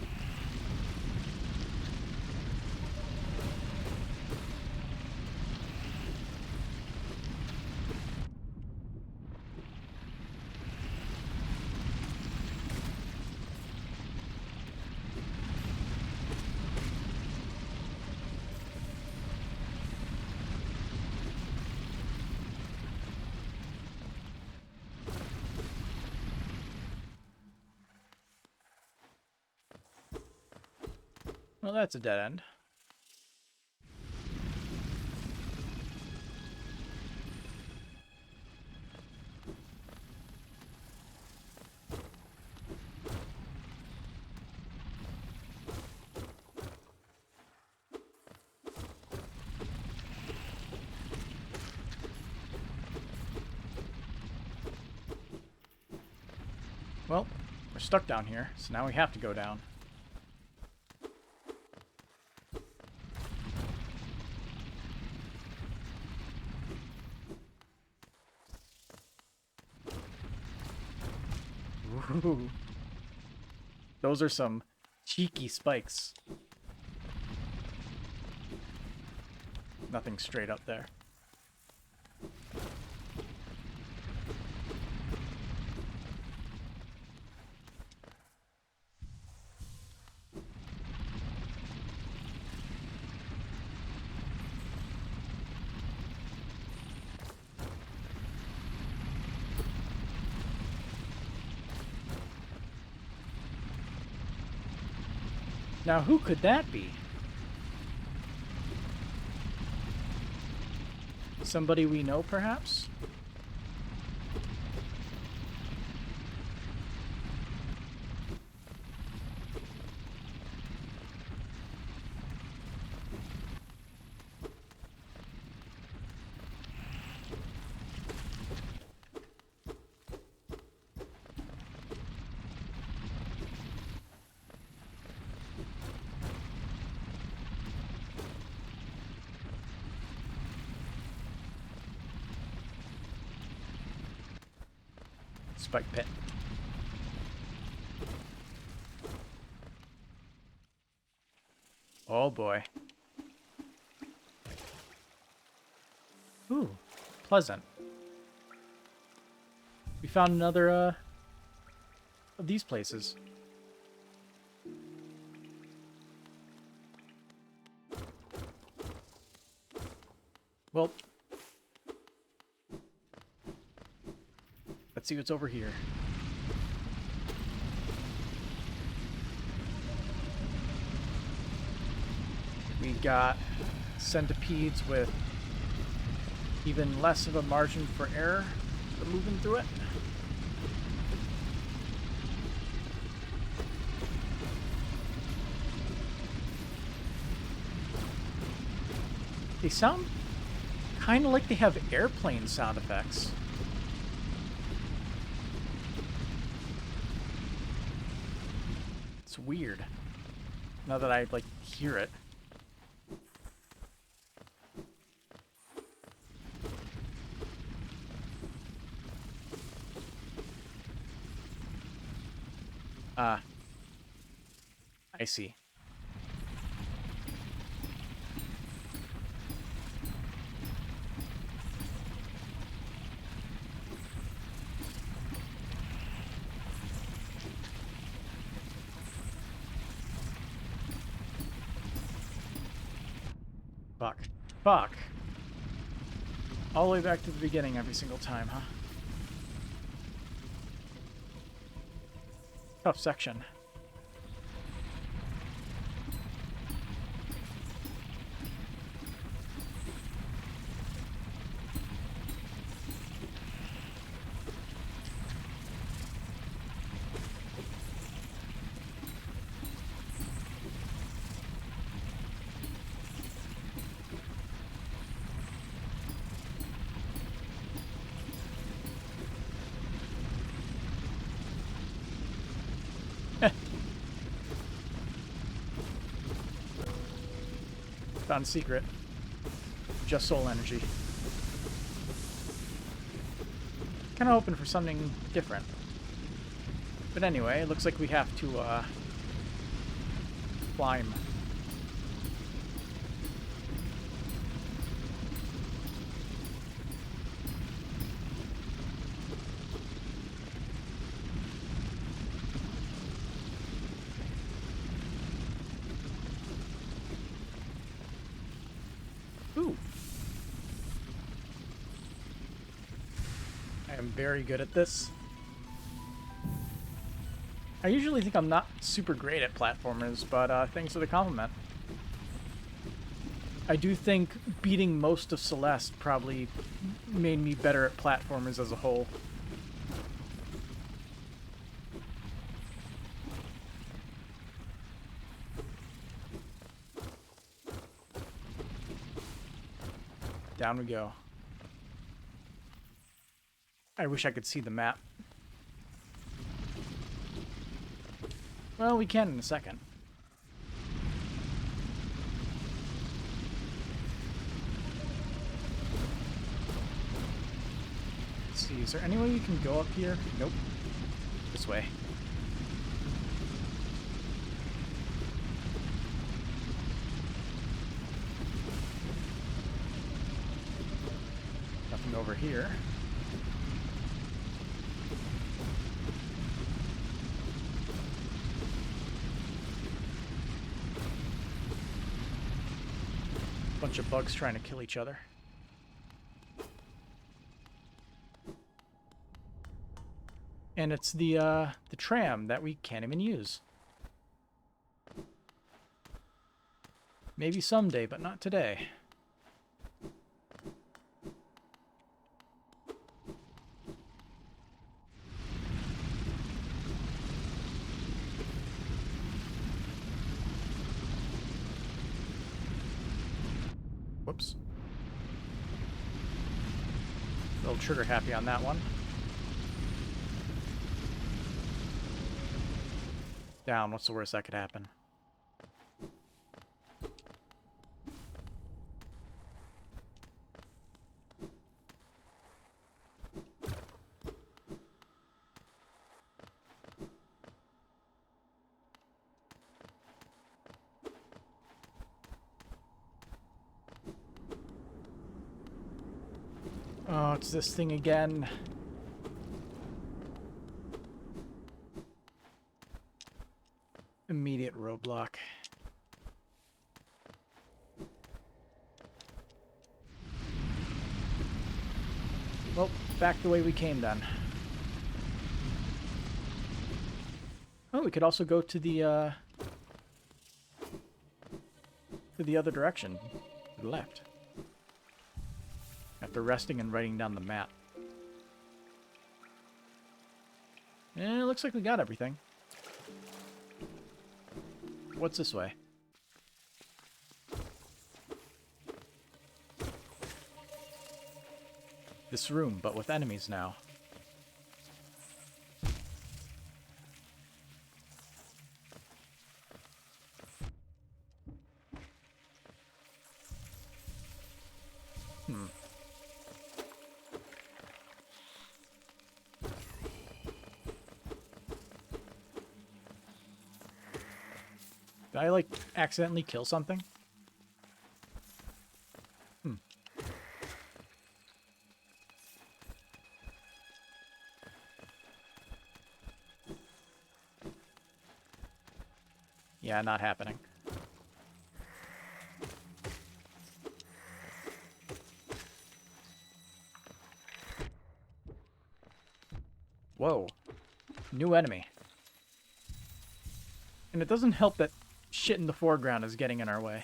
Well, that's a dead end. Well, we're stuck down here, so now we have to go down. Ooh. Those are some cheeky spikes. Nothing straight up there. Now, who could that be? Somebody we know, perhaps? Spike pit. Oh boy. Ooh, pleasant. We found another of these places. Well, let's see what's over here. We got centipedes with even less of a margin for error for moving through it. They sound kind of like they have airplane sound effects. It's weird. Now that I, like, hear it. I see. Fuck. All the way back to the beginning every single time, huh? Tough section. Found a secret. Just soul energy. Kind of hoping for something different. But anyway, it looks like we have to climb. Ooh. I am very good at this. I usually think I'm not super great at platformers, but thanks for the compliment. I do think beating most of Celeste probably made me better at platformers as a whole. Down we go. I wish I could see the map. Well, we can in a second. Let's see, is there any way you can go up here? Nope. This way. Nothing over here. Bunch of bugs trying to kill each other. And it's the tram that we can't even use. Maybe someday, but not today. Whoops. A little trigger happy on that one. Down, what's the worst that could happen? Oh, it's this thing again. Immediate roadblock. Well, back the way we came then. Oh, we could also go to the other direction. To the left. After resting and writing down the map. And it looks like we got everything. What's this way? This room, but with enemies now. Did I, like, accidentally kill something? Yeah, not happening. Whoa. New enemy. And it doesn't help that shit in the foreground is getting in our way.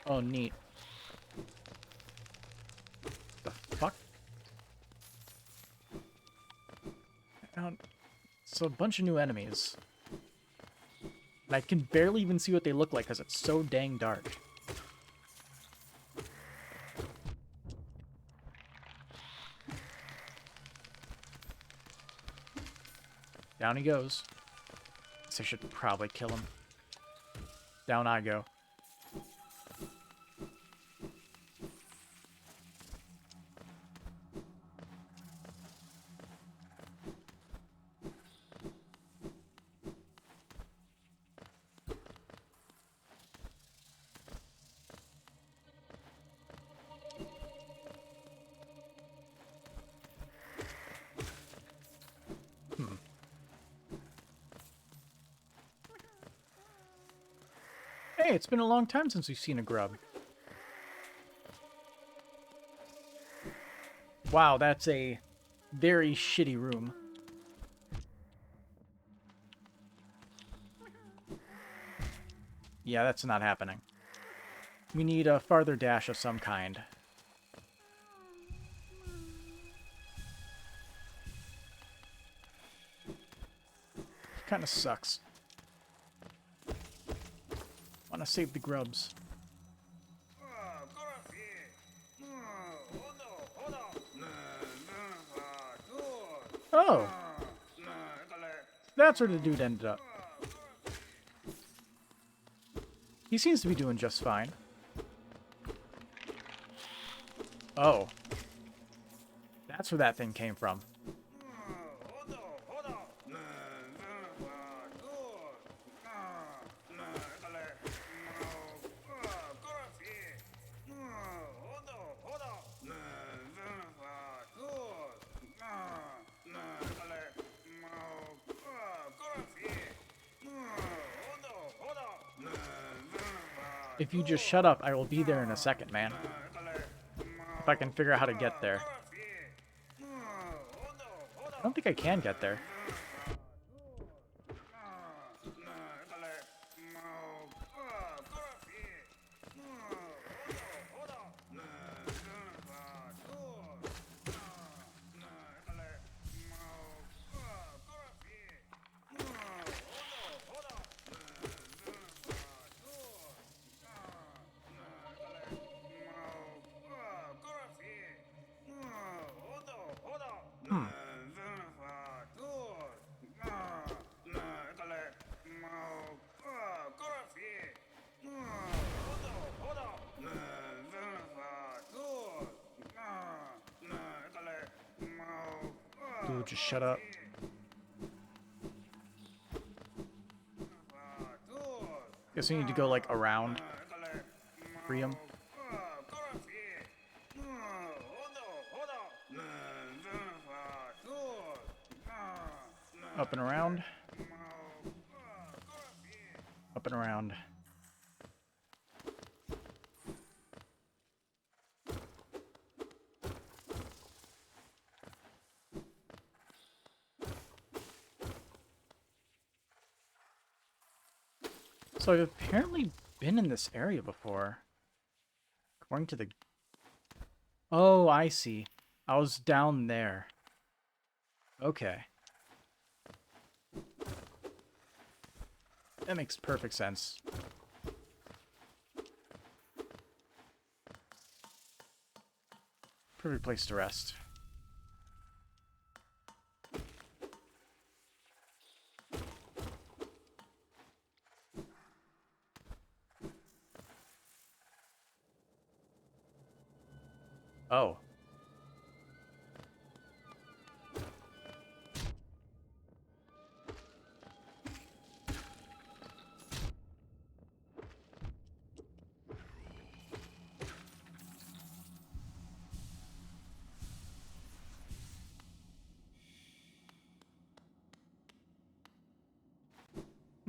Oh, neat. The fuck? So a bunch of new enemies. And I can barely even see what they look like because it's so dang dark. Down he goes. Guess I should probably kill him. Down I go. Hey, it's been a long time since we've seen a grub. Wow, that's a very shitty room. Yeah, that's not happening. We need a farther dash of some kind. Kinda sucks. Wanna save the grubs. Oh! That's where the dude ended up. He seems to be doing just fine. Oh. That's where that thing came from. If you just shut up, I will be there in a second, man. If I can figure out how to get there. I don't think I can get there. Dude, just shut up. Guess we need to go, like, around. Free him. Up and around. Up and around. So I've apparently been in this area before. According to the... Oh, I see. I was down there. Okay. That makes perfect sense. Perfect place to rest. Oh.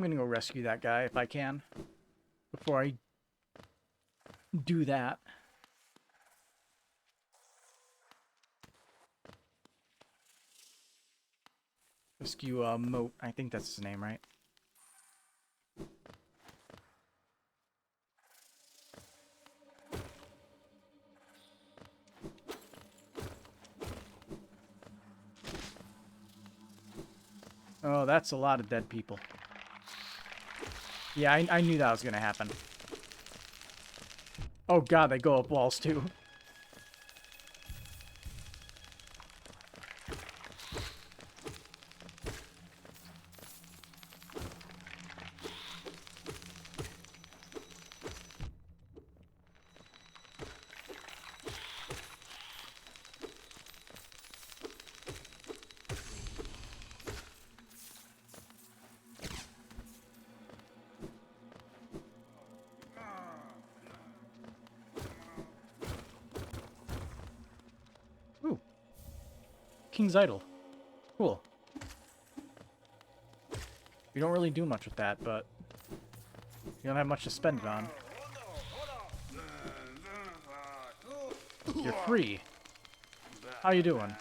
I'm gonna go rescue that guy if I can. Before I do that. Rescue Moat. I think that's his name, right? Oh, that's a lot of dead people. Yeah, I knew that was gonna happen. Oh god, they go up walls too. Ooh. King's Idol. Cool. We don't really do much with that, but you don't have much to spend it on. You're free. How you doing?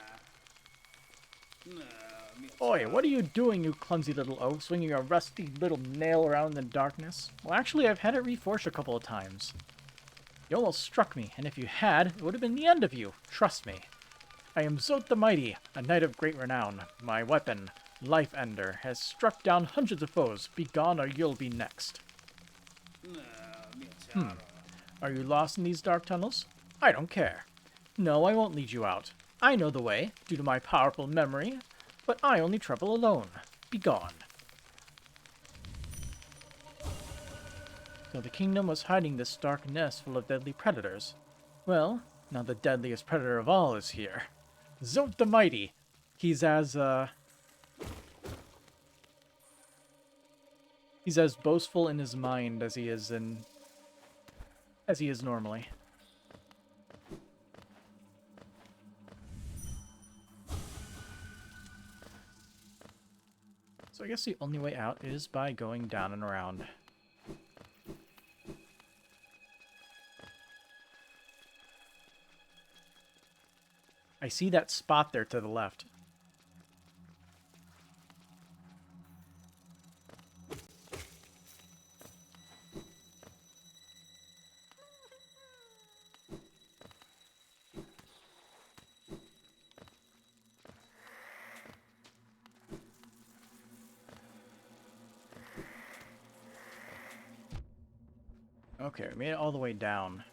Oi, what are you doing, you clumsy little oaf, swinging a rusty little nail around in the darkness? Well, actually, I've had it reforged a couple of times. You almost struck me, and if you had, it would have been the end of you. Trust me. I am Zot the Mighty, a knight of great renown. My weapon, Life Ender, has struck down hundreds of foes. Be gone or you'll be next. Are you lost in these dark tunnels? I don't care. No, I won't lead you out. I know the way, due to my powerful memory, but I only travel alone. Be gone. So the kingdom was hiding this dark nest full of deadly predators. Well, now the deadliest predator of all is here. Zot the Mighty. He's as boastful in his mind as he is normally. So I guess the only way out is by going down and around. I see that spot there to the left. Okay, we made it all the way down.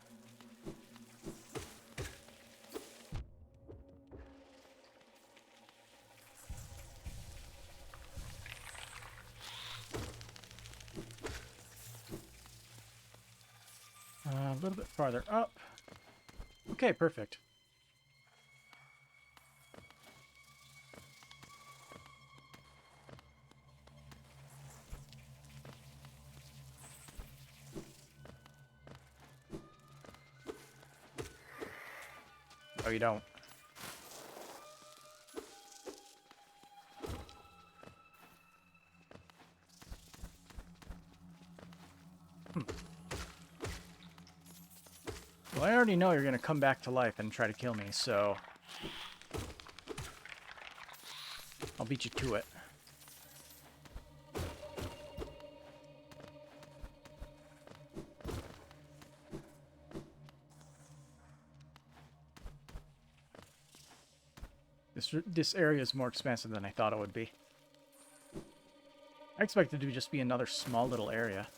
A little bit farther up. Okay, perfect. Oh, you don't. Well, I already know you're going to come back to life and try to kill me, so I'll beat you to it. This area is more expansive than I thought it would be. I expected it to just be another small little area.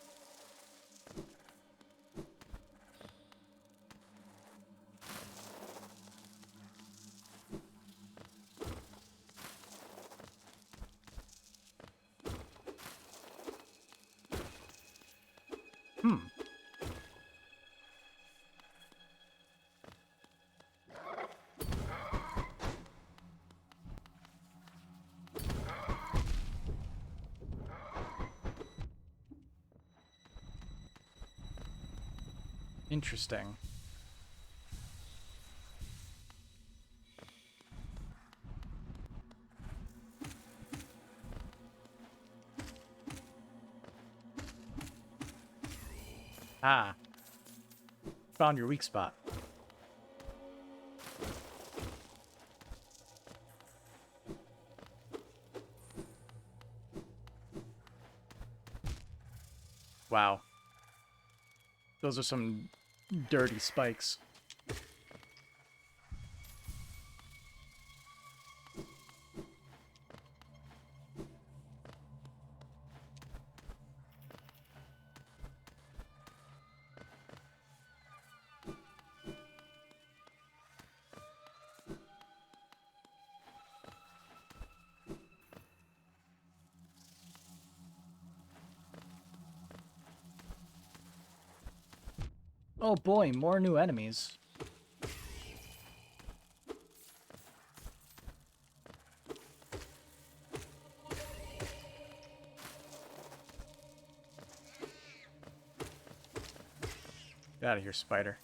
Interesting. Ah. Found your weak spot. Wow. Those are some dirty spikes. Oh boy, more new enemies. Get out of here, spider.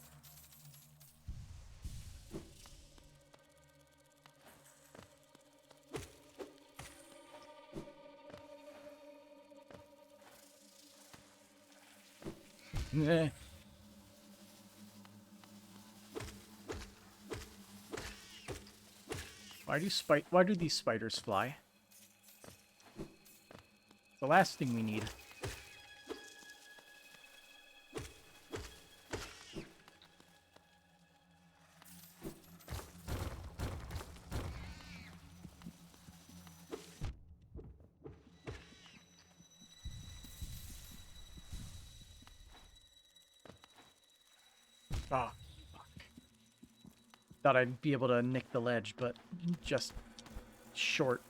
Eh. Why do these spiders fly? The last thing we need. Ah, fuck. Thought I'd be able to nick the ledge, but just short.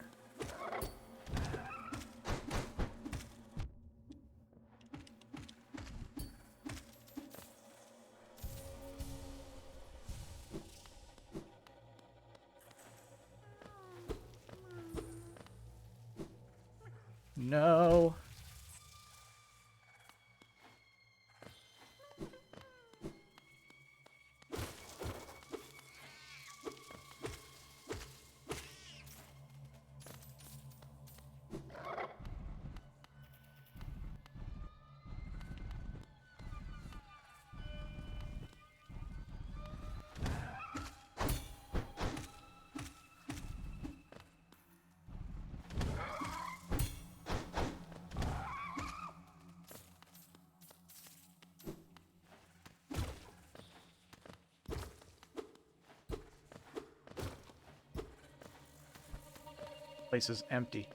No. Place is empty.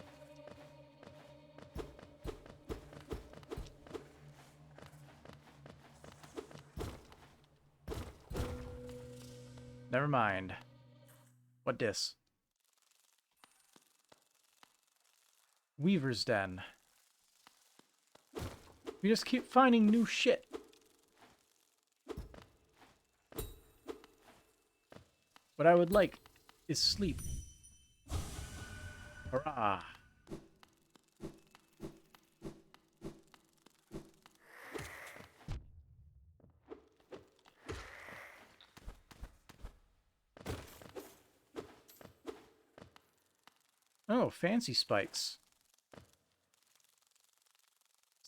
Never mind. What dis? Weaver's Den. We just keep finding new shit. What I would like is sleep. Hurrah! Oh, fancy spikes.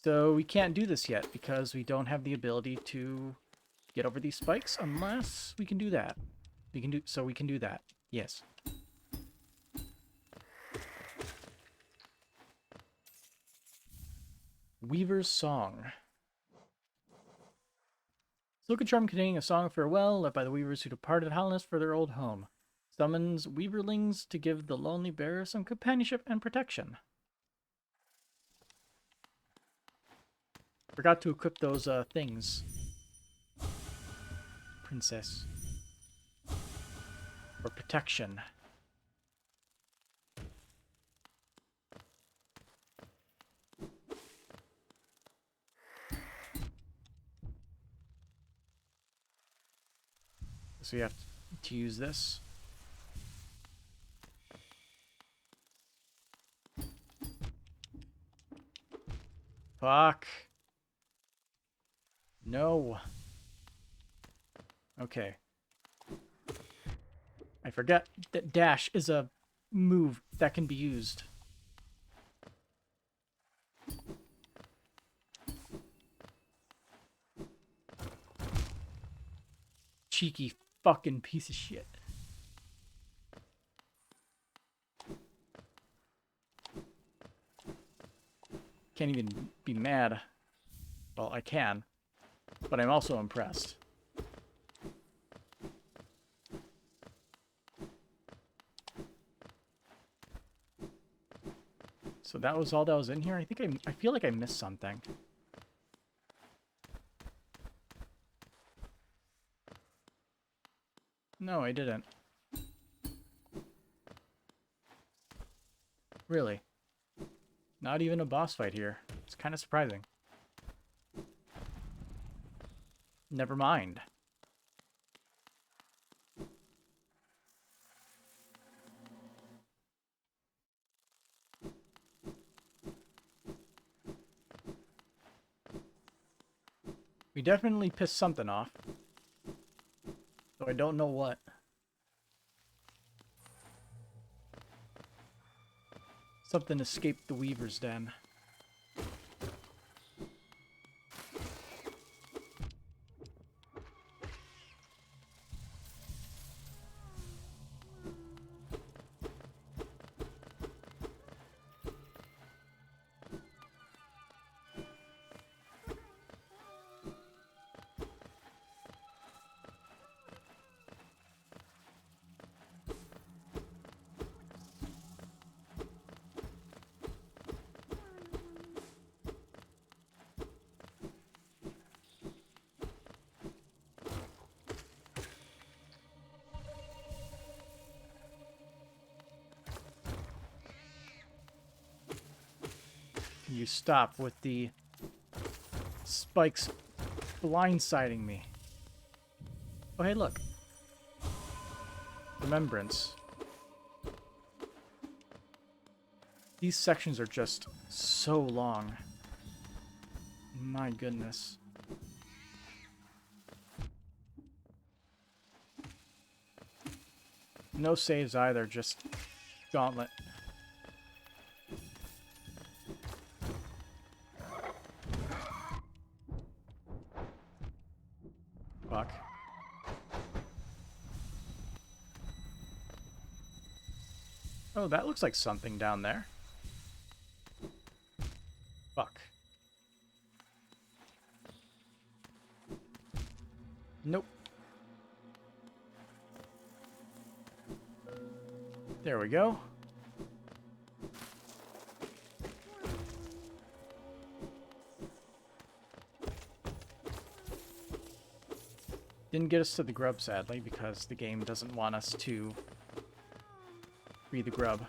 So we can't do this yet because we don't have the ability to get over these spikes unless we can do that. We can do that. Yes. Weaver's Song. Silken charm containing a song of farewell led by the weavers who departed Hallownest for their old home. Summons weaverlings to give the lonely bearer some companionship and protection. Forgot to equip those things. Princess. For protection. So you have to use this. Fuck. No. Okay. I forgot that dash is a move that can be used. Cheeky fucking piece of shit. Can't even be mad. Well, I can, but I'm also impressed. So that was all that was in here? I feel like I missed something. No, I didn't. Really? Not even a boss fight here. It's kind of surprising. Never mind. We definitely pissed something off. Though I don't know what. Something escaped the Weaver's den. Can you stop with the spikes blindsiding me? Oh, hey, look. Remembrance. These sections are just so long. My goodness. No saves either, just gauntlet. Fuck. Oh, that looks like something down there. Fuck. Nope. There we go. Didn't get us to the grub, sadly, because the game doesn't want us to free the grub.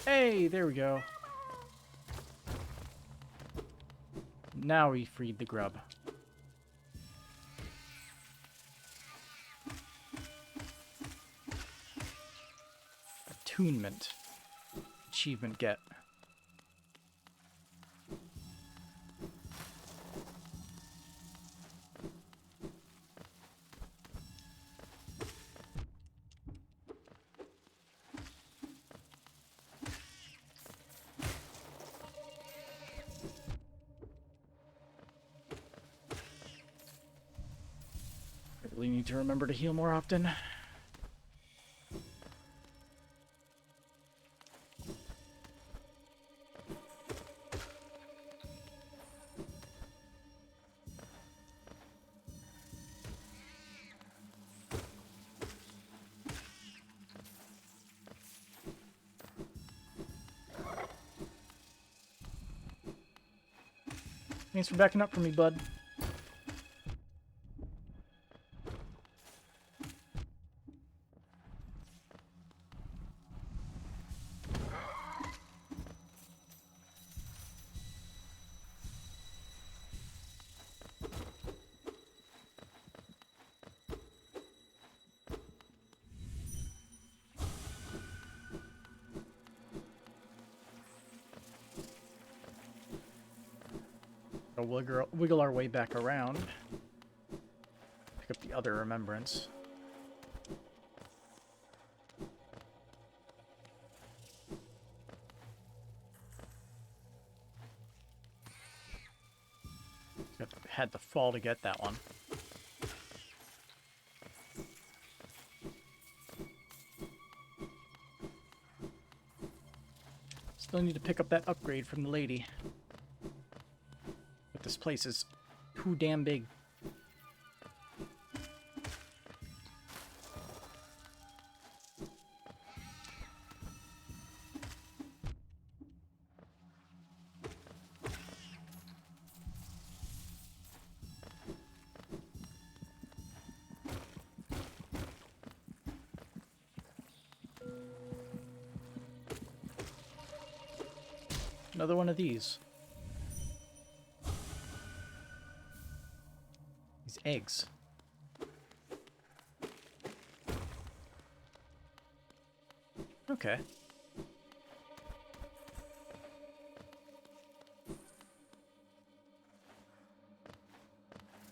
Hey, there we go. Now we freed the grub. Attunement. Achievement get. Really need to remember to heal more often. Thanks for backing up for me, bud. We'll wiggle our way back around. Pick up the other remembrance. had to fall to get that one. Still need to pick up that upgrade from the lady. But this place is too damn big. Another one of these. These eggs. Okay.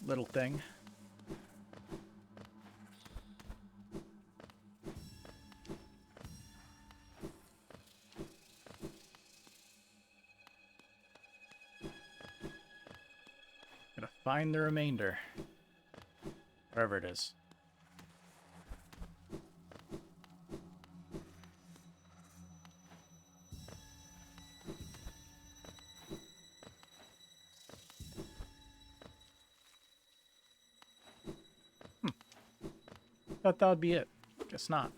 Little thing. Gotta find the remainder. Wherever it is. Thought that would be it. Guess not.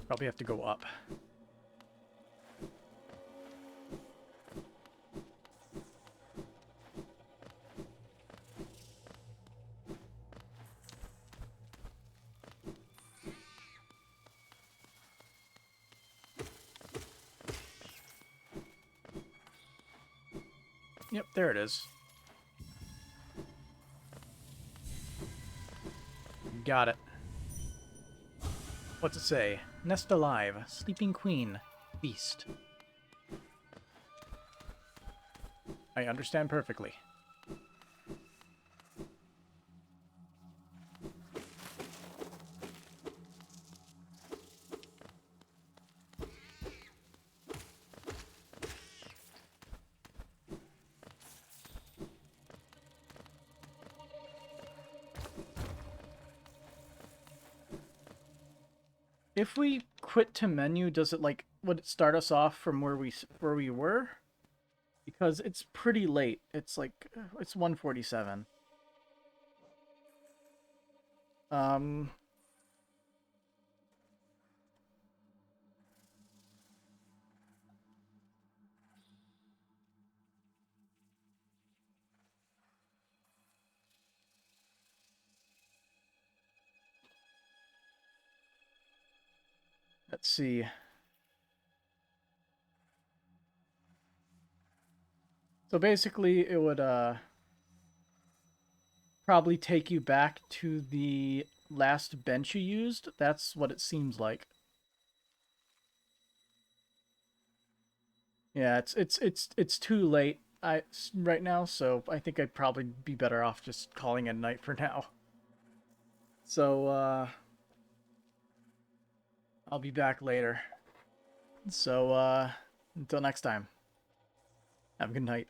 Probably have to go up. Yep, there it is. Got it. What's it say? Nest alive. Sleeping queen. Feast. I understand perfectly. If we quit to menu, does it like would it start us off from where we were? Because it's pretty late. It's like it's 1:47. Um let's see. So basically it would probably take you back to the last bench you used. That's what it seems like. Yeah, it's too late right now, so I think I'd probably be better off just calling it night for now. So I'll be back later. So until next time. Have a good night.